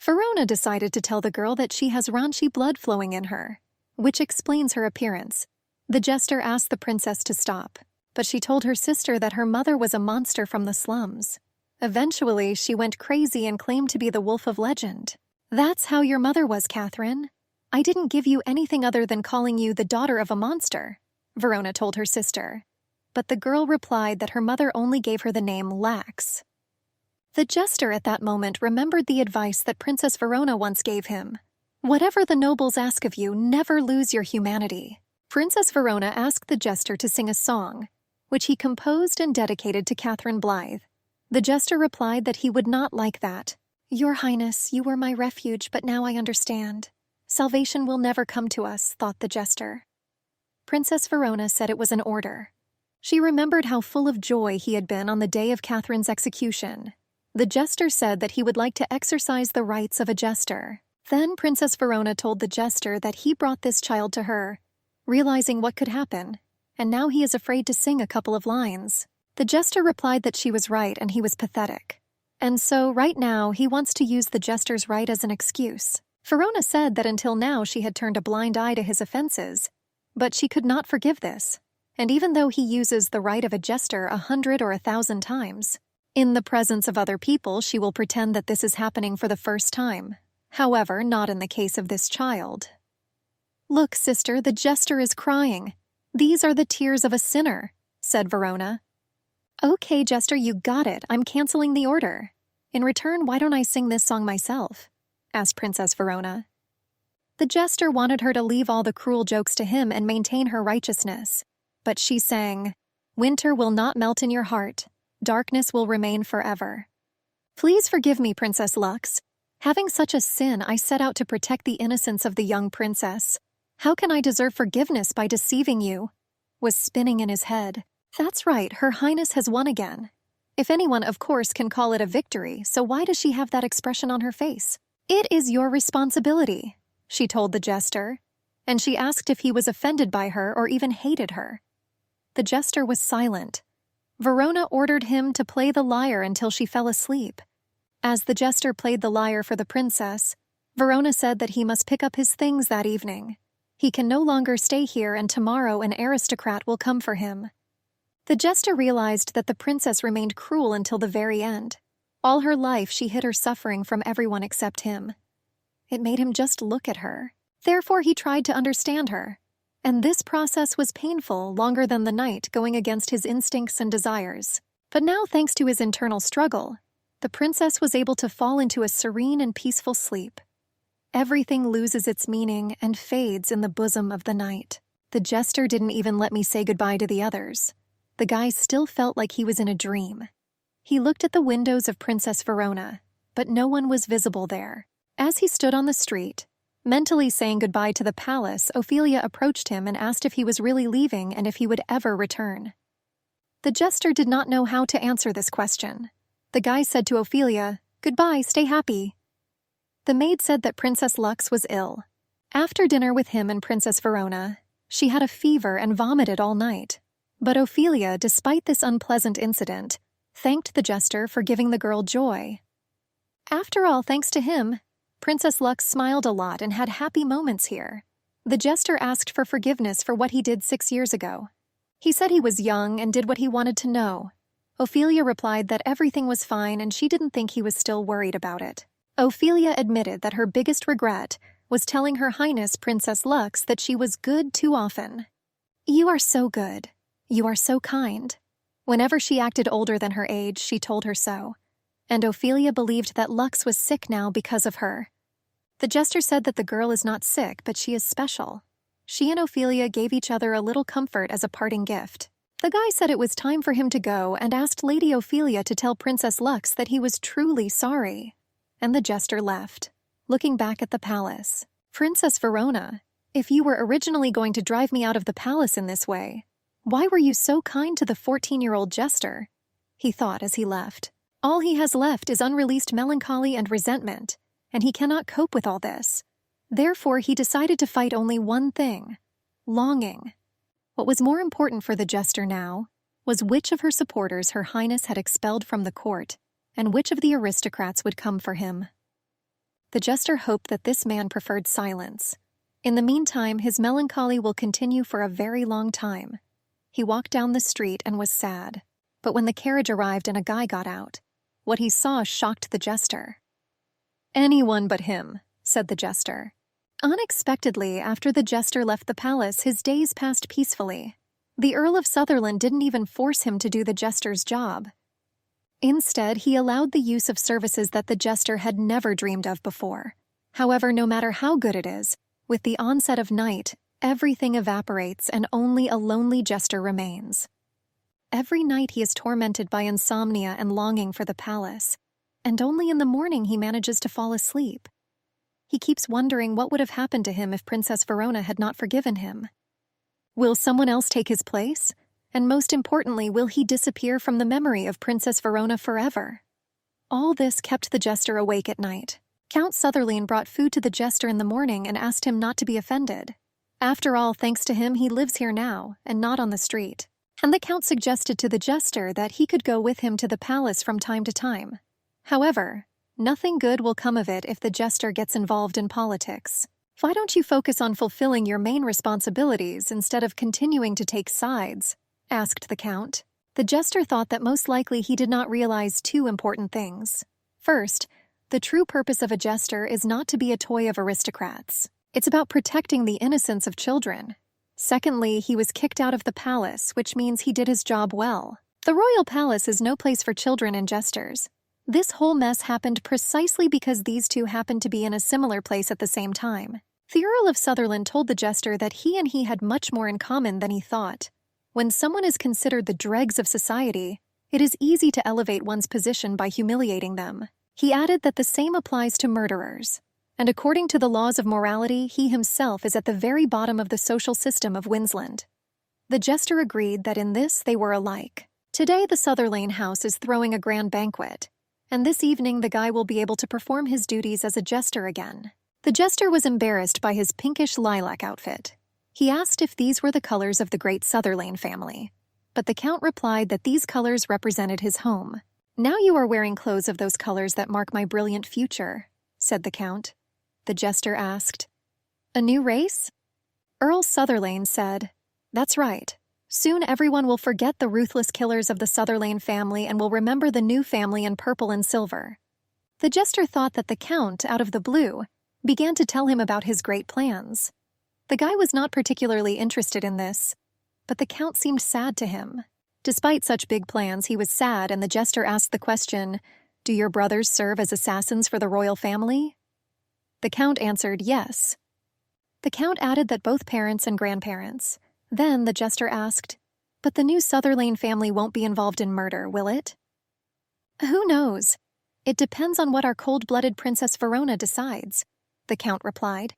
Verona decided to tell the girl that she has Ranchi blood flowing in her, which explains her appearance. The jester asked the princess to stop, but she told her sister that her mother was a monster from the slums. Eventually, she went crazy and claimed to be the wolf of legend. That's how your mother was, Catherine. I didn't give you anything other than calling you the daughter of a monster, Verona told her sister. But the girl replied that her mother only gave her the name Lax. The jester at that moment remembered the advice that Princess Verona once gave him. Whatever the nobles ask of you, never lose your humanity. Princess Verona asked the jester to sing a song, which he composed and dedicated to Catherine Blythe. The jester replied that he would not like that. Your Highness, you were my refuge, but now I understand. Salvation will never come to us, thought the jester. Princess Verona said it was an order. She remembered how full of joy he had been on the day of Catherine's execution. The jester said that he would like to exercise the rights of a jester. Then Princess Verona told the jester that he brought this child to her, realizing what could happen, and now he is afraid to sing a couple of lines. The jester replied that she was right and he was pathetic. And so, right now, he wants to use the jester's right as an excuse. Verona said that until now she had turned a blind eye to his offenses, but she could not forgive this. And even though he uses the right of a jester 100 or 1,000 times, in the presence of other people she will pretend that this is happening for the first time. However, not in the case of this child. Look, sister, the jester is crying. These are the tears of a sinner, said Verona. Okay, jester, you got it. I'm canceling the order. In return, why don't I sing this song myself? Asked Princess Verona. The jester wanted her to leave all the cruel jokes to him and maintain her righteousness. But she sang, Winter will not melt in your heart. Darkness will remain forever. Please forgive me, Princess Lux. Having such a sin, I set out to protect the innocence of the young princess. How can I deserve forgiveness by deceiving you? Was spinning in his head. That's right, Her Highness has won again. If anyone, of course, can call it a victory, so why does she have that expression on her face? It is your responsibility, she told the jester, and she asked if he was offended by her or even hated her. The jester was silent. Verona ordered him to play the lyre until she fell asleep. As the jester played the lyre for the princess, Verona said that he must pick up his things that evening. He can no longer stay here, and tomorrow an aristocrat will come for him. The jester realized that the princess remained cruel until the very end. All her life she hid her suffering from everyone except him. It made him just look at her. Therefore he tried to understand her. And this process was painful, longer than the night, going against his instincts and desires. But now, thanks to his internal struggle, the princess was able to fall into a serene and peaceful sleep. Everything loses its meaning and fades in the bosom of the night. The jester didn't even let me say goodbye to the others. The guy still felt like he was in a dream. He looked at the windows of Princess Verona, but no one was visible there. As he stood on the street, mentally saying goodbye to the palace, Ophelia approached him and asked if he was really leaving and if he would ever return. The jester did not know how to answer this question. The guy said to Ophelia, "Goodbye, stay happy." The maid said that Princess Lux was ill. After dinner with him and Princess Verona, she had a fever and vomited all night. But Ophelia, despite this unpleasant incident, thanked the jester for giving the girl joy. After all, thanks to him, Princess Lux smiled a lot and had happy moments here. The jester asked for forgiveness for what he did 6 years ago. He said he was young and did what he wanted to know. Ophelia replied that everything was fine and she didn't think he was still worried about it. Ophelia admitted that her biggest regret was telling Her Highness Princess Lux that she was good too often. "You are so good. You are so kind." Whenever she acted older than her age, she told her so. And Ophelia believed that Lux was sick now because of her. The jester said that the girl is not sick, but she is special. She and Ophelia gave each other a little comfort as a parting gift. The guy said it was time for him to go and asked Lady Ophelia to tell Princess Lux that he was truly sorry. And the jester left, looking back at the palace. "Princess Verona, if you were originally going to drive me out of the palace in this way, why were you so kind to the 14-year-old jester?" he thought as he left. All he has left is unreleased melancholy and resentment, and he cannot cope with all this. Therefore, he decided to fight only one thing: longing. What was more important for the jester now was which of her supporters Her Highness had expelled from the court, and which of the aristocrats would come for him. The jester hoped that this man preferred silence. In the meantime, his melancholy will continue for a very long time. He walked down the street and was sad. But when the carriage arrived and a guy got out, what he saw shocked the jester. "Anyone but him," said the jester. Unexpectedly, after the jester left the palace, his days passed peacefully. The Earl of Sutherland didn't even force him to do the jester's job. Instead, he allowed the use of services that the jester had never dreamed of before. However, no matter how good it is, with the onset of night, everything evaporates and only a lonely jester remains. Every night he is tormented by insomnia and longing for the palace, and only in the morning he manages to fall asleep. He keeps wondering what would have happened to him if Princess Verona had not forgiven him. Will someone else take his place? And most importantly, will he disappear from the memory of Princess Verona forever? All this kept the jester awake at night. Count Sutherland brought food to the jester in the morning and asked him not to be offended. After all, thanks to him, he lives here now, and not on the street. And the count suggested to the jester that he could go with him to the palace from time to time. However, nothing good will come of it if the jester gets involved in politics. "Why don't you focus on fulfilling your main responsibilities instead of continuing to take sides?" asked the count. The jester thought that most likely he did not realize two important things. First, the true purpose of a jester is not to be a toy of aristocrats. It's about protecting the innocence of children. Secondly, he was kicked out of the palace, which means he did his job well. The royal palace is no place for children and jesters. This whole mess happened precisely because these two happened to be in a similar place at the same time. The Earl of Sutherland told the jester that he had much more in common than he thought. When someone is considered the dregs of society, it is easy to elevate one's position by humiliating them. He added that the same applies to murderers. And according to the laws of morality, he himself is at the very bottom of the social system of Winsland. The jester agreed that in this they were alike. Today the Sutherland house is throwing a grand banquet, and this evening the guy will be able to perform his duties as a jester again. The jester was embarrassed by his pinkish lilac outfit. He asked if these were the colors of the great Sutherland family, but the count replied that these colors represented his home. "Now you are wearing clothes of those colors that mark my brilliant future," said the count. The jester asked, "A new race?" Earl Sutherland said, "That's right. Soon everyone will forget the ruthless killers of the Sutherland family and will remember the new family in purple and silver." The jester thought that the count, out of the blue, began to tell him about his great plans. The guy was not particularly interested in this, but the count seemed sad to him. Despite such big plans, he was sad, and the jester asked the question, "Do your brothers serve as assassins for the royal family?" The count answered yes. The count added that both parents and grandparents. Then the jester asked, "But the new Sutherland family won't be involved in murder, will it?" "Who knows? It depends on what our cold-blooded Princess Verona decides, the Count replied.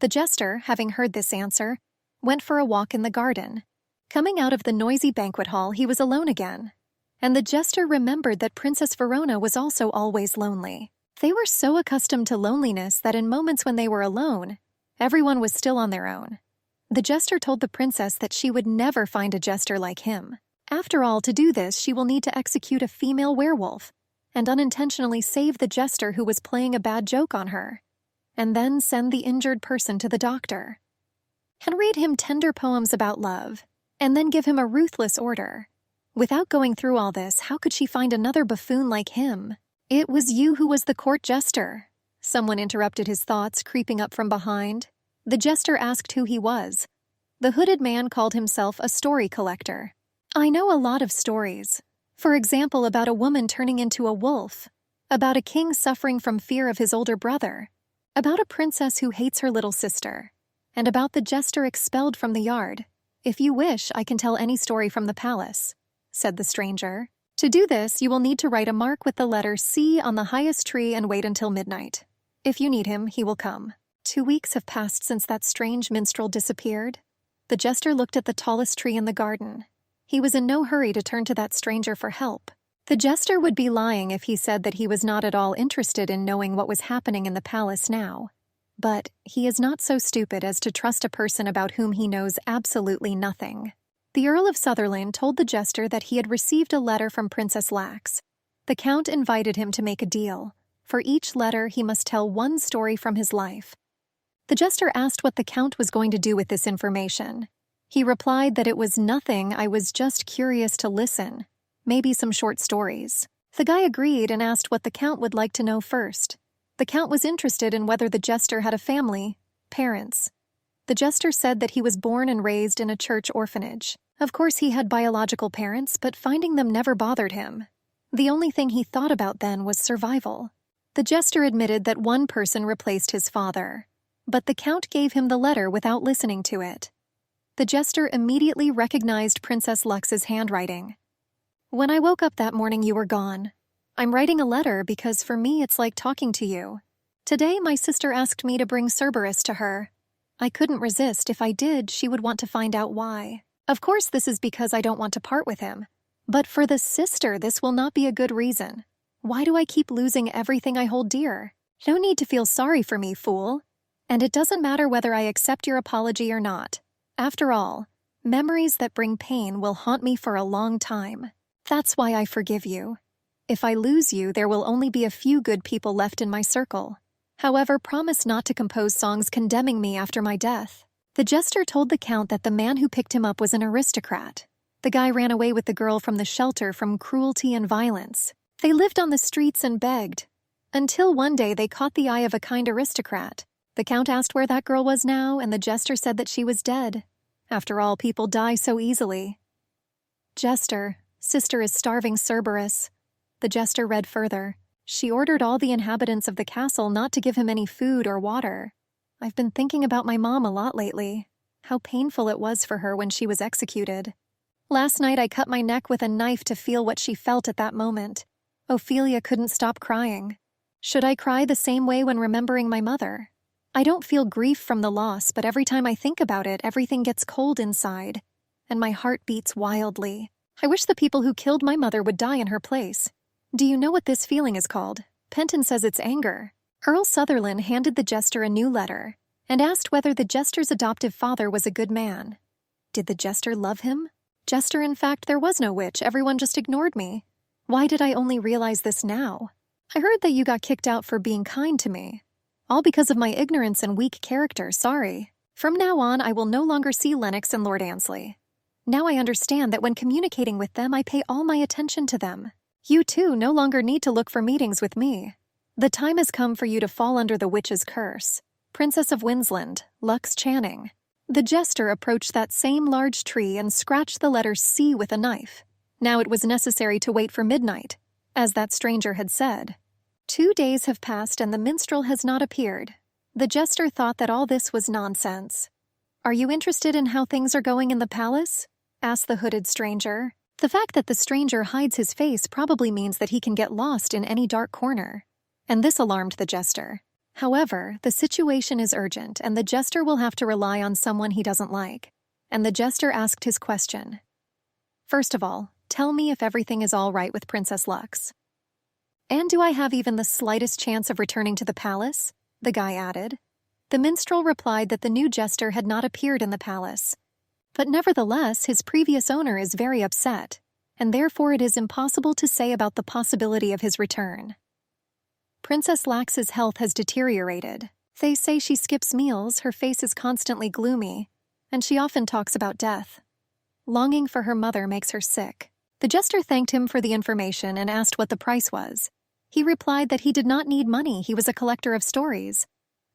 The jester, having heard this answer, went for a walk in the garden. Coming out of the noisy banquet hall, he was alone again. And the jester remembered that Princess Verona was also always lonely. They were so accustomed to loneliness that in moments when they were alone, everyone was still on their own. The jester told the princess that she would never find a jester like him. After all, to do this, she will need to execute a female werewolf and unintentionally save the jester who was playing a bad joke on her, and then send the injured person to the doctor. And read him tender poems about love, and then give him a ruthless order. Without going through all this, how could she find another buffoon like him? It was you who was the court jester. Someone interrupted his thoughts, creeping up from behind. The jester asked who he was. The hooded man called himself a story collector. I know a lot of stories. For example, about a woman turning into a wolf, about a king suffering from fear of his older brother, about a princess who hates her little sister, and about the jester expelled from the yard. If you wish, I can tell any story from the palace, said the stranger. To do this, you will need to write a mark with the letter C on the highest tree and wait until midnight. If you need him, he will come. 2 weeks have passed since that strange minstrel disappeared. The jester looked at the tallest tree in the garden. He was in no hurry to turn to that stranger for help. The jester would be lying if he said that he was not at all interested in knowing what was happening in the palace now. But he is not so stupid as to trust a person about whom he knows absolutely nothing. The Earl of Sutherland told the jester that he had received a letter from Princess Lax. The Count invited him to make a deal. For each letter, he must tell one story from his life. The jester asked what the Count was going to do with this information. He replied that it was nothing, I was just curious to listen. Maybe some short stories. The guy agreed and asked what the Count would like to know first. The Count was interested in whether the jester had a family, parents. The jester said that he was born and raised in a church orphanage. Of course, he had biological parents, but finding them never bothered him. The only thing he thought about then was survival. The jester admitted that one person replaced his father, but the Count gave him the letter without listening to it. The jester immediately recognized Princess Lux's handwriting. When I woke up that morning, you were gone. I'm writing a letter because for me it's like talking to you. Today my sister asked me to bring Cerberus to her. I couldn't resist. If I did, she would want to find out why. Of course, this is because I don't want to part with him. But for the sister, this will not be a good reason. Why do I keep losing everything I hold dear? No need to feel sorry for me, fool. And it doesn't matter whether I accept your apology or not. After all, memories that bring pain will haunt me for a long time. That's why I forgive you. If I lose you, there will only be a few good people left in my circle. However, promise not to compose songs condemning me after my death. The jester told the Count that the man who picked him up was an aristocrat. The guy ran away with the girl from the shelter from cruelty and violence. They lived on the streets and begged. Until one day they caught the eye of a kind aristocrat. The Count asked where that girl was now, and the jester said that she was dead. After all, people die so easily. Jester, sister is starving Cerberus. The jester read further. She ordered all the inhabitants of the castle not to give him any food or water. I've been thinking about my mom a lot lately. How painful it was for her when she was executed. Last night I cut my neck with a knife to feel what she felt at that moment. Ophelia couldn't stop crying. Should I cry the same way when remembering my mother? I don't feel grief from the loss, but every time I think about it, everything gets cold inside, and my heart beats wildly. I wish the people who killed my mother would die in her place. Do you know what this feeling is called? Penton says it's anger. Earl Sutherland handed the jester a new letter and asked whether the jester's adoptive father was a good man. Did the jester love him? Jester, in fact, there was no witch. Everyone just ignored me. Why did I only realize this now? I heard that you got kicked out for being kind to me. All because of my ignorance and weak character, sorry. From now on, I will no longer see Lennox and Lord Ansley. Now I understand that when communicating with them, I pay all my attention to them. You, too, no longer need to look for meetings with me. The time has come for you to fall under the witch's curse. Princess of Winsland, Lux Channing. The jester approached that same large tree and scratched the letter C with a knife. Now it was necessary to wait for midnight, as that stranger had said. 2 days have passed and the minstrel has not appeared. The jester thought that all this was nonsense. Are you interested in how things are going in the palace? Asked the hooded stranger. The fact that the stranger hides his face probably means that he can get lost in any dark corner. And this alarmed the jester. However, the situation is urgent, and the jester will have to rely on someone he doesn't like. And the jester asked his question. First of all, tell me if everything is all right with Princess Lux. And do I have even the slightest chance of returning to the palace? The guy added. The minstrel replied that the new jester had not appeared in the palace. But nevertheless, his previous owner is very upset, and therefore it is impossible to say about the possibility of his return. Princess Lux's health has deteriorated. They say she skips meals, her face is constantly gloomy, and she often talks about death. Longing for her mother makes her sick. The jester thanked him for the information and asked what the price was. He replied that he did not need money, he was a collector of stories.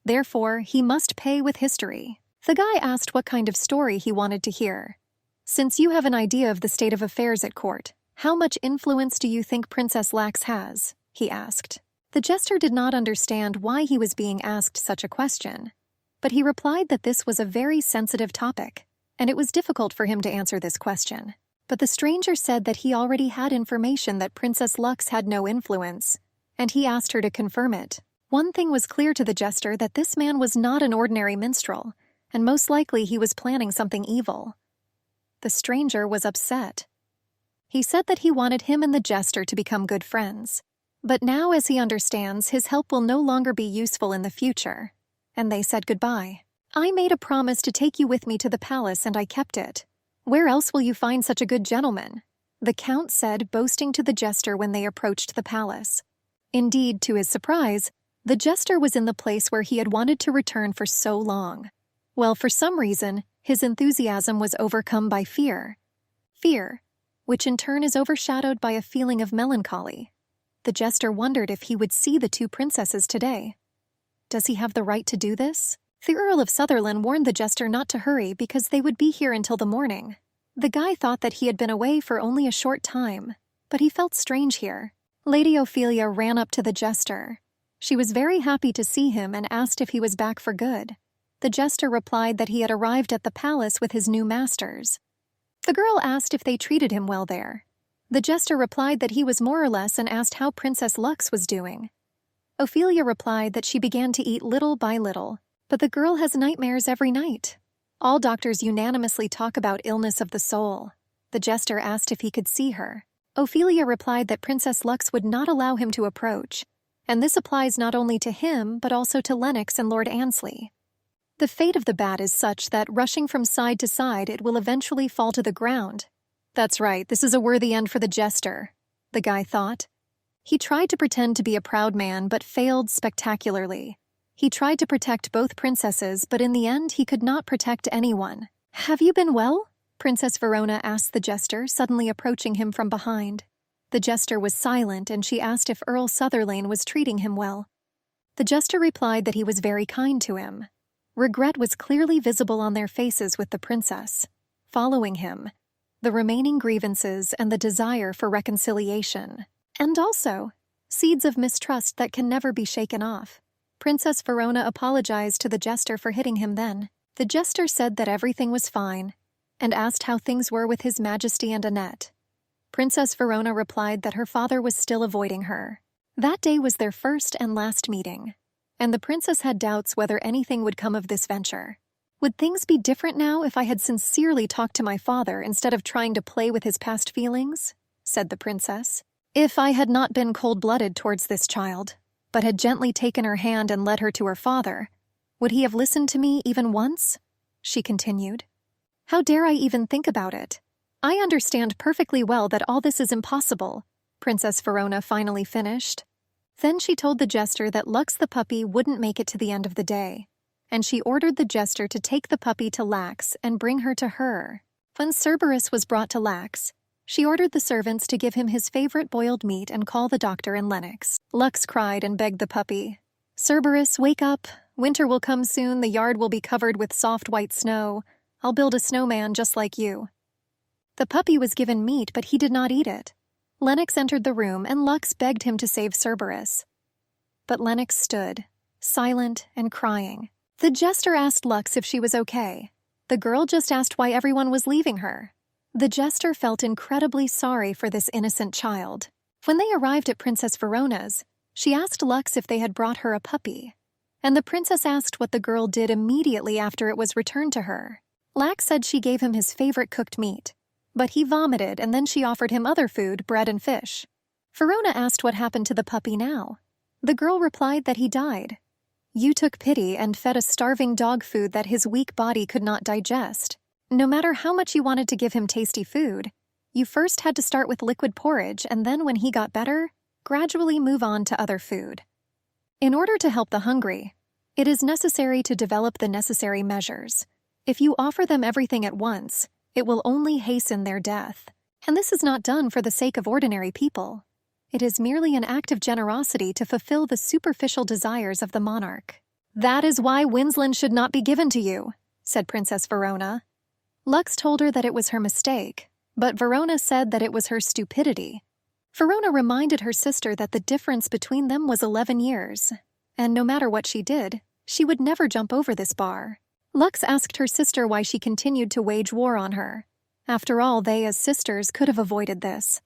Therefore, he must pay with history. The guy asked what kind of story he wanted to hear. Since you have an idea of the state of affairs at court, how much influence do you think Princess Lux has? He asked. The jester did not understand why he was being asked such a question, but he replied that this was a very sensitive topic, and it was difficult for him to answer this question. But the stranger said that he already had information that Princess Lux had no influence, and he asked her to confirm it. One thing was clear to the jester, that this man was not an ordinary minstrel, and most likely he was planning something evil. The stranger was upset. He said that he wanted him and the jester to become good friends. But now, as he understands, his help will no longer be useful in the future. And they said goodbye. I made a promise to take you with me to the palace, and I kept it. Where else will you find such a good gentleman? The count said, boasting to the jester when they approached the palace. Indeed, to his surprise, the jester was in the place where he had wanted to return for so long. Well, for some reason, his enthusiasm was overcome by fear. Fear, which in turn is overshadowed by a feeling of melancholy. The jester wondered if he would see the two princesses today. Does he have the right to do this? The Earl of Sutherland warned the jester not to hurry because they would be here until the morning. The guy thought that he had been away for only a short time, but he felt strange here. Lady Ophelia ran up to the jester. She was very happy to see him and asked if he was back for good. The jester replied that he had arrived at the palace with his new masters. The girl asked if they treated him well there. The jester replied that he was more or less and asked how Princess Lux was doing. Ophelia replied that she began to eat little by little, but the girl has nightmares every night. All doctors unanimously talk about illness of the soul. The jester asked if he could see her. Ophelia replied that Princess Lux would not allow him to approach, and this applies not only to him but also to Lennox and Lord Annesley. The fate of the bat is such that, rushing from side to side, it will eventually fall to the ground. That's right, this is a worthy end for the jester, the guy thought. He tried to pretend to be a proud man, but failed spectacularly. He tried to protect both princesses, but in the end he could not protect anyone. Have you been well? Princess Verona asked the jester, suddenly approaching him from behind. The jester was silent, and she asked if Earl Sutherland was treating him well. The jester replied that he was very kind to him. Regret was clearly visible on their faces with the princess. Following him, the remaining grievances and the desire for reconciliation. And also, seeds of mistrust that can never be shaken off. Princess Verona apologized to the jester for hitting him then. The jester said that everything was fine, and asked how things were with His Majesty and Annette. Princess Verona replied that her father was still avoiding her. That day was their first and last meeting, and the princess had doubts whether anything would come of this venture. Would things be different now if I had sincerely talked to my father instead of trying to play with his past feelings? Said the princess. If I had not been cold-blooded towards this child, but had gently taken her hand and led her to her father, would he have listened to me even once? She continued. How dare I even think about it? I understand perfectly well that all this is impossible, Princess Verona finally finished. Then she told the jester that Lux the puppy wouldn't make it to the end of the day, and she ordered the jester to take the puppy to Lax and bring her to her. When Cerberus was brought to Lax, she ordered the servants to give him his favorite boiled meat and call the doctor and Lennox. Lux cried and begged the puppy, Cerberus, wake up. Winter will come soon, the yard will be covered with soft white snow. I'll build a snowman just like you. The puppy was given meat, but he did not eat it. Lennox entered the room, and Lux begged him to save Cerberus. But Lennox stood, silent and crying. The jester asked Lux if she was okay. The girl just asked why everyone was leaving her. The jester felt incredibly sorry for this innocent child. When they arrived at Princess Verona's, she asked Lux if they had brought her a puppy, and the princess asked what the girl did immediately after it was returned to her. Lux said she gave him his favorite cooked meat, but he vomited and then she offered him other food, bread and fish. Verona asked what happened to the puppy now. The girl replied that he died. You took pity and fed a starving dog food that his weak body could not digest. No matter how much you wanted to give him tasty food, you first had to start with liquid porridge and then when he got better, gradually move on to other food. In order to help the hungry, it is necessary to develop the necessary measures. If you offer them everything at once, it will only hasten their death. And this is not done for the sake of ordinary people. It is merely an act of generosity to fulfill the superficial desires of the monarch. That is why Winsland should not be given to you, said Princess Verona. Lux told her that it was her mistake, but Verona said that it was her stupidity. Verona reminded her sister that the difference between them was 11 years, and no matter what she did, she would never jump over this bar. Lux asked her sister why she continued to wage war on her. After all, they as sisters could have avoided this.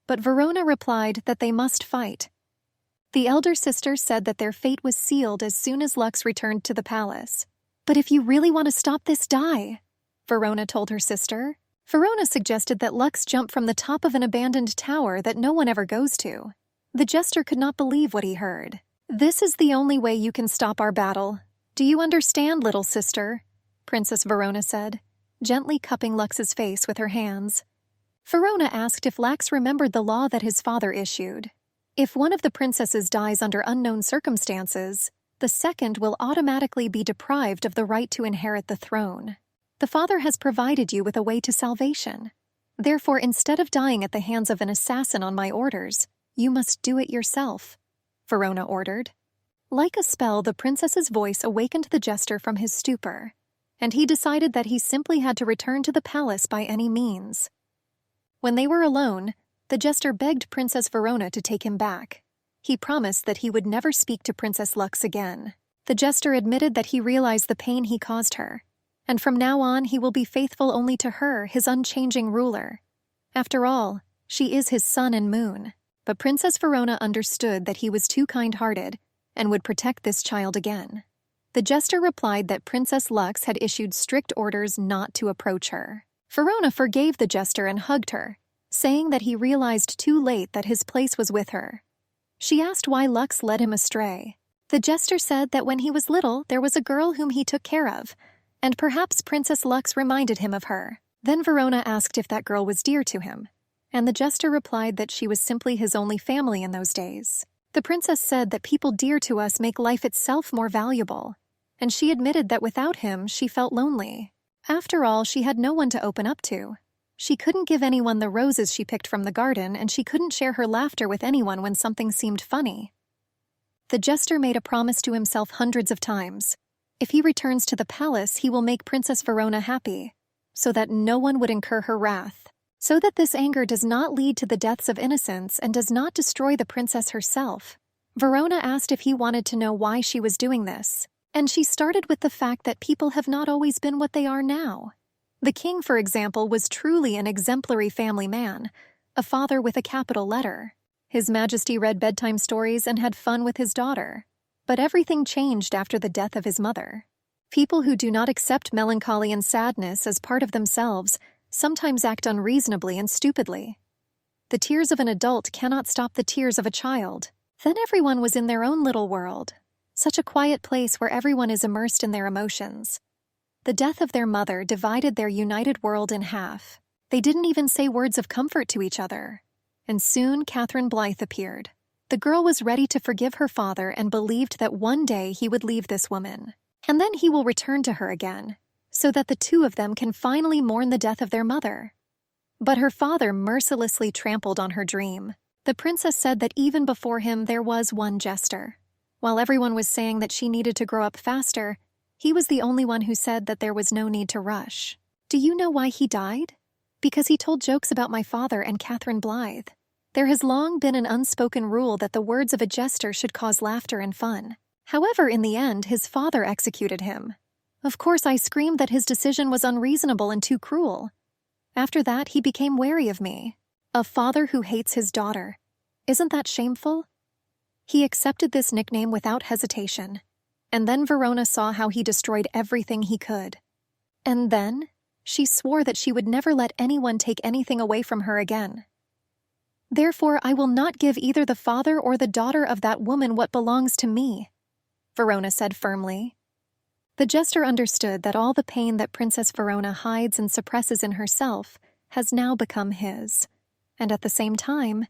But Verona replied that they must fight. The elder sister said that their fate was sealed as soon as Lux returned to the palace. But if you really want to stop this, die, Verona told her sister. Verona suggested that Lux jump from the top of an abandoned tower that no one ever goes to. The jester could not believe what he heard. This is the only way you can stop our battle. Do you understand, little sister? Princess Verona said, gently cupping Lux's face with her hands. Verona asked if Lux remembered the law that his father issued. If one of the princesses dies under unknown circumstances, the second will automatically be deprived of the right to inherit the throne. The father has provided you with a way to salvation. Therefore, instead of dying at the hands of an assassin on my orders, you must do it yourself, Verona ordered. Like a spell, the princess's voice awakened the jester from his stupor, and he decided that he simply had to return to the palace by any means. When they were alone, the jester begged Princess Verona to take him back. He promised that he would never speak to Princess Lux again. The jester admitted that he realized the pain he caused her, and from now on he will be faithful only to her, his unchanging ruler. After all, she is his sun and moon. But Princess Verona understood that he was too kind-hearted and would protect this child again. The jester replied that Princess Lux had issued strict orders not to approach her. Verona forgave the jester and hugged her, saying that he realized too late that his place was with her. She asked why Lux led him astray. The jester said that when he was little, there was a girl whom he took care of, and perhaps Princess Lux reminded him of her. Then Verona asked if that girl was dear to him, and the jester replied that she was simply his only family in those days. The princess said that people dear to us make life itself more valuable, and she admitted that without him she felt lonely. After all, she had no one to open up to. She couldn't give anyone the roses she picked from the garden, and she couldn't share her laughter with anyone when something seemed funny. The jester made a promise to himself hundreds of times. If he returns to the palace, he will make Princess Verona happy, so that no one would incur her wrath, so that this anger does not lead to the deaths of innocents and does not destroy the princess herself. Verona asked if he wanted to know why she was doing this, and she started with the fact that people have not always been what they are now. The king, for example, was truly an exemplary family man, a father with a capital letter. His Majesty read bedtime stories and had fun with his daughter. But everything changed after the death of his mother. People who do not accept melancholy and sadness as part of themselves sometimes act unreasonably and stupidly. The tears of an adult cannot stop the tears of a child. Then everyone was in their own little world, such a quiet place where everyone is immersed in their emotions. The death of their mother divided their united world in half. They didn't even say words of comfort to each other. And soon Catherine Blythe appeared. The girl was ready to forgive her father and believed that one day he would leave this woman. And then he will return to her again, so that the two of them can finally mourn the death of their mother. But her father mercilessly trampled on her dream. The princess said that even before him there was one jester. While everyone was saying that she needed to grow up faster, he was the only one who said that there was no need to rush. Do you know why he died? Because he told jokes about my father and Catherine Blythe. There has long been an unspoken rule that the words of a jester should cause laughter and fun. However, in the end, his father executed him. Of course, I screamed that his decision was unreasonable and too cruel. After that, he became wary of me. A father who hates his daughter. Isn't that shameful? He accepted this nickname without hesitation. And then Verona saw how he destroyed everything he could. And then, she swore that she would never let anyone take anything away from her again. Therefore, I will not give either the father or the daughter of that woman what belongs to me, Verona said firmly. The jester understood that all the pain that Princess Verona hides and suppresses in herself has now become his, and at the same time,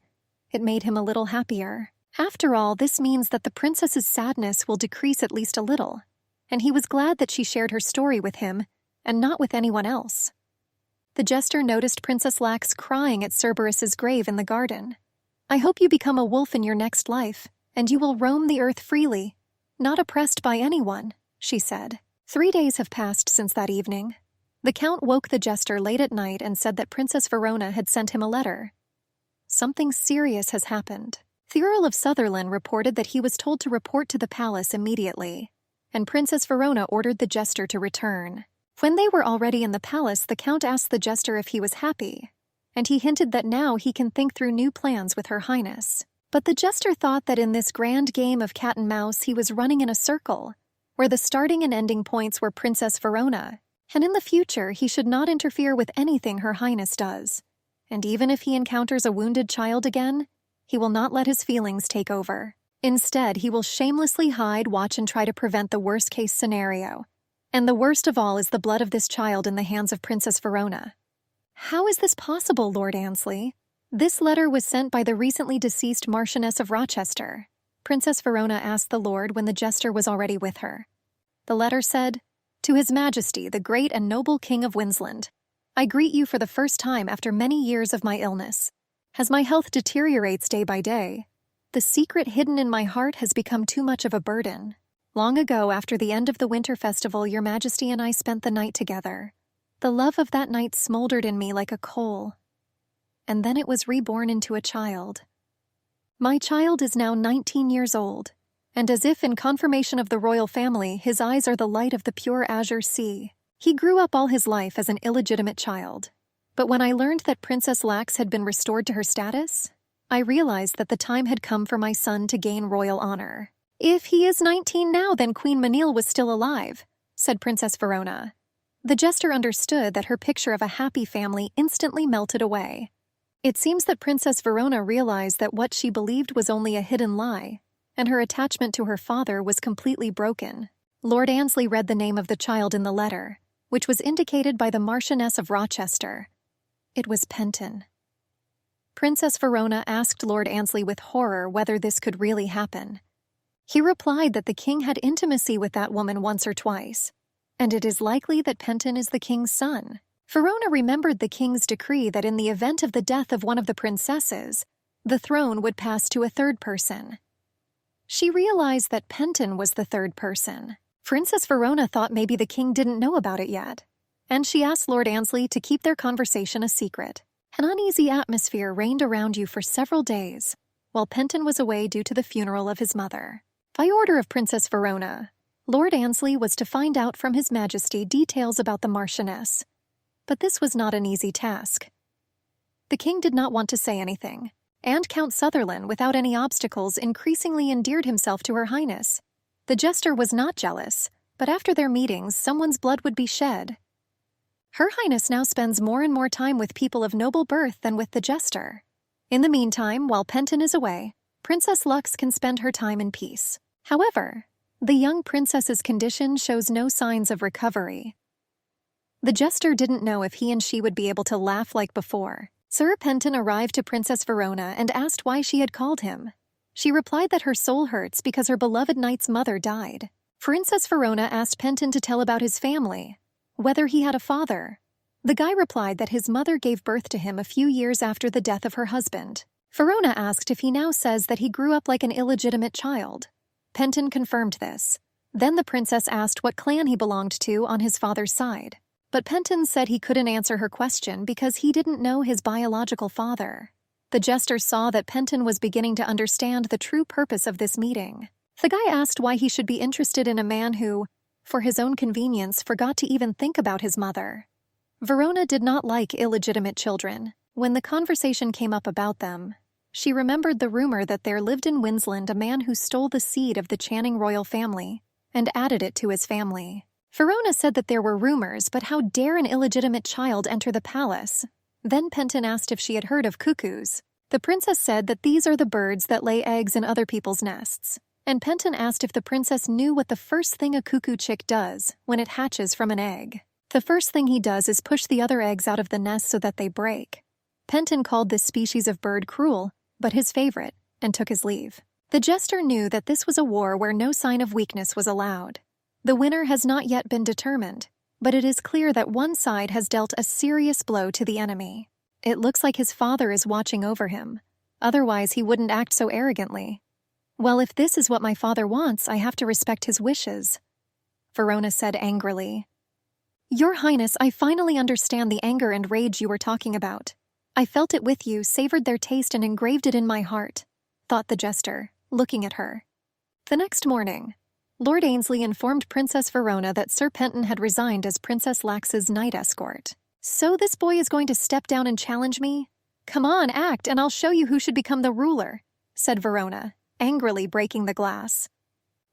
it made him a little happier. After all, this means that the princess's sadness will decrease at least a little, and he was glad that she shared her story with him and not with anyone else. The jester noticed Princess Lax crying at Cerberus's grave in the garden. I hope you become a wolf in your next life, and you will roam the earth freely, not oppressed by anyone, she said. 3 days have passed since that evening. The count woke the jester late at night and said that Princess Verona had sent him a letter. Something serious has happened. The Earl of Sutherland reported that he was told to report to the palace immediately, and Princess Verona ordered the jester to return. When they were already in the palace, the count asked the jester if he was happy, and he hinted that now he can think through new plans with Her Highness. But the jester thought that in this grand game of cat and mouse he was running in a circle, where the starting and ending points were Princess Verona, and in the future he should not interfere with anything Her Highness does. And even if he encounters a wounded child again, he will not let his feelings take over. Instead, he will shamelessly hide, watch, and try to prevent the worst-case scenario. And the worst of all is the blood of this child in the hands of Princess Verona. How is this possible, Lord Annesley? This letter was sent by the recently deceased Marchioness of Rochester. Princess Verona asked the Lord when the jester was already with her. The letter said, To His Majesty, the great and noble King of Windsland, I greet you for the first time after many years of my illness. As my health deteriorates day by day, the secret hidden in my heart has become too much of a burden. Long ago, after the end of the winter festival, your Majesty and I spent the night together. The love of that night smoldered in me like a coal. And then it was reborn into a child. My child is now 19 years old, and as if in confirmation of the royal family, his eyes are the light of the pure azure sea. He grew up all his life as an illegitimate child. But when I learned that Princess Lax had been restored to her status, I realized that the time had come for my son to gain royal honor. If he is 19 now, then Queen Manil was still alive, said Princess Verona. The jester understood that her picture of a happy family instantly melted away. It seems that Princess Verona realized that what she believed was only a hidden lie, and her attachment to her father was completely broken. Lord Annesley read the name of the child in the letter, which was indicated by the Marchioness of Rochester. It was Penton. Princess Verona asked Lord Annesley with horror whether this could really happen. He replied that the king had intimacy with that woman once or twice, and it is likely that Penton is the king's son. Verona remembered the king's decree that in the event of the death of one of the princesses, the throne would pass to a third person. She realized that Penton was the third person. Princess Verona thought maybe the king didn't know about it yet, and she asked Lord Annesley to keep their conversation a secret. An uneasy atmosphere reigned around you for several days, while Penton was away due to the funeral of his mother. By order of Princess Verona, Lord Annesley was to find out from His Majesty details about the Marchioness, but this was not an easy task. The king did not want to say anything, and Count Sutherland, without any obstacles, increasingly endeared himself to Her Highness. The jester was not jealous, but after their meetings, someone's blood would be shed. Her Highness now spends more and more time with people of noble birth than with the jester. In the meantime, while Penton is away, Princess Lux can spend her time in peace. However, the young princess's condition shows no signs of recovery. The jester didn't know if he and she would be able to laugh like before. Sir Penton arrived to Princess Verona and asked why she had called him. She replied that her soul hurts because her beloved knight's mother died. Princess Verona asked Penton to tell about his family, whether he had a father. The guy replied that his mother gave birth to him a few years after the death of her husband. Verona asked if he now says that he grew up like an illegitimate child. Penton confirmed this. Then the princess asked what clan he belonged to on his father's side. But Penton said he couldn't answer her question because he didn't know his biological father. The jester saw that Penton was beginning to understand the true purpose of this meeting. The guy asked why he should be interested in a man who, for his own convenience, forgot to even think about his mother. Verona did not like illegitimate children. When the conversation came up about them, she remembered the rumor that there lived in Winsland a man who stole the seed of the Channing royal family and added it to his family. Verona said that there were rumors, but how dare an illegitimate child enter the palace? Then Penton asked if she had heard of cuckoos. The princess said that these are the birds that lay eggs in other people's nests. And Penton asked if the princess knew what the first thing a cuckoo chick does when it hatches from an egg. The first thing he does is push the other eggs out of the nest so that they break. Penton called this species of bird cruel, but his favorite, and took his leave. The jester knew that this was a war where no sign of weakness was allowed. The winner has not yet been determined, but it is clear that one side has dealt a serious blow to the enemy. It looks like his father is watching over him. Otherwise, he wouldn't act so arrogantly. Well, if this is what my father wants, I have to respect his wishes, Verona said angrily. Your Highness, I finally understand the anger and rage you were talking about. I felt it with you, savored their taste, and engraved it in my heart, thought the jester, looking at her. The next morning, Lord Ainsley informed Princess Verona that Sir Penton had resigned as Princess Lax's night escort. So this boy is going to step down and challenge me? Come on, act, and I'll show you who should become the ruler, said Verona, angrily breaking the glass.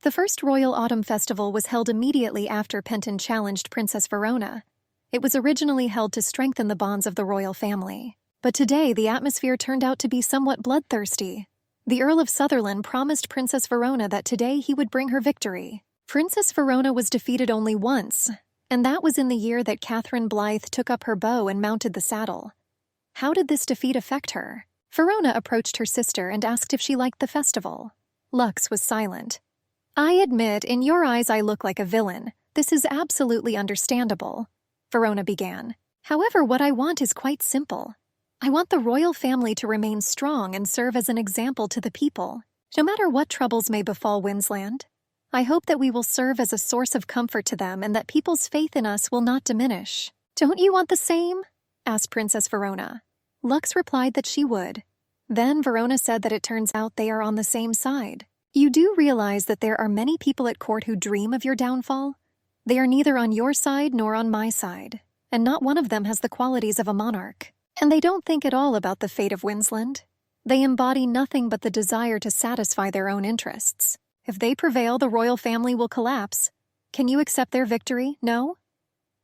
The first Royal Autumn Festival was held immediately after Penton challenged Princess Verona. It was originally held to strengthen the bonds of the royal family. But today the atmosphere turned out to be somewhat bloodthirsty. The Earl of Sutherland promised Princess Verona that today he would bring her victory. Princess Verona was defeated only once, and that was in the year that Catherine Blythe took up her bow and mounted the saddle. How did this defeat affect her? Verona approached her sister and asked if she liked the festival. Lux was silent. I admit, in your eyes I look like a villain. This is absolutely understandable, Verona began. However, what I want is quite simple. I want the royal family to remain strong and serve as an example to the people, no matter what troubles may befall Winsland. I hope that we will serve as a source of comfort to them and that people's faith in us will not diminish. Don't you want the same? Asked Princess Verona. Lux replied that she would. Then Verona said that it turns out they are on the same side. You do realize that there are many people at court who dream of your downfall? They are neither on your side nor on my side, and not one of them has the qualities of a monarch. And they don't think at all about the fate of Winsland. They embody nothing but the desire to satisfy their own interests. If they prevail, the royal family will collapse. Can you accept their victory? No?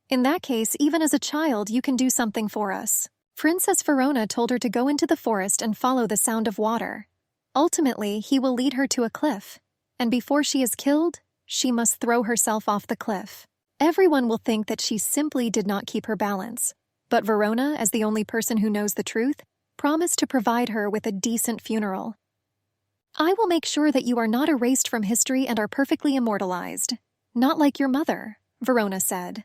In that case, even as a child, you can do something for us. Princess Verona told her to go into the forest and follow the sound of water. Ultimately, he will lead her to a cliff. And before she is killed, she must throw herself off the cliff. Everyone will think that she simply did not keep her balance. But Verona, as the only person who knows the truth, promised to provide her with a decent funeral. I will make sure that you are not erased from history and are perfectly immortalized. Not like your mother, Verona said.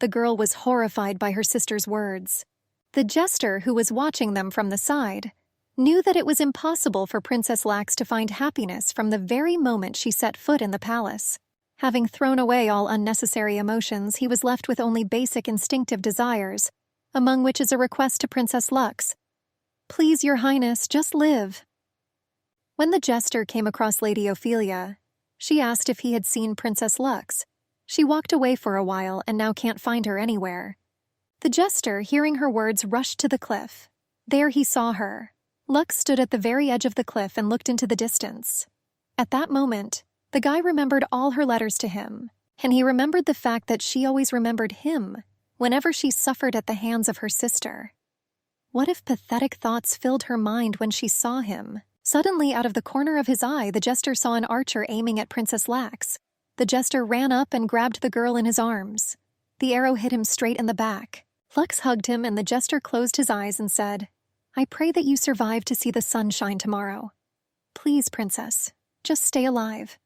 The girl was horrified by her sister's words. The jester, who was watching them from the side, knew that it was impossible for Princess Lax to find happiness from the very moment she set foot in the palace. Having thrown away all unnecessary emotions, he was left with only basic instinctive desires, among which is a request to Princess Lux. Please, Your Highness, just live. When the jester came across Lady Ophelia, she asked if he had seen Princess Lux. She walked away for a while and now can't find her anywhere. The jester, hearing her words, rushed to the cliff. There he saw her. Lux stood at the very edge of the cliff and looked into the distance. At that moment, the guy remembered all her letters to him, and he remembered the fact that she always remembered him whenever she suffered at the hands of her sister. What if pathetic thoughts filled her mind when she saw him? Suddenly, out of the corner of his eye, the jester saw an archer aiming at Princess Lax. The jester ran up and grabbed the girl in his arms. The arrow hit him straight in the back. Lux hugged him, and the jester closed his eyes and said, I pray that you survive to see the sun shine tomorrow. Please, Princess, just stay alive.